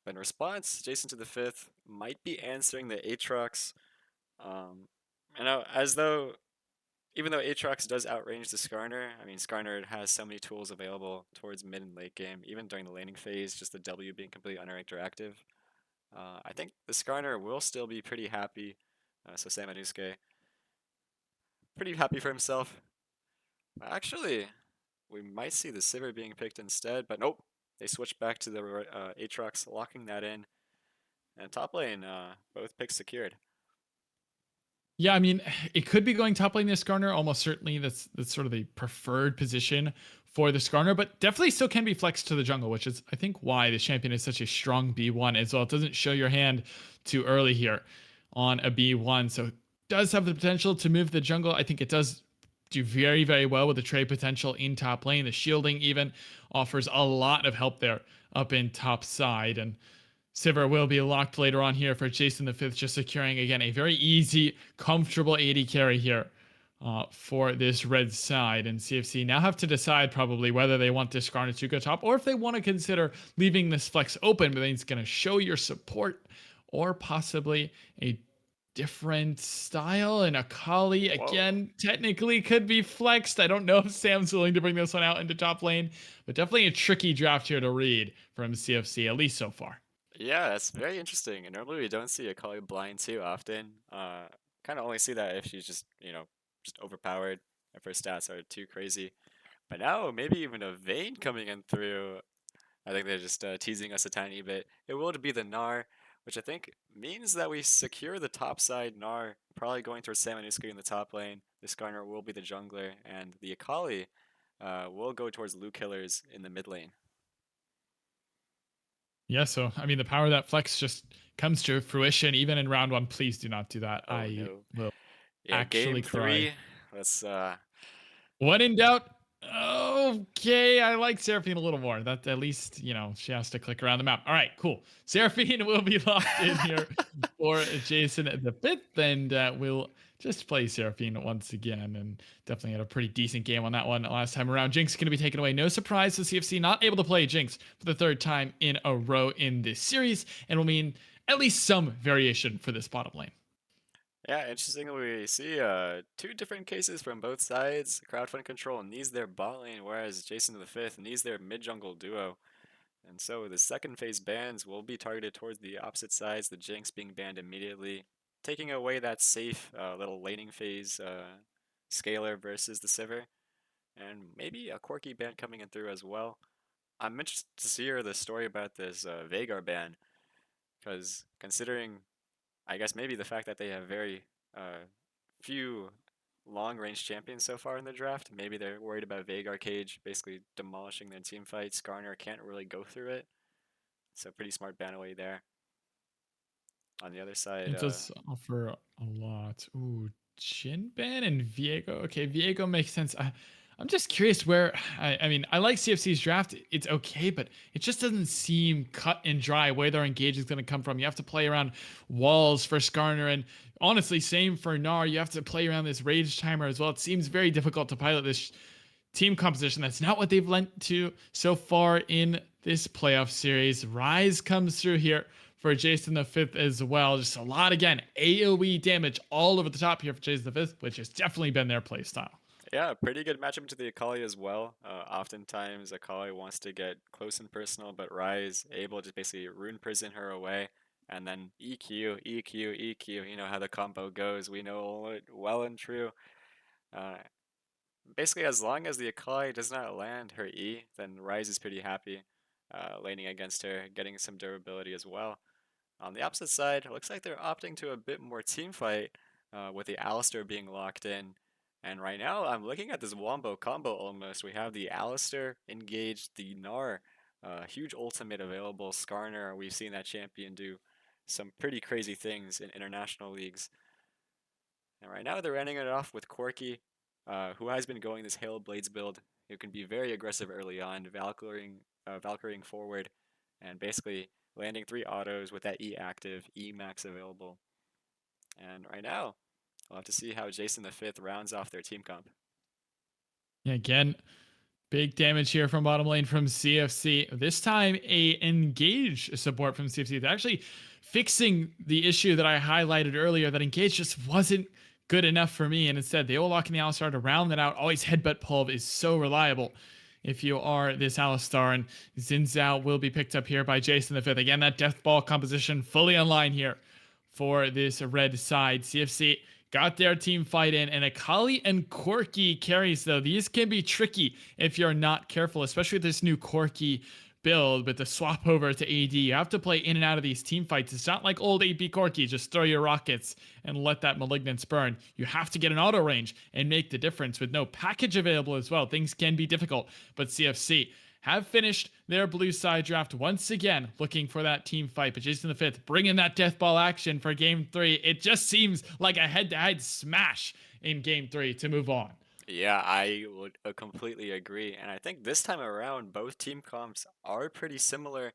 But in response, Jason to the fifth might be answering the Aatrox. As though, even though Aatrox does outrange the Skarner, I mean, Skarner has so many tools available towards mid and late game, even during the laning phase, just the W being completely uninteractive. I think the Skarner will still be pretty happy. So Sam Anusuke, pretty happy for himself. Actually, we might see the Sivir being picked instead, but nope. They switch back to the Aatrox, locking that in. And top lane, both picks secured. Yeah, I mean, it could be going top lane this Skarner. Almost certainly, that's sort of the preferred position for the Skarner, but definitely still can be flexed to the jungle, which is I think why this champion is such a strong B1 as well. It doesn't show your hand too early here on a B1, so it does have the potential to move the jungle. I think it does do very, very well with the trade potential in top lane. The shielding even offers a lot of help there up in top side. And Sivir will be locked later on here for Jason the Fifth, just securing again a very easy, comfortable 80 carry here for this red side. And CFC now have to decide probably whether they want this Skarner to go top or if they want to consider leaving this flex open, but then it's going to show your support or possibly a different style. And Akali Whoa. again technically could be flexed. I don't know if Sam's willing to bring this one out into top lane, but definitely a tricky draft here to read from CFC, at least so far. Yeah, that's very interesting. And normally we don't see a Akali blind too often. Kind of only see that if she's just, just overpowered, if her stats are too crazy. But now maybe even a Vayne coming in through. I think they're just teasing us a tiny bit. It will be the Gnar, which I think means that we secure the top side Gnar, probably going towards Samanuska in the top lane. The Skarner will be the jungler, and the Akali will go towards Luke Killers in the mid lane. Yeah, so I mean, the power of that flex just comes to fruition even in round one. Please do not do that. Oh I no. will Yeah, actually game cry. three. Let's When in doubt, okay, I like Seraphine a little more. That at least, she has to click around the map. All right, cool. Seraphine will be locked in here for Jason at the fifth, and we'll just play Seraphine once again. And definitely had a pretty decent game on that one last time around. Jinx going to be taken away. No surprise to CFC not able to play Jinx for the third time in a row in this series, and will mean at least some variation for this bottom lane. Yeah, interestingly, we see two different cases from both sides. Crowdfund Control needs their bot lane, whereas Jason the Fifth needs their mid jungle duo. And so the second phase bans will be targeted towards the opposite sides, the Jinx being banned immediately, taking away that safe little laning phase scaler versus the Sivir, and maybe a quirky ban coming in through as well. I'm interested to hear the story about this Veigar ban, because considering, I guess maybe the fact that they have very few long-range champions so far in the draft, maybe they're worried about Veigar Cage basically demolishing their team fights. Skarner can't really go through it. So pretty smart ban away there. On the other side, It does offer a lot. Ooh, Jinben and Viego. Okay, Viego makes sense. I'm just curious where. I mean, I like CFC's draft. It's okay, but it just doesn't seem cut and dry where their engage is going to come from. You have to play around walls for Skarner, and honestly, same for Gnar. You have to play around this rage timer as well. It seems very difficult to pilot this team composition. That's not what they've lent to so far in this playoff series. Rise comes through here for Jason the Fifth as well. Just a lot again, AoE damage all over the top here for Jason the Fifth, which has definitely been their playstyle. yeah, pretty good matchup to the Akali as well. Oftentimes, Akali wants to get close and personal, but Rise able to basically rune prison her away, and then EQ, EQ, EQ. You know how the combo goes. We know it well and true. Uh, Basically, as long as the Akali does not land her E, then Rise is pretty happy, laning against her, getting some durability as well. On the opposite side, it looks like they're opting to a bit more team fight, with the Alistair being locked in. And right now, I'm looking at this Wombo combo almost. We have the Alistair engaged, the Gnar, huge ultimate available. Skarner, we've seen that champion do some pretty crazy things in international leagues. And right now they're ending it off with Corki, who has been going this Hail Blades build, who can be very aggressive early on, Valkyrying forward, and basically landing 3 autos with that E active, E max available. And right now, we'll have to see how Jason the Fifth rounds off their team comp. Yeah, again, big damage here from bottom lane from CFC. This time, a engage support from CFC. They're actually fixing the issue that I highlighted earlier, that engage just wasn't good enough for me. And instead, they will lock in the Alistar to round that out. Always headbutt pull is so reliable if you are this Alistar. And Xin Zhao will be picked up here by Jason the Fifth. Again, that death ball composition fully online here for this red side. CFC got their team fight in, and Akali and Corki carries, though. These can be tricky if you're not careful, especially with this new Corki build, but to swap over to AD, you have to play in and out of these team fights. It's not like old AP Corki, just throw your rockets and let that Malignance burn. You have to get an auto range and make the difference. With no package available as well, things can be difficult, but CFC have finished their blue side draft once again, looking for that team fight. But Jason the 5th bringing that death ball action for game 3. It just seems like a head-to-head smash in game 3 to move on. Yeah, I would completely agree. And I think this time around, both team comps are pretty similar.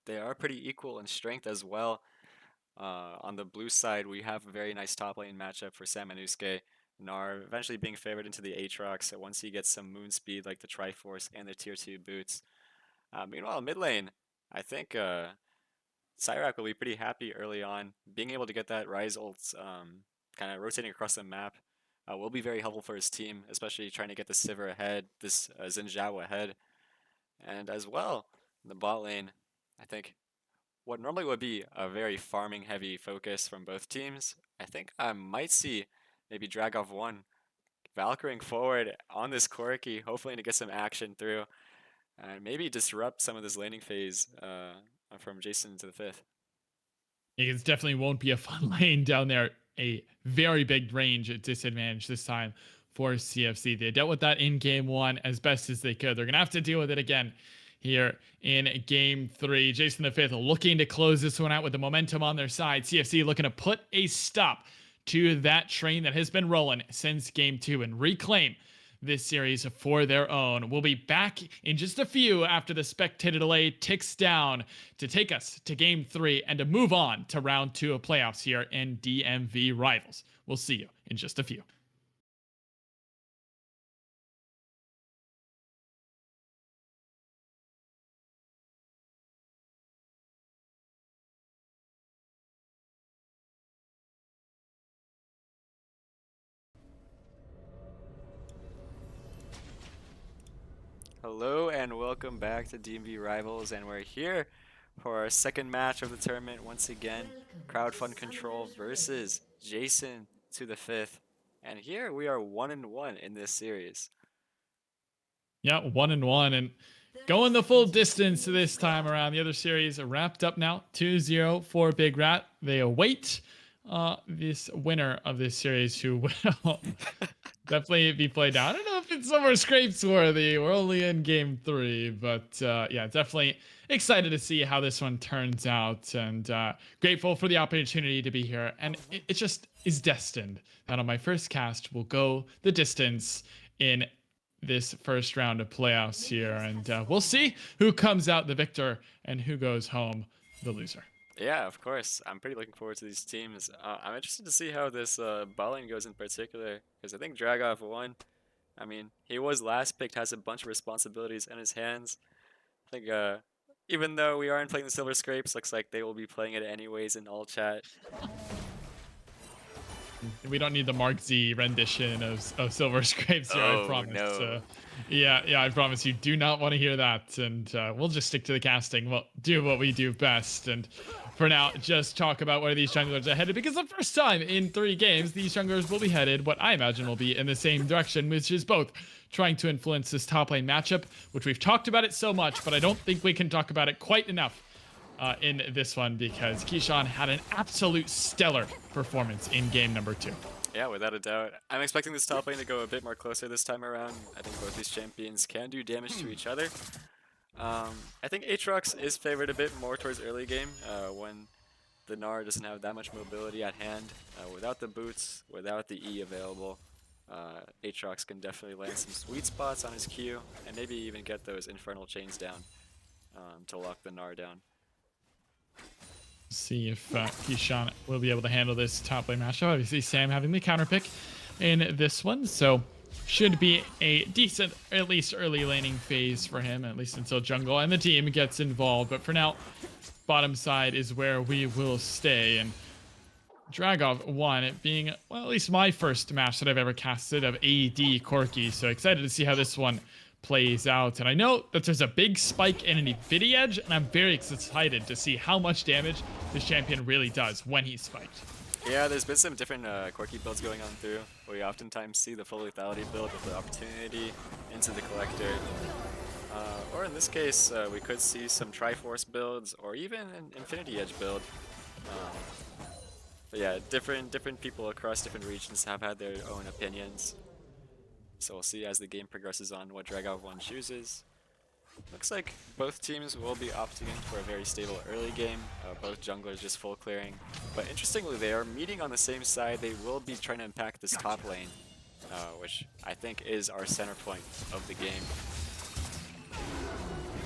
They are pretty equal in strength as well. On the blue side, we have a very nice top lane matchup for Sam and Usuke. Nar eventually being favored into the Aatrox once he gets some moon speed like the Triforce and the tier 2 boots. Meanwhile, mid lane, I think Cyrac will be pretty happy early on. Being able to get that Rise ult kind of rotating across the map will be very helpful for his team, especially trying to get the Sivir ahead, this Xin Zhao ahead. And as well, in the bot lane, I think what normally would be a very farming heavy focus from both teams, I think I might see maybe Dragov 1 Valkyring forward on this Corki, hopefully to get some action through and maybe disrupt some of this laning phase from Jason to the 5th. It definitely won't be a fun lane down there. A very big range disadvantage this time for CFC. They dealt with that in game 1 as best as they could. They're going to have to deal with it again here in game 3. Jason the 5th looking to close this one out with the momentum on their side. CFC looking to put a stop to that train that has been rolling since game 2 and reclaim this series for their own. We'll be back in just a few after the spectator delay ticks down to take us to game 3 and to move on to round 2 of playoffs here in DMV Rivals. We'll see you in just a few. Hello and welcome back to DMV Rivals, and we're here for our second match of the tournament once again. Crowdfund Control versus Jason to the 5th. And here we are 1-1 in this series. Yeah, 1-1 and going the full distance this time around. The other series are wrapped up now. 2-0 for Big Rat. They await this winner of this series who will definitely be played down. I don't know if it's somewhere scrapes worthy. We're only in game 3, but yeah, definitely excited to see how this one turns out, and grateful for the opportunity to be here. And it just is destined that on my first cast will go the distance in this first round of playoffs here, and we'll see who comes out the victor and who goes home the loser. Yeah, of course. I'm pretty looking forward to these teams. I'm interested to see how this bot lane goes in particular, because I think Dragov 1, I mean, he was last picked, has a bunch of responsibilities in his hands. I think even though we aren't playing the Silver Scrapes, looks like they will be playing it anyways in all chat. We don't need the Mark Z rendition of Silver Scrapes here, I promise. No. Yeah, I promise you do not want to hear that, and we'll just stick to the casting. We'll do what we do best, and for now, just talk about where these junglers are headed, because the first time in 3 games, these junglers will be headed what I imagine will be in the same direction, which is both trying to influence this top lane matchup, which we've talked about it so much, but I don't think we can talk about it quite enough in this one, because Keyshawn had an absolute stellar performance in game number 2. Yeah, without a doubt. I'm expecting this top lane to go a bit more closer this time around. I think both these champions can do damage to each other. I think Aatrox is favored a bit more towards early game when the Gnar doesn't have that much mobility at hand. Without the boots, without the E available, Aatrox can definitely land some sweet spots on his Q and maybe even get those infernal chains down to lock the Gnar down. See if Keyshawn will be able to handle this top lane matchup. Obviously, Sam having the counter pick in this one, so should be a decent, at least early laning phase for him, at least until jungle and the team gets involved. But for now, bottom side is where we will stay. And Dragov 1, it being, well, at least my first match that I've ever casted of AD Corki, so excited to see how this one plays out. And I know that there's a big spike in an Nvidia edge, and I'm very excited to see how much damage this champion really does when he's spiked. Yeah, there's been some different Corki builds going on through. We oftentimes see the full lethality build with the opportunity into the collector. Or in this case, we could see some Triforce builds or even an Infinity Edge build. But yeah, different people across different regions have had their own opinions. So we'll see as the game progresses on what Dragov 1 chooses. Looks like both teams will be opting in for a very stable early game, both junglers just full clearing. But interestingly, they are meeting on the same side. They will be trying to impact this top lane, which I think is our center point of the game.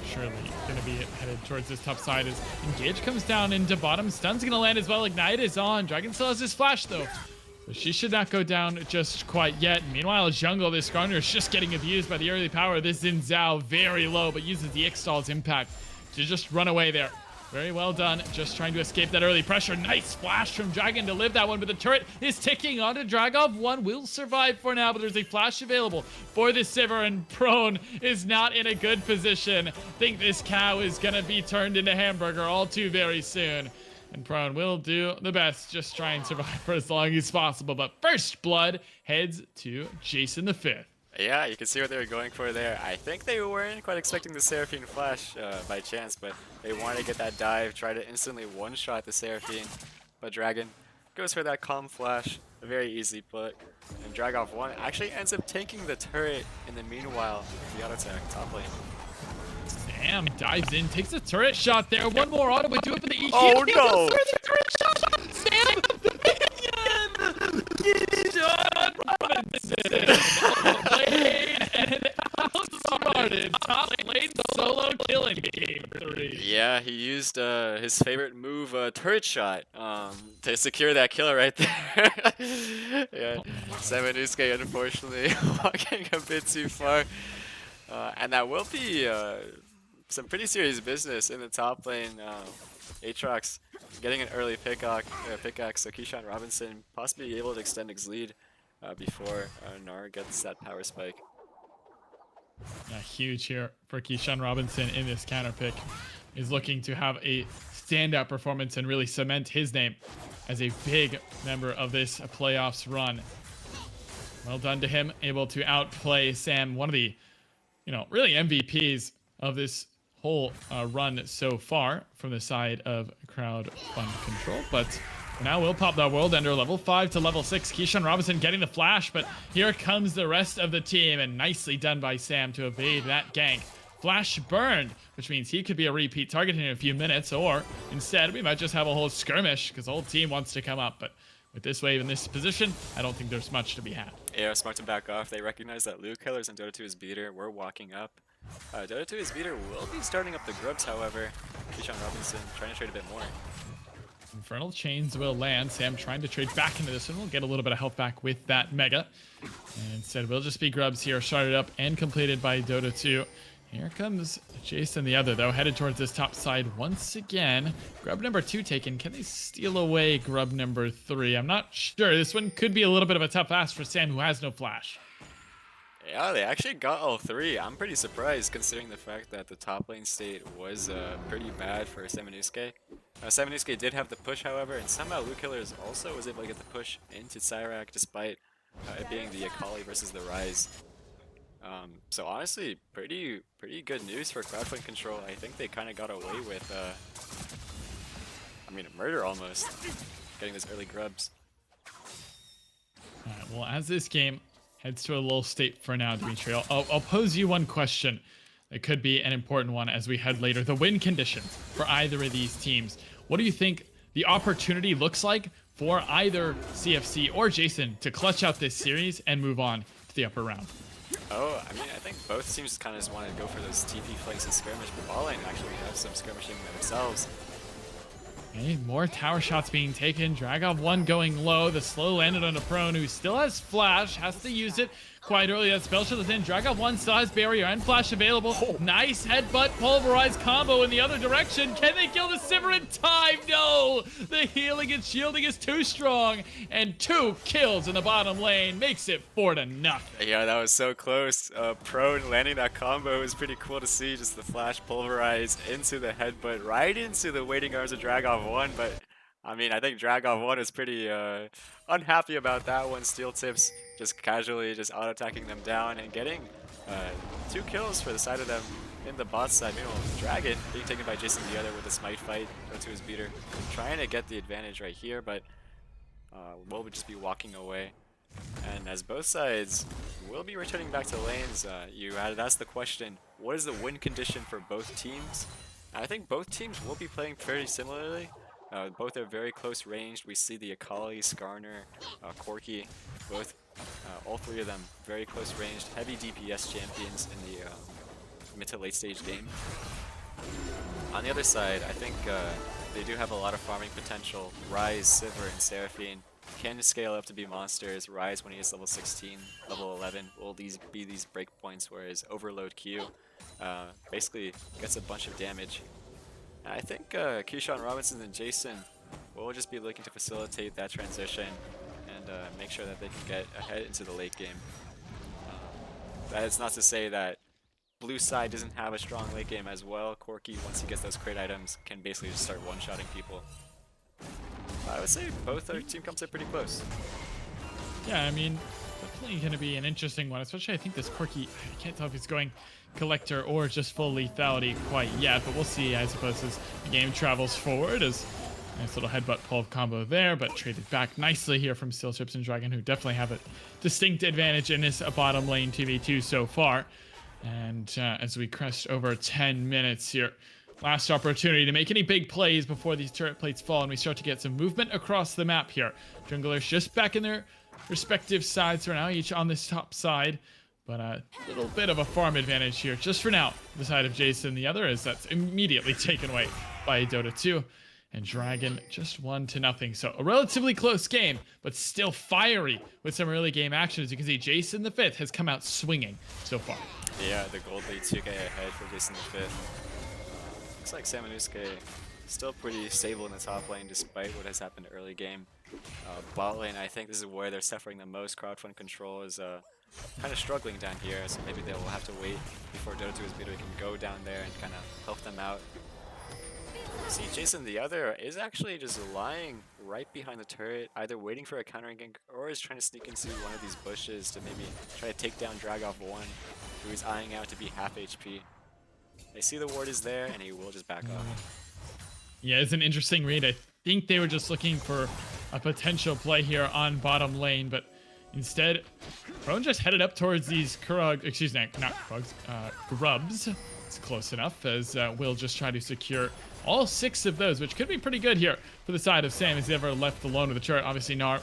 Surely going to be headed towards this top side as Engage comes down into bottom. Stun's going to land as well. Ignite is on. Dragon still has his flash though. So she should not go down just quite yet. Meanwhile, jungle, this Garner is just getting abused by the early power. This Xin Zhao very low, but uses the Ixtal's impact to just run away there. Very well done. Just trying to escape that early pressure. Nice flash from Dragon to live that one, but the turret is ticking onto Dragov. One will survive for now, but there's a flash available for the Sivir, and Prone is not in a good position. Think this cow is going to be turned into hamburger all too very soon. And Prone will do the best, just try and survive for as long as possible. But first blood heads to Jason the Fifth. Yeah, you can see what they were going for there. I think they weren't quite expecting the Seraphine flash by chance, but they wanted to get that dive, try to instantly one-shot the Seraphine. But Dragon goes for that calm flash, a very easy put. And Dragov 1 actually ends up taking the turret in the meanwhile, the auto attack top lane. Sam dives in, takes a turret shot there. One more auto would do it for the E. Oh no! The turret shot! Sam and outsmarted top lane solo killing game 3. Yeah, he used his favorite move, turret shot, to secure that kill right there. Yeah, Samanusuke unfortunately walking a bit too far. And that will be some pretty serious business in the top lane. Aatrox getting an early pickaxe, so Keyshawn Robinson possibly able to extend his lead before Nara gets that power spike. Yeah, huge here for Keyshawn Robinson in this counter pick. Is looking to have a standout performance and really cement his name as a big member of this playoffs run. Well done to him, able to outplay Sam, one of the, really MVPs of this whole run so far from the side of Crowd Fund Control. But for now, we'll pop that World Ender level 5 to level 6. Keyshawn Robinson getting the flash, but here comes the rest of the team, and nicely done by Sam to evade that gank. Flash burned, which means he could be a repeat target in a few minutes, or instead we might just have a whole skirmish because the whole team wants to come up. But with this wave in this position, I don't think there's much to be had. Yeah, smart to back off. They recognize that Luke Killers and Dota 2's beater were walking up. Dota 2's beater will be starting up the grubs, however. Keyshawn Robinson trying to trade a bit more. Infernal Chains will land. Sam trying to trade back into this one. We'll get a little bit of health back with that Mega. And instead, we'll just be grubs here, started up and completed by Dota 2. Here comes Jason the other, though, headed towards this top side once again. Grub number 2 taken. Can they steal away grub number 3? I'm not sure. This one could be a little bit of a tough ask for Sam, who has no flash. Yeah, they actually got all 3. I'm pretty surprised considering the fact that the top lane state was pretty bad for Samanusuke. Samanusuke did have the push, however, and somehow Luke Killers also was able to get the push into Cyrac despite it being the Akali versus the Ryze. So honestly, pretty good news for Crowdfund Control. I think they kind of got away with, a murder almost, getting those early grubs. Alright, well, as this game heads to a lull state for now, Dimitri, I'll pose you one question. It could be an important one as we head later. The win conditions for either of these teams. What do you think the opportunity looks like for either CFC or Jason to clutch out this series and move on to the upper round? Oh, I think both teams kind of just want to go for those TP flanks and skirmish, but ball lane actually have some skirmishing themselves. Okay, more tower shots being taken. Dragov 1 going low. The slow landed on a Prone who still has flash, has to use it quite early. That spell shield is in. Dragov 1 still has barrier and flash available. Oh. Nice headbutt pulverized combo in the other direction. Can they kill the Sivir in time? No! The healing and shielding is too strong. And 2 kills in the bottom lane makes it 4-0. Yeah, that was so close. Prone landing that combo is pretty cool to see. Just the flash pulverized into the headbutt, right into the waiting arms of Dragov 1. But I think Dragov 1 is pretty unhappy about that one. Steel Tips just casually just auto-attacking them down and getting 2 kills for the side of them. in the bot side. Meanwhile, Dragon being taken by Jason the other with a smite fight. Go to his beater. Trying to get the advantage right here, but Will would just be walking away. And as both sides will be returning back to lanes, you had asked the question, what is the win condition for both teams? I think both teams will be playing very similarly. Both are very close ranged. We see the Akali, Skarner, Corki, both, all three of them very close ranged, heavy DPS champions in the mid to late stage game. On the other side, I think they do have a lot of farming potential. Ryze, Sivir, and Seraphine can scale up to be monsters. Ryze, when he is level 16, level 11, will be these breakpoints, whereas Overload Q basically gets a bunch of damage. And I think Keyshawn Robinson and Jason will just be looking to facilitate that transition and make sure that they can get ahead into the late game. That is not to say that blue side doesn't have a strong late game as well. Corki, once he gets those crit items, can basically just start one-shotting people. I would say both our team comes in pretty close. Yeah, I mean, definitely going to be an interesting one, especially I think this Corki, I can't tell if he's going Collector or just full lethality quite yet, but we'll see, I suppose, as the game travels forward. As nice little headbutt pull combo there, but traded back nicely here from Steel Chips and Dragon, who definitely have a distinct advantage in this bottom lane 2v2 so far. And as we crest over 10 minutes here, last opportunity to make any big plays before these turret plates fall, and we start to get some movement across the map here. Junglers just back in their respective sides right now, each on this top side. But a little bit of a farm advantage here, just for now. The side of Jason, the other, is that's immediately taken away by Dota 2. And Dragon just 1-0. So a relatively close game, but still fiery with some early game action. As you can see, Jason the 5th has come out swinging so far. Yeah, the gold lead 2k ahead for Jason the 5th. Looks like Samanusuke still pretty stable in the top lane despite what has happened early game. Bot lane, I think this is where they're suffering the most. Crowdfund control is kind of struggling down here, so maybe they will have to wait before Dota 2's beater can go down there and kind of help them out. See, Jason the other is actually just lying right behind the turret, either waiting for a countering gank or is trying to sneak into one of these bushes to maybe try to take down Dragoff 1, who is eyeing out to be half HP. They see the ward is there, and he will just back off. Yeah, it's an interesting read. I think they were just looking for a potential play here on bottom lane, but instead, Prone just headed up towards these Grubs. It's close enough, as Will just try to secure all 6 of those, which could be pretty good here for the side of Sam, as he ever left alone with the turret. Obviously, Gnar,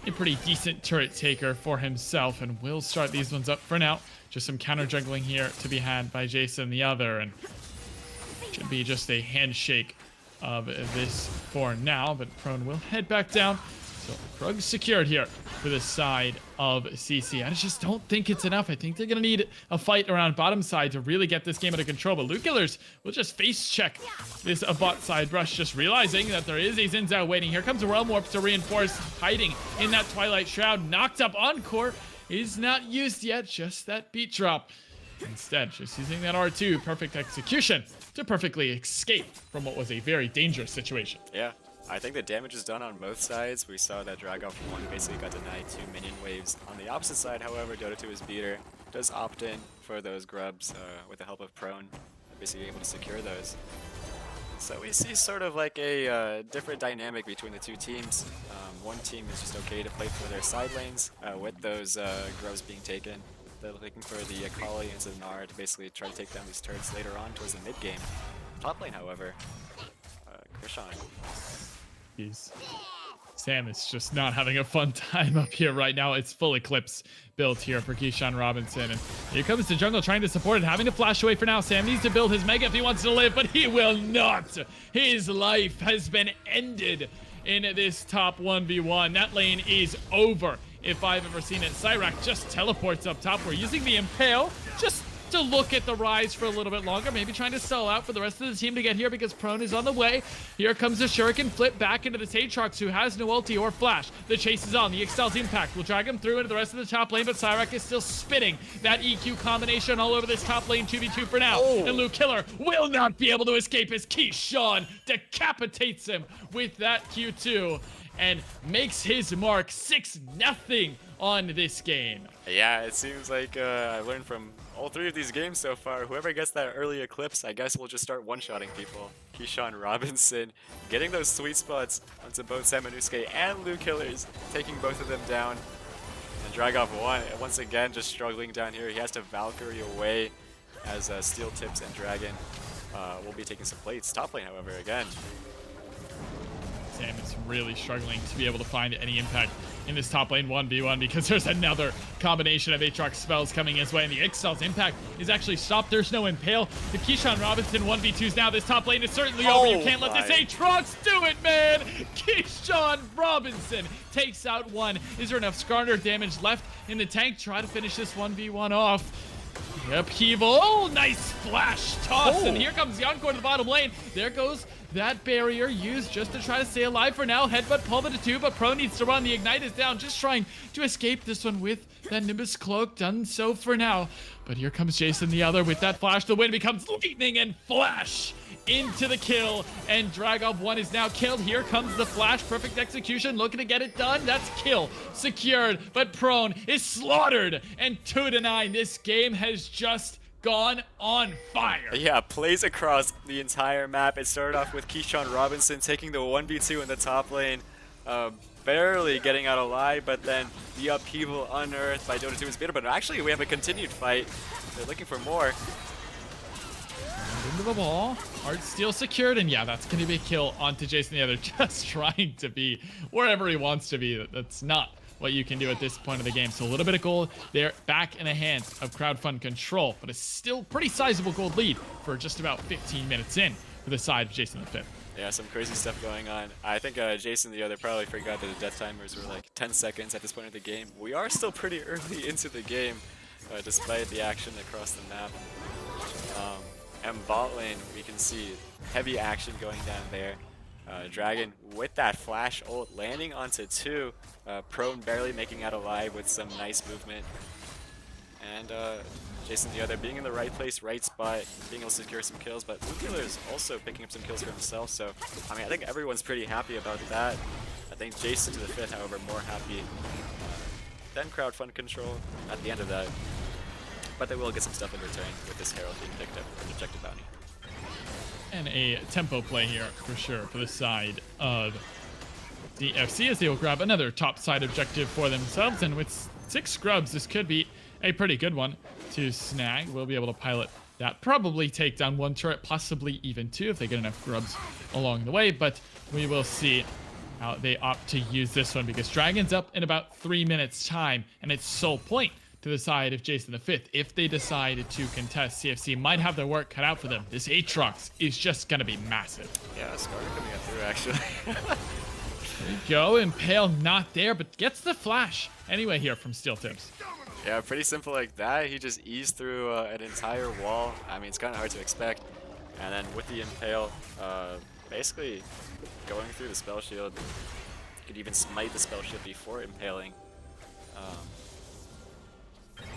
a pretty decent turret taker for himself, and will start these ones up for now. Just some counter juggling here to be had by Jason the other, and should be just a handshake of this for now, but Prone will head back down. So Krug secured here for the side of CC. I just don't think it's enough. I think they're going to need a fight around bottom side to really get this game under control. But Luke Killers will just face check this bot side brush, just realizing that there is a Xin Zhao waiting. Here comes a Realm Warp to reinforce, hiding in that Twilight Shroud. Knocked up Encore is not used yet, just that beat drop. Instead, just using that R2, perfect execution to perfectly escape from what was a very dangerous situation. Yeah, I think the damage is done on both sides. We saw that Dragoff 1 basically got denied 2 minion waves. On the opposite side, however, Dota 2's beater does opt in for those grubs with the help of Prone, basically able to secure those. So we see sort of like a different dynamic between the two teams. One team is just okay to play for their side lanes with those grubs being taken. They're looking for the Akali and Gnar to basically try to take down these turrets later on towards the mid game. Top lane, however, Krishan. Sam is just not having a fun time up here right now. It's full Eclipse built here for Keyshawn Robinson. And here comes the jungle trying to support it, having to flash away for now. Sam needs to build his Mega if he wants to live, but he will not. His life has been ended in this top 1v1. That lane is over if I've ever seen it. Cyrac just teleports up top. We're using the Impale just to look at the Rise for a little bit longer, maybe trying to sell out for the rest of the team to get here because Prone is on the way. Here comes the Shuriken flip back into the Saatrox, who has no ulti or flash. The chase is on. The Excel's impact will drag him through into the rest of the top lane, but Cyrac is still spitting that EQ combination all over this top lane 2v2 for now. Oh. And Luke Killer will not be able to escape as Keyshawn decapitates him with that Q2. and makes his mark 6-0 on this game. Yeah, it seems like I learned from all three of these games so far. Whoever gets that early eclipse, I guess we'll just start one-shotting people. Keyshawn Robinson getting those sweet spots onto both Samanusuke and Luke Killers, taking both of them down. And Dragov once again just struggling down here. He has to Valkyrie away as Steel Tips and Dragon will be taking some plates. Top lane, however, again. Sam is really struggling to be able to find any impact in this top lane 1v1 because there's another combination of Aatrox spells coming his way, and the Ixtal's impact is actually stopped. There's no Impale. The Keyshawn Robinson 1v2s now. This top lane is certainly over. You can't let this Aatrox do it, man! Keyshawn Robinson takes out one. Is there enough Skarner damage left in the tank? Try to finish this 1v1 off. Upheaval. Oh, nice flash toss. And here comes the encore to the bottom lane. There goes that barrier used just to try to stay alive for now. Headbutt Pulver to 2, but Pro needs to run. The Ignite is down, just trying to escape this one with that Nimbus Cloak. Done so for now. But here comes Jason the other with that flash. The win becomes lightning and flash into the kill. And Dragov 1 is now killed. Here comes the flash. Perfect execution. Looking to get it done. That's kill secured. But Prone is slaughtered. And 2-9. This game has just gone on fire. Yeah, plays across the entire map. It started off with Keyshawn Robinson taking the 1v2 in the top lane, barely getting out alive, but then the upheaval unearthed by Dota 2 is beatable. But actually, we have a continued fight. They're looking for more. Into the ball. Heart Steel secured, and yeah, that's going to be a kill onto Jason the other, just trying to be wherever he wants to be. That's not what you can do at this point of the game. So a little bit of gold there back in the hands of Crowdfund Control, but a still pretty sizable gold lead for just about 15 minutes in for the side of Jason the Fifth. Yeah, some crazy stuff going on. I think Jason the other probably forgot that the death timers were like 10 seconds at this point of the game. We are still pretty early into the game, despite the action across the map. And bot lane, we can see heavy action going down there. Dragon with that flash ult landing onto 2. Prone barely making out alive with some nice movement. And Jason the other being in the right place, right spot, being able to secure some kills. But Luke Killer is also picking up some kills for himself. So, I mean, I think everyone's pretty happy about that. I think Jason to the 5th, however, more happy than Crowdfund Control at the end of that. But they will get some stuff in return with this Herald being picked up for the objective bounty. And a tempo play here for sure for the side of the FC as they will grab another top side objective for themselves. And with 6 scrubs, this could be a pretty good one to snag. We'll be able to pilot that. Probably take down 1 turret, possibly even 2 if they get enough grubs along the way. But we will see how they opt to use this one because Dragon's up in about 3 minutes time, and it's sole point to the side of Jason the Fifth. If they decide to contest, CFC might have their work cut out for them. This Aatrox is just going to be massive. Yeah, Skarner coming up through, actually. There you go. Impale not there, but gets the flash anyway here from Steel Tips. Yeah, pretty simple like that. He just eased through an entire wall. I mean, it's kind of hard to expect. And then with the Impale, basically going through the spell shield, you could even smite the spell shield before impaling.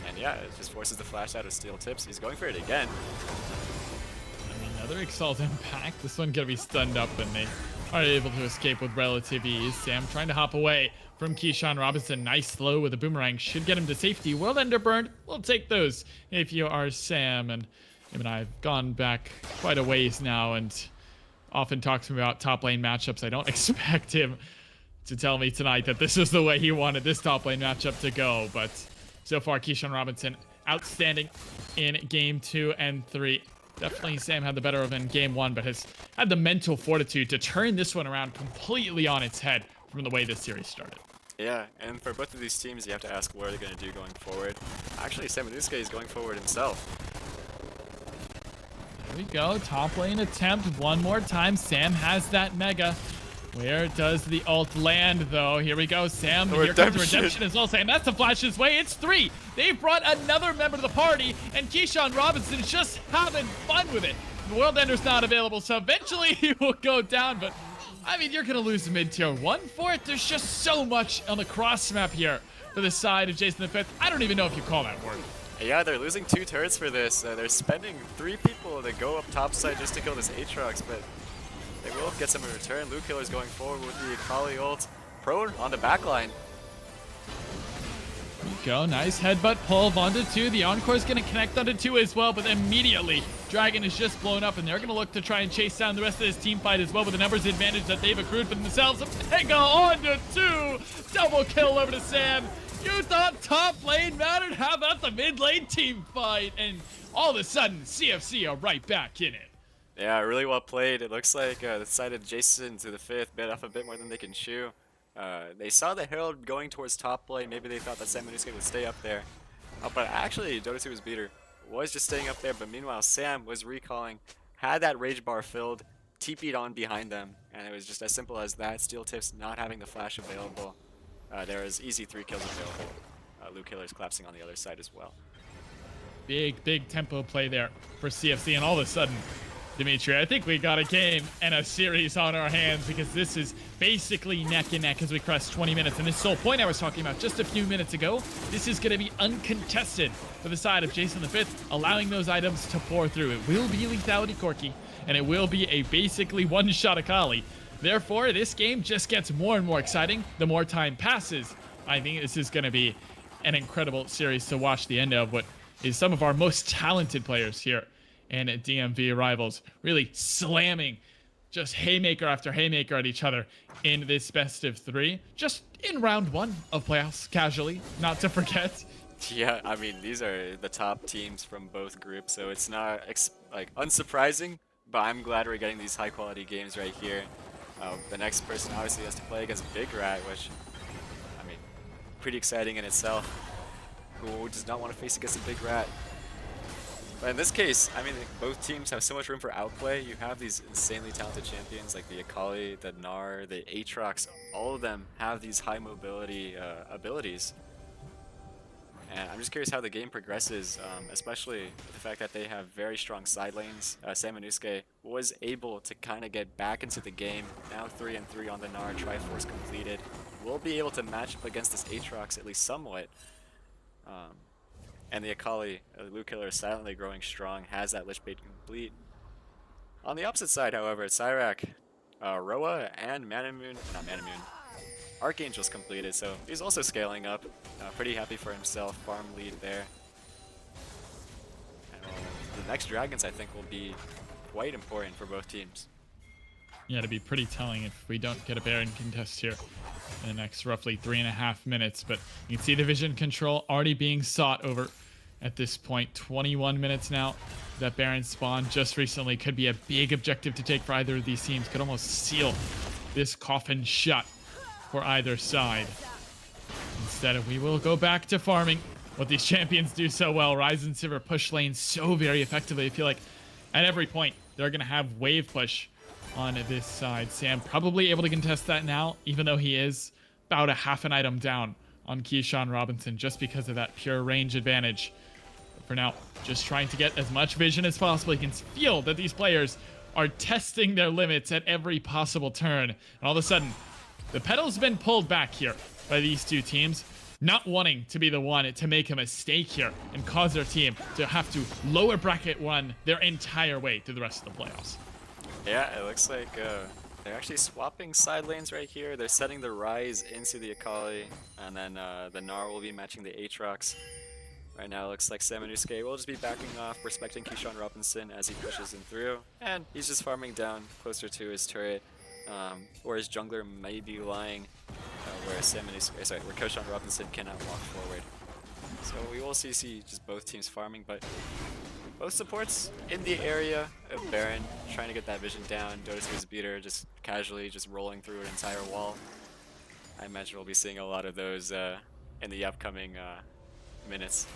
And yeah, it just forces the flash out of Steel Tips. He's going for it again. Another Exalt Impact. This one gonna be stunned up, and they are able to escape with relative ease. Sam trying to hop away from Keyshawn Robinson. Nice slow with a boomerang. Should get him to safety. Well underburned. We'll take those if you are Sam. And him and I have gone back quite a ways now and often talks about top lane matchups. I don't expect him to tell me tonight that this is the way he wanted this top lane matchup to go, but so far, Keyshawn Robinson, outstanding in game 2 and 3. Definitely Sam had the better of in game 1, but has had the mental fortitude to turn this one around completely on its head from the way this series started. Yeah, and for both of these teams, you have to ask what are they going to do going forward. Actually, Samanusuke is going forward himself. There we go. Top lane attempt one more time. Sam has that mega. Where does the ult land, though? Here we go, Sam. Here comes Redemption as well. Sam, that's the flash his way. It's 3. They've brought another member to the party, and Keyshawn Robinson's just having fun with it. The World Ender's not available, so eventually he will go down, but I mean, you're going to lose the mid-tier 1 for it. There's just so much on the cross map here for the side of Jason the Fifth. I don't even know if you call that worth it. Yeah, they're losing 2 turrets for this. They're spending 3 people to go up topside just to kill this Aatrox, but they will get some in return. Luke Killer's going forward with the Akali ult. prone on the back line. Go, nice headbutt pull onto 2. The Encore's going to connect onto 2 as well, but immediately Dragon is just blown up, and they're going to look to try and chase down the rest of this team fight as well with the numbers advantage that they've accrued for themselves. Mega onto 2! Double kill over to Sam. You thought top lane mattered? How about the mid lane team fight? And all of a sudden, CFC are right back in it. Yeah, really well played. It looks like the side of Jason to the 5th bit off a bit more than they can chew. They saw the Herald going towards top lane. Maybe they thought that Sam Manuske would stay up there. But actually, Dota 2's beater was just staying up there. But meanwhile, Sam was recalling, had that rage bar filled, TP'd on behind them. And it was just as simple as that. Steel Tips not having the flash available. There was easy 3 kills available. Luke Killer's collapsing on the other side as well. Big tempo play there for CFC, and all of a sudden, Dimitri, I think we got a game and a series on our hands, because this is basically neck and neck as we crest 20 minutes. And this sole point I was talking about just a few minutes ago, this is going to be uncontested for the side of Jason the 5th, allowing those items to pour through. It will be lethality Corki, and it will be a basically one-shot Akali. Therefore, this game just gets more and more exciting the more time passes. I think this is going to be an incredible series to watch the end of, what is some of our most talented players here and at DMV Rivals, really slamming just haymaker after haymaker at each other in this best of 3, just in round 1 of playoffs, casually, not to forget. Yeah, I mean, these are the top teams from both groups, so it's not like unsurprising, but I'm glad we're getting these high quality games right here. The next person obviously has to play against Big Rat, which, I mean, pretty exciting in itself. Who does not want to face against a Big Rat? But in this case, I mean, both teams have so much room for outplay. You have these insanely talented champions like the Akali, the Gnar, the Aatrox. All of them have these high mobility abilities. And I'm just curious how the game progresses, especially with the fact that they have very strong side lanes. Sam Manuske was able to kind of get back into the game. Now 3-3 on the Gnar, Triforce completed. Will be able to match up against this Aatrox at least somewhat. And the Akali, Luke Killer, is silently growing strong, has that Lich Bait complete. On the opposite side, however, Cyrac, Roa, and Archangel's completed, so he's also scaling up. Pretty happy for himself, farm lead there. And the next Dragons, I think, will be quite important for both teams. Yeah, it'd be pretty telling if we don't get a Baron contest here in the next roughly 3.5 minutes. But you can see the vision control already being sought over at this point. 21 minutes now. That Baron spawn just recently could be a big objective to take for either of these teams. Could almost seal this coffin shut for either side. Instead, we will go back to farming what these champions do so well. Ryze and Sivir push lanes so very effectively. I feel like at every point, they're going to have wave push on this side. Sam probably able to contest that now, even though he is about a half an item down on Keyshawn Robinson just because of that pure range advantage. But for now, just trying to get as much vision as possible. You can feel that these players are testing their limits at every possible turn. And all of a sudden, the pedal's been pulled back here by these two teams, not wanting to be the one to make a mistake here and cause their team to have to lower bracket run their entire way through the rest of the playoffs. Yeah, it looks like they're actually swapping side lanes right here. They're setting the Ryze into the Akali, and then the Gnar will be matching the Aatrox. Right now it looks like Sam Manuske will just be backing off, respecting Keyshawn Robinson as he pushes him through, and he's just farming down closer to his turret, where his jungler may be lying, where Keyshawn Robinson cannot walk forward. So we will see just both teams farming, but both supports in the area of Baron, trying to get that vision down. Dota 2's beater just casually just rolling through an entire wall. I imagine we'll be seeing a lot of those in the upcoming minutes.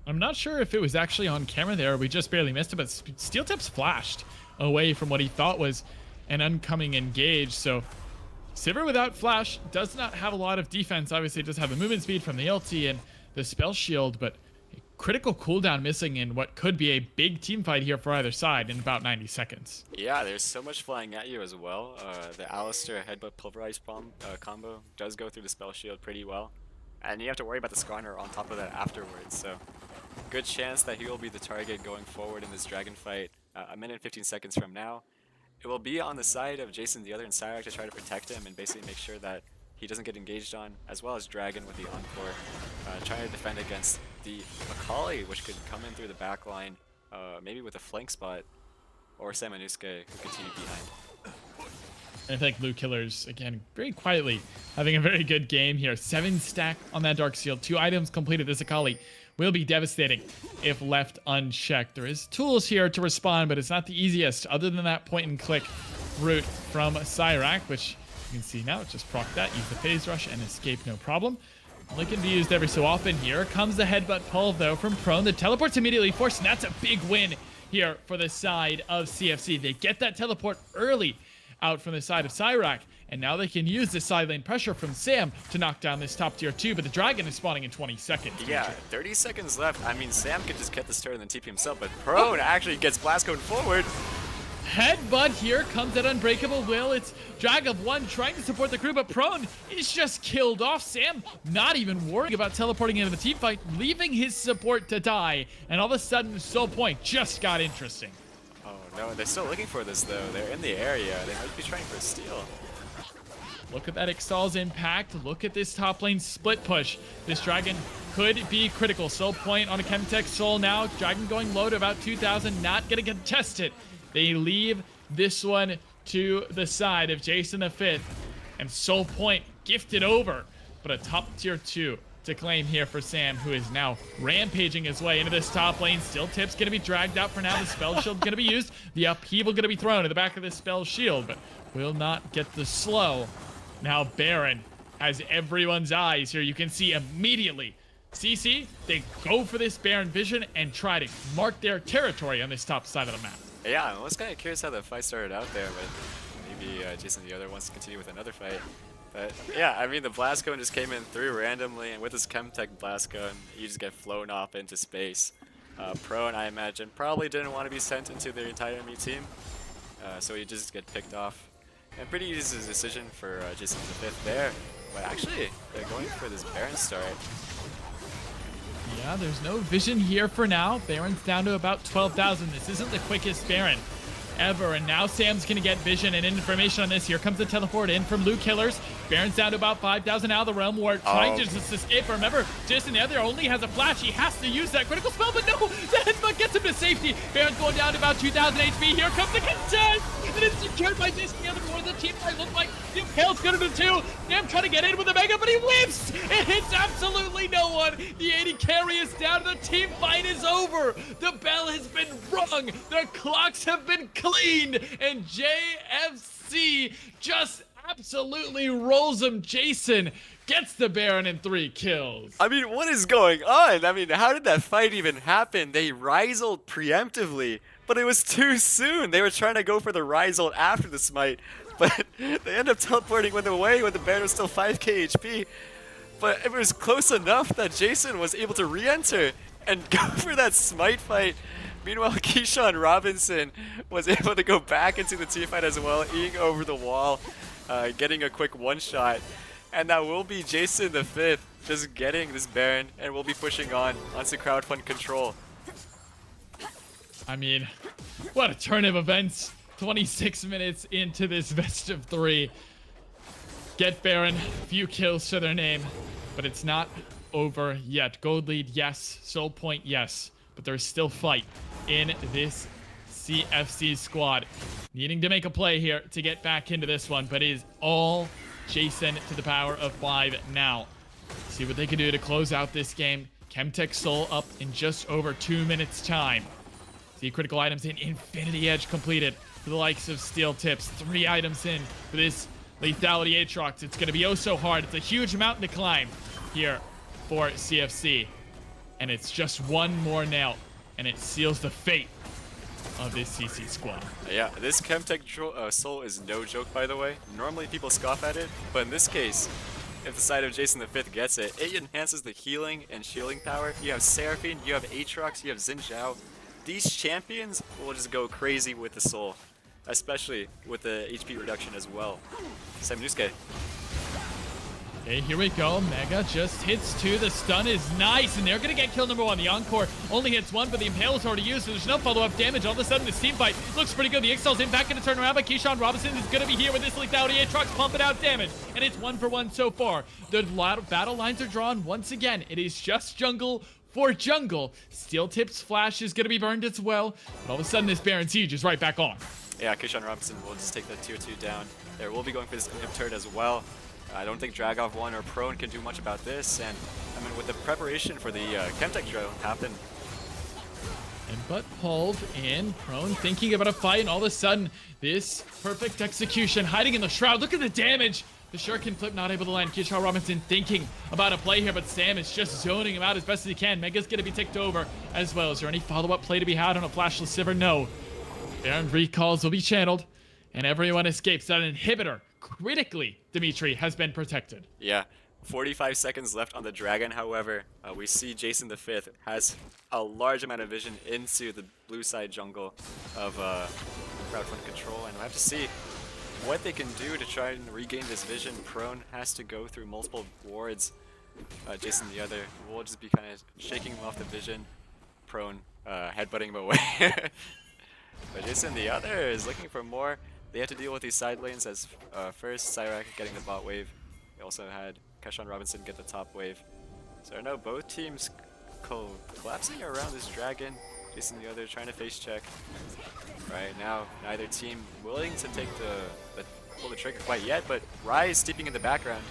I'm not sure if it was actually on camera there, or we just barely missed it, but Steel Tips flashed away from what he thought was an oncoming engage. So Sivir without flash does not have a lot of defense. Obviously it does have the movement speed from the ulti and the spell shield, but critical cooldown missing in what could be a big team fight here for either side in about 90 seconds. Yeah, there's so much flying at you as well. The Alistair headbutt pulverize bomb combo does go through the spell shield pretty well. And you have to worry about the Skarner on top of that afterwards, so good chance that he will be the target going forward in this dragon fight 1 minute 15 seconds from now. it will be on the side of Jason the other and Cyrac to try to protect him and basically make sure that he doesn't get engaged on, as well as Dragon with the Encore, trying to defend against the Macaulay, which could come in through the back line, maybe with a flank spot, or Samanusuke, who continue behind. I think Blue Killers, again, very quietly having a very good game here. 7 stack on that Dark Seal. 2 items completed. This Akali will be devastating if left unchecked. There is tools here to respond, but it's not the easiest other than that point and click route from Cyrac, which you can see now. Just proc that, use the phase rush, and escape no problem. Only can be used every so often. Here comes the headbutt pull, though, from Prone. The teleport's immediately forced, and that's a big win here for the side of CFC. They get that teleport early out from the side of Cyrac, and now they can use this side lane pressure from Sam to knock down this top tier 2, but the Dragon is spawning in 20 seconds. Yeah, 30 seconds left. I mean, Sam could just get this turn and then TP himself, but Prone actually gets blast going forward. Headbutt here comes at Unbreakable Will. It's Drag of 1 trying to support the crew, but Prone is just killed off. Sam not even worrying about teleporting into the team fight, leaving his support to die, and all of a sudden, Soul Point just got interesting. Oh no, they're still looking for this though. They're in the area. They might be trying for a steal. Look at that Ixtal's impact. Look at this top lane split push. This Dragon could be critical. Soul Point on a Chemtech Soul now. Dragon going low to about 2,000. Not going to contest it. They leave this one to the side of Jason the 5th. And Soul Point gifted over. But a top tier 2 to claim here for Sam, who is now rampaging his way into this top lane. Still Tip's going to be dragged out for now. The spell shield going to be used. The upheaval going to be thrown in the back of this spell shield, but will not get the slow. Now Baron has everyone's eyes here. You can see immediately CC, they go for this Baron vision and try to mark their territory on this top side of the map. Yeah, I was kind of curious how the fight started out there, but maybe Jason the other wants to continue with another fight. But yeah, I mean, the blast cone just came in through randomly, and with his Chemtech blast cone, you just get flown off into space. Prone, I imagine, probably didn't want to be sent into the entire enemy team, so he just get picked off. And pretty easy decision for Jason the 5th there. But actually, they're going for this Baron start. Yeah, there's no vision here for now. Baron's down to about 12,000. This isn't the quickest Baron ever, and now Sam's gonna get vision and information on this. Here comes the teleport in from Blue Killers. Baron's down to about 5,000 out of the realm ward, trying to just escape. Remember, Jason the other only has a flash. He has to use that critical spell, but no, the headbutt gets him to safety. Baron's going down to about 2,000 HP. Here comes the contest, and it's secured by Jason the other more. The team fight look like the Impale's gonna do 2. Sam trying to get in with a mega, but he whiffs. It hits absolutely no one. The 80 carry is down. The team fight is over. The bell has been rung. The clocks have been cleaned, and JFC just absolutely rolls him. Jason gets the Baron in 3 kills. I mean, what is going on? I mean, how did that fight even happen? They Riseled preemptively, but it was too soon. They were trying to go for the Risel after the smite, but they end up teleporting with away when the Baron was still 5k HP. But it was close enough that Jason was able to re-enter and go for that smite fight. Meanwhile, Keyshawn Robinson was able to go back into the team fight as well, eating over the wall, getting a quick one-shot. And that will be Jason the 5th just getting this Baron, and we'll be pushing on onto crowdfund control. I mean, what a turn of events. 26 minutes into this best of 3. Get Baron, few kills to their name, but it's not over yet. Gold lead, yes. Soul Point, yes. But there's still fight in this CFC squad. Needing to make a play here to get back into this one, but it is all Jason to the power of 5 now. See what they can do to close out this game. Chemtech Soul up in just over 2 minutes time. See critical items in, Infinity Edge completed for the likes of Steel Tips. 3 items in for this Lethality Aatrox. It's going to be oh so hard. It's a huge mountain to climb here for CFC. And it's just one more nail, and it seals the fate of this CC squad. Yeah, this Chemtech Soul is no joke, by the way. Normally people scoff at it, but in this case, if the side of Jason the 5th gets it, it enhances the healing and shielding power. You have Seraphine, you have Aatrox, you have Xin Zhao. These champions will just go crazy with the Soul, especially with the HP reduction as well. Samanusuke. Okay, here we go. Mega just hits 2. The stun is nice, and they're going to get kill number 1. The Encore only hits 1, but the Impale is already used, so there's no follow-up damage. All of a sudden, this team fight looks pretty good. The Excel's impact going to turn around, but Keyshawn Robinson is going to be here with this lethality. Trucks pumping out damage, and it's 1-for-1 so far. The battle lines are drawn once again. It is just jungle for jungle. Steel Tip's flash is going to be burned as well, but all of a sudden, this Baron Siege is right back on. Yeah, Keyshawn Robinson will just take that tier 2 down. There will be going for this imp turret as well. I don't think Dragov 1 or Prone can do much about this, and I mean, with the preparation for the Chemtech drone happen. And but pulled in, Prone thinking about a fight, and all of a sudden, this perfect execution hiding in the shroud. Look at the damage! The Shuriken flip not able to land. Keyshawn Robinson thinking about a play here, but Sam is just zoning him out as best as he can. Mega's gonna be ticked over as well. Is there any follow-up play to be had on a flashless Sivir? No. Baron recalls will be channeled, and everyone escapes. That inhibitor, critically, Dimitri, has been protected. Yeah, 45 seconds left on the Dragon, however. We see Jason the 5th has a large amount of vision into the blue side jungle of crowdfund control, and we'll have to see what they can do to try and regain this vision. Prone has to go through multiple wards. Jason the other will just be kind of shaking him off the vision. Prone headbutting him away. But Jason the other is looking for more. They have to deal with these side lanes as first Cyrac getting the bot wave. We also had Keyshawn Robinson get the top wave. So I know both teams collapsing around this dragon. Jason the other trying to face check. Right now, neither team willing to take pull the trigger quite yet, but Rise steeping in the background.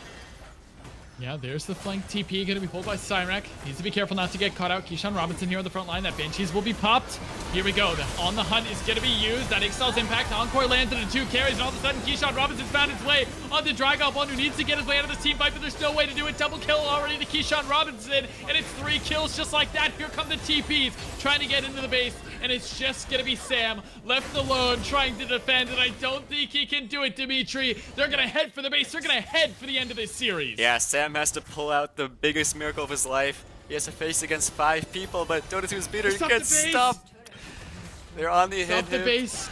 Yeah, there's the flank TP going to be pulled by Cyrac. Needs to be careful not to get caught out. Keyshawn Robinson here on the front line. That Banshees will be popped. Here we go. The On the Hunt is going to be used. That Excel's impact. Encore lands into 2 carries, and all of a sudden, Keyshawn Robinson's found his way onto Dragov 1, who needs to get his way out of this team fight, but there's no way to do it. Double kill already to Keyshawn Robinson, and it's 3 kills just like that. Here come the TPs trying to get into the base, and it's just going to be Sam left alone trying to defend, and I don't think he can do it, Dimitri. They're going to head for the base. They're going to head for the end of this series. Yeah, Sam has to pull out the biggest miracle of his life. He has to face against 5 people, but Dota 2's beater gets stopped. They're on the hit. Stop the base.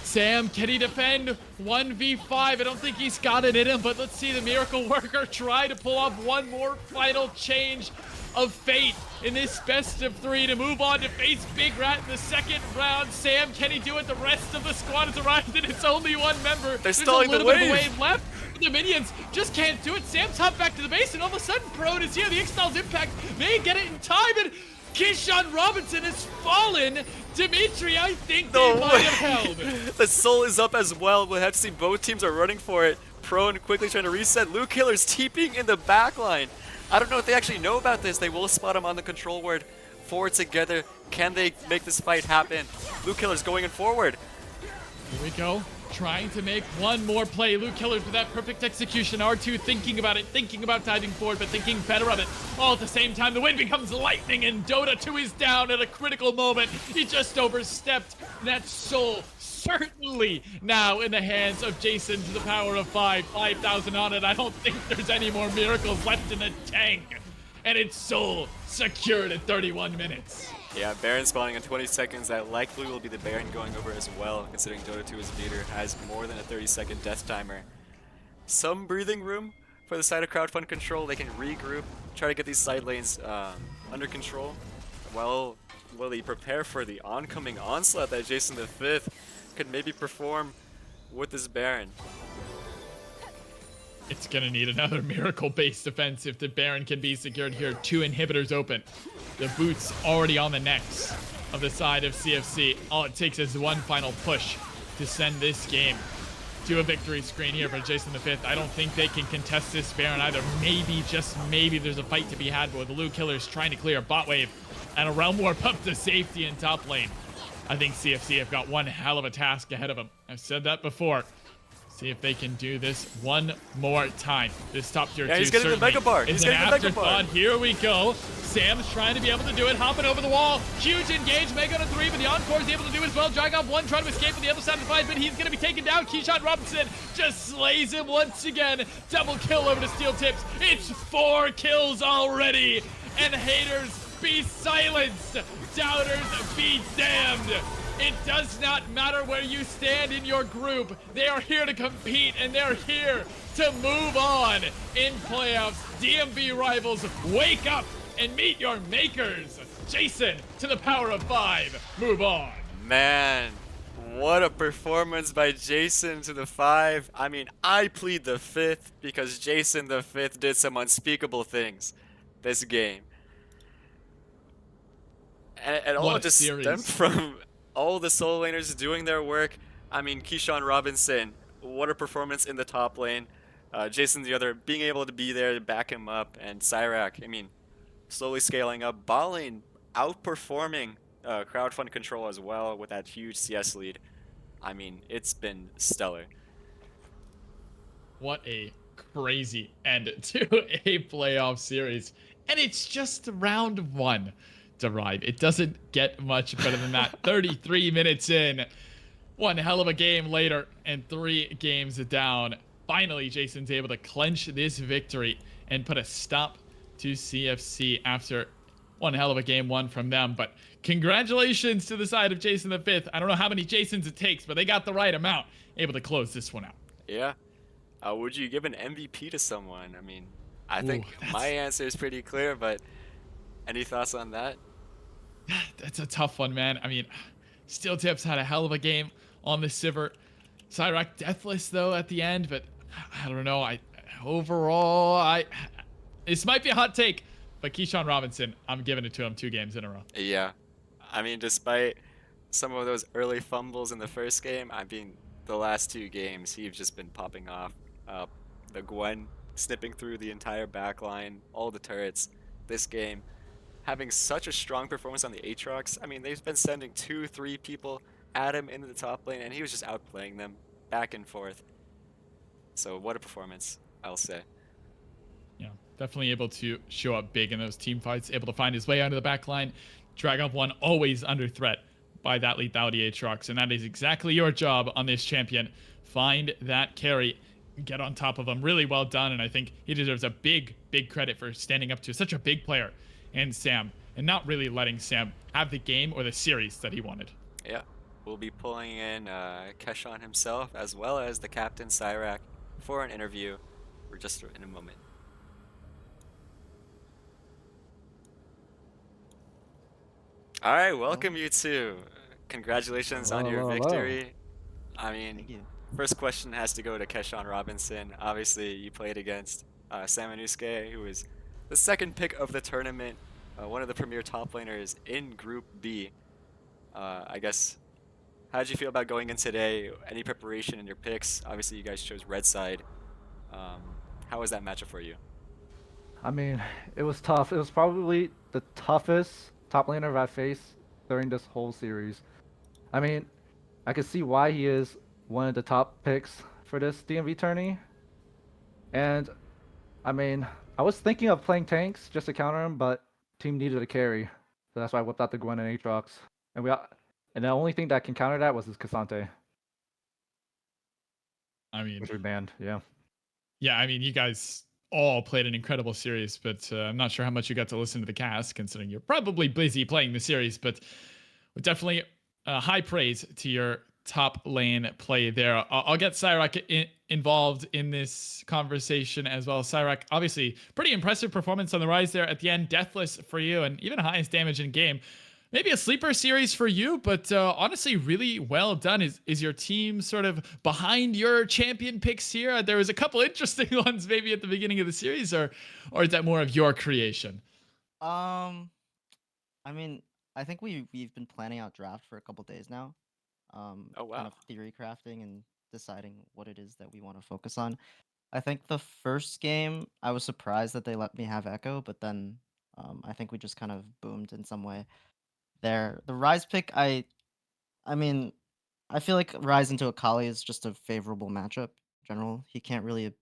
Sam, can he defend 1v5? I don't think he's got it in him, but let's see the Miracle Worker try to pull off one more final change of fate in this best of 3 to move on to face Big Rat in the second round. Sam, can he do it? The rest of the squad has arrived, and it's only 1 member. They're stalling the There's a little bit of a wave. wave left. The minions just can't do it. Sam's hopped back to the base, and all of a sudden, Prone is here. The Excel's impact may get it in time, and Keyshawn Robinson has fallen. Dimitri, I think they might have held. The soul is up as well. We'll have to see both teams are running for it. Prone quickly trying to reset. Luke Killer's TPing in the backline. I don't know if they actually know about this. They will spot him on the control ward. 4 together. Can they make this fight happen? Luke Killer's going in forward. Here we go. Trying to make one more play. Luke Killers with that perfect execution. R2 thinking about it, thinking about diving forward, but thinking better of it. All at the same time, the wind becomes lightning, and Dota 2 is down at a critical moment. He just overstepped. That soul certainly now in the hands of Jason to the power of 5. 5,000 on it. I don't think there's any more miracles left in the tank. And it's soul secured at 31 minutes. Yeah, Baron spawning in 20 seconds. That likely will be the Baron going over as well, considering Dota 2's leader has more than a 30-second death timer. Some breathing room for the side of crowdfund control. They can regroup, try to get these side lanes under control. Well, will he prepare for the oncoming onslaught that Jason the 5th could maybe perform with this Baron? It's gonna need another miracle-based defense if the Baron can be secured here. 2 inhibitors open. The boots already on the necks of the side of CFC. All it takes is one final push to send this game to a victory screen here for Jason the 5th. I don't think they can contest this Baron either. Maybe, just maybe, there's a fight to be had, but with the Luke Killers trying to clear a bot wave and a realm warp up to safety in top lane, I think CFC have got one hell of a task ahead of them. I've said that before. See if they can do this one more time. This top tier 2 he's getting the Mega Bar. He's an getting the Mega Bar. afterthought. Here we go. Sam's trying to be able to do it, hopping over the wall. Huge engage, Mega to 3, but the Encore is able to do as well. Dragon 1 trying to escape on the other side of the fight, but he's going to be taken down. Keyshawn Robinson just slays him once again. Double kill over to Steel Tips. It's 4 kills already. And haters be silenced. Doubters be damned. It does not matter where you stand in your group. They are here to compete and they're here to move on in playoffs. DMV rivals, wake up and meet your makers. Jason to the power of 5. Move on. Man, what a performance by Jason to the 5. I mean, I plead the 5th because Jason the 5th did some unspeakable things this game. And all What it a just stemmed series. from all the solo laners doing their work. I mean, Keyshawn Robinson, what a performance in the top lane. Jason the other, being able to be there to back him up. And Cyrac, I mean, slowly scaling up. Bot outperforming crowdfund control as well with that huge CS lead. I mean, it's been stellar. What a crazy end to a playoff series. And it's just round 1 to ride. It doesn't get much better than that. 33 minutes in. One hell of a game later, and 3 games down. Finally, Jason's able to clench this victory and put a stop to CFC after one hell of a game 1 from them. But congratulations to the side of Jason the 5th. I don't know how many Jasons it takes, but they got the right amount, able to close this one out. Yeah. Would you give an MVP to someone? I mean, I Ooh, think my answer is pretty clear, but any thoughts on that? that's a tough one, man. I mean, Steel Tips had a hell of a game on the Sivert. Cyrac deathless though at the end, but I don't know. I this might be a hot take, but Keyshawn Robinson, I'm giving it to him 2 games in a row. Yeah. I mean, despite some of those early fumbles in the first game, I mean, the last 2 games, he's just been popping off. Uh, the Gwen snipping through the entire back line, all the turrets. This game, having such a strong performance on the Aatrox. I mean, they've been sending 2, 3 people at him into the top lane, and he was just outplaying them back and forth. So what a performance, I'll say. Yeah, definitely able to show up big in those team fights, able to find his way onto the back line. Dragon 1 always under threat by that lethality Aatrox, and that is exactly your job on this champion. Find that carry, get on top of him. Really well done, and I think he deserves a big, big credit for standing up to such a big player and Sam, and not really letting Sam have the game or the series that he wanted. Yeah, we'll be pulling in Keshawn himself as well as the captain Cyrac for an interview. We're just in a moment. All right, Hello? welcome you two. Congratulations on Hello, your hello, hello. victory. I mean, Thank you. first question has to go to Keshawn Robinson. Obviously, you played against Samanusuke, who is the second pick of the tournament, one of the premier top laners in Group B. I guess, how did you feel about going in today? Any preparation in your picks? Obviously, you guys chose red side. Um, how was that matchup for you? I mean, it was tough. It was probably the toughest top laner I've faced during this whole series. I mean, I can see why he is one of the top picks for this DMV tourney. And I mean, I was thinking of playing tanks just to counter him, but team needed a carry, so that's why I whipped out the Gwen and Aatrox. And the only thing that can counter that was his Cassante, I mean, which we banned. Yeah. yeah, I mean, you guys all played an incredible series, but I'm not sure how much you got to listen to the cast, considering you're probably busy playing the series. But definitely high praise to your top lane play there. I'll get Cyrac involved in this conversation as well. Cyrac, obviously, pretty impressive performance on the rise there at the end. Deathless for you, and even highest damage in game. Maybe a sleeper series for you, but honestly, really well done. Is your team sort of behind your champion picks here? There was a couple interesting ones maybe at the beginning of the series, or is that more of your creation? Um, I mean, I think we've been planning out draft for a couple days now. Oh, Kind wow. of theory crafting and deciding what it is that we want to focus on. I think the first game I was surprised that they let me have Echo, but then I think we just kind of boomed in some way there. The Rise pick, I mean, I feel like Rise into Akali is just a favorable matchup in general. He can't really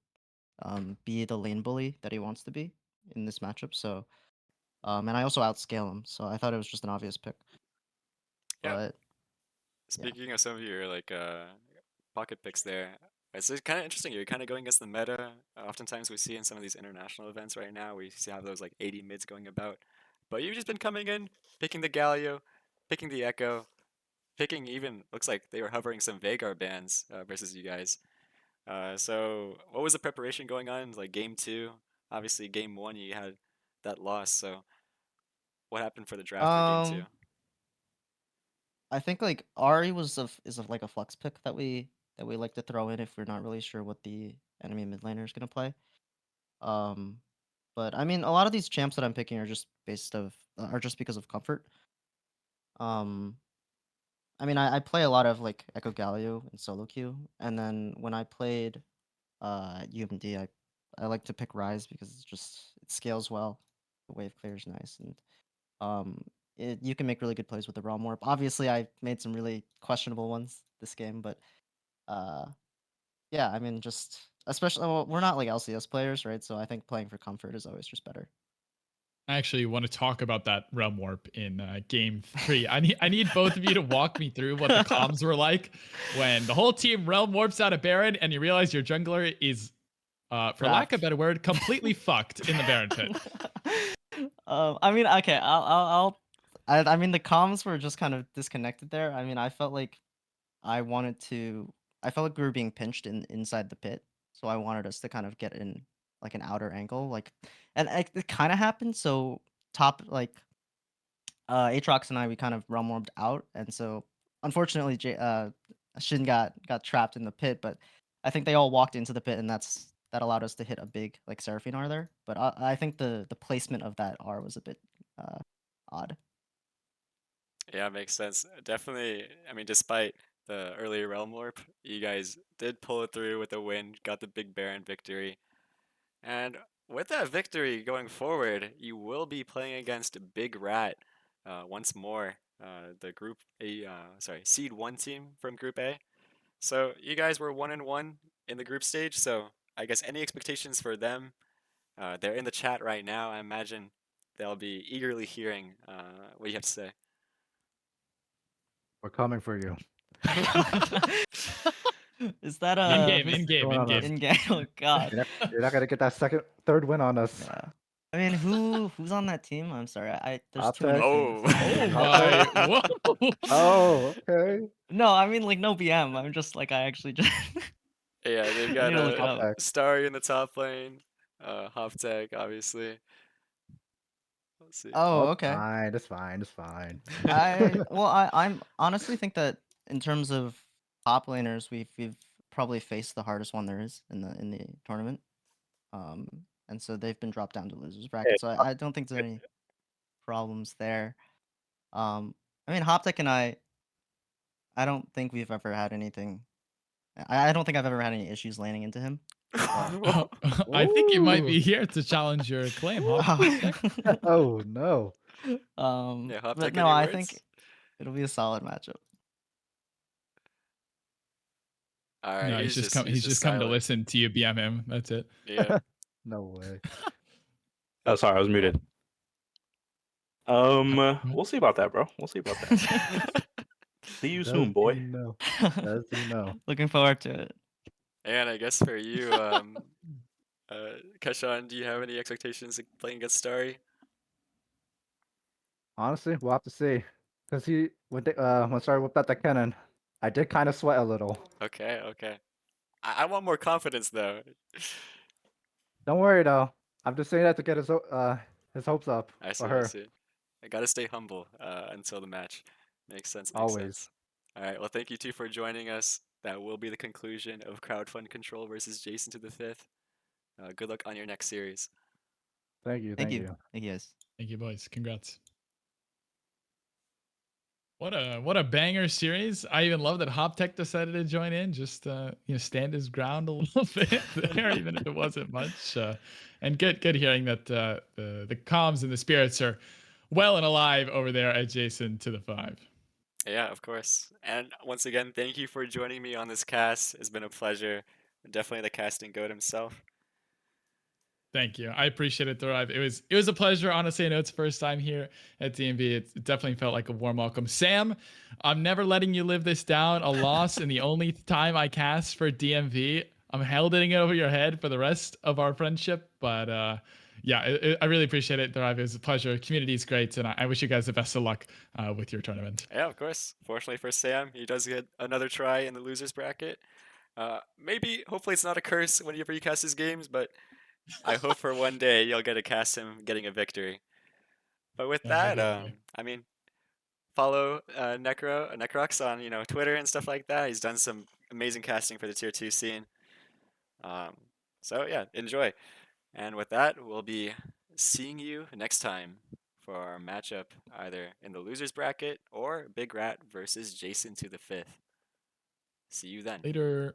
be the lane bully that he wants to be in this matchup, so and I also outscale him, so I thought it was just an obvious pick. Yeah. But yeah. Speaking of some of your like pocket picks there, it's kind of interesting. You're kind of going against the meta. Oftentimes we see in some of these international events right now, we see have those like 80 mids going about. But you've just been coming in, picking the Galio, picking the Echo. picking even looks like they were hovering some Vagar bans versus you guys. So what was the preparation going on? Like game two, obviously game one you had that loss. So what happened for the draft for game two? Um, I think like Ari is of like a flex pick that we like to throw in if we're not really sure what the enemy mid laner is gonna play. Um, but I mean, a lot of these champs that I'm picking are just are just because of comfort. Um, I mean, I play a lot of like Echo Galio and solo queue, and then when I played UMD, I like to pick Rise because it scales well. The wave clear is nice, and you can make really good plays with the Realm Warp. Obviously, I made some really questionable ones this game, but uh, yeah, I mean, just especially we're not like LCS players, right? So I think playing for comfort is always just better. I actually want to talk about that realm warp in game 3. I need both of you to walk me through what the comms were like when the whole team realm warps out of Baron and you realize your jungler is, for lack of a Trapped. better word, completely fucked in the Baron pit. I mean, okay, I mean, the comms were just kind of disconnected there. I mean, I wanted to, I felt like we were being pinched inside the pit, so I wanted us to kind of get in like an outer angle, and it kind of happened. So top like Aatrox and I, we kind of realm warmed out, and so unfortunately, Shin got trapped in the pit. But I think they all walked into the pit, and that allowed us to hit a big like Seraphine R there. But I think the placement of that R was a bit uh, odd. Yeah, makes sense. Definitely. I mean, despite the early realm warp, you guys did pull it through with a win, got the big Baron victory. And with that victory going forward, you will be playing against Big Rat once more, the Group A, sorry, Seed 1 team from Group A. So you guys were 1-1 in the group stage, so I guess any expectations for them? They're in the chat right now. I imagine they'll be eagerly hearing what you have to say. We're coming for you. Is that In a game, in game, Going in on us. game. in game? Oh God. You're not gonna get that third win on us. Yeah. I mean, who's on that team? I'm sorry. There's too many Optech. things. Oh, Oh Optech. my, whoa. Oh, okay. No, I mean like no BM. I'm just like I actually just yeah, they've I got need to look it a up. Optech. Starry in the top lane, Hoptech, obviously. Let's see. Oh, Oh, okay. fine. It's fine. It's fine. I'm honestly think that in terms of top laners, we've probably faced the hardest one there is in the tournament. Um, and so they've been dropped down to losers Hey, bracket. So I don't think there's any problems there. I mean, Hoptech and I don't think we've ever had anything. I don't think I've ever had any issues landing into him. But I think you might Ooh. be here to challenge your claim, huh? Oh no. Yeah, but Hoptech, no, any I think words? it'll be a solid matchup. All right, No, he's he's just just come to silent. listen to you BM him. That's it. Yeah. No way. oh, sorry, I was muted. What? We'll see about that, bro. We'll see about that. See you Does soon, he boy. know? Does he know? Looking forward to it. And I guess for you, Keshan, do you have any expectations of playing against Starry? Honestly, we'll have to see. Cause when Sorry whipped out the cannon, I did kind of sweat a little. Okay, okay. I want more confidence though. Don't worry though. I'm just saying that to get his hopes up I for see, I her. see. I gotta stay humble until the match. Makes sense, makes Always. sense. All right, well, thank you two for joining us. That will be the conclusion of Crowdfund Control versus Jason to the fifth. Good luck on your next series. Thank you. Thank Thank you. you. Thank you guys. Thank you, boys. Congrats. What a banger series. I even love that Hoptech decided to join in, just stand his ground a little bit there, even if it wasn't much. And good hearing that the comms and the spirits are well and alive over there at Jason to the 5. Yeah, of course. And once again, thank you for joining me on this cast. It's been a pleasure. Definitely the casting goat himself. Thank you. I appreciate it, Thrive. It was a pleasure. Honestly, I know it's first time here at DMV. It definitely felt like a warm welcome. Sam, I'm never letting you live this down. A loss, and the only time I cast for DMV, I'm holding it over your head for the rest of our friendship. But Yeah, I really appreciate it, Thrive. It was a pleasure. Community is great, and I wish you guys the best of luck with your tournament. Yeah, of course. Fortunately for Sam, he does get another try in the losers bracket. Maybe, hopefully, it's not a curse whenever you cast his games, but I hope for one day you'll get to cast him getting a victory. But with Yeah, that, maybe one day. I mean, follow Necrox on Twitter and stuff like that. He's done some amazing casting for the tier 2 scene. Um, so yeah, enjoy. And with that, we'll be seeing you next time for our matchup either in the losers bracket or Big Rat versus Jason to the 5th. See you then. Later.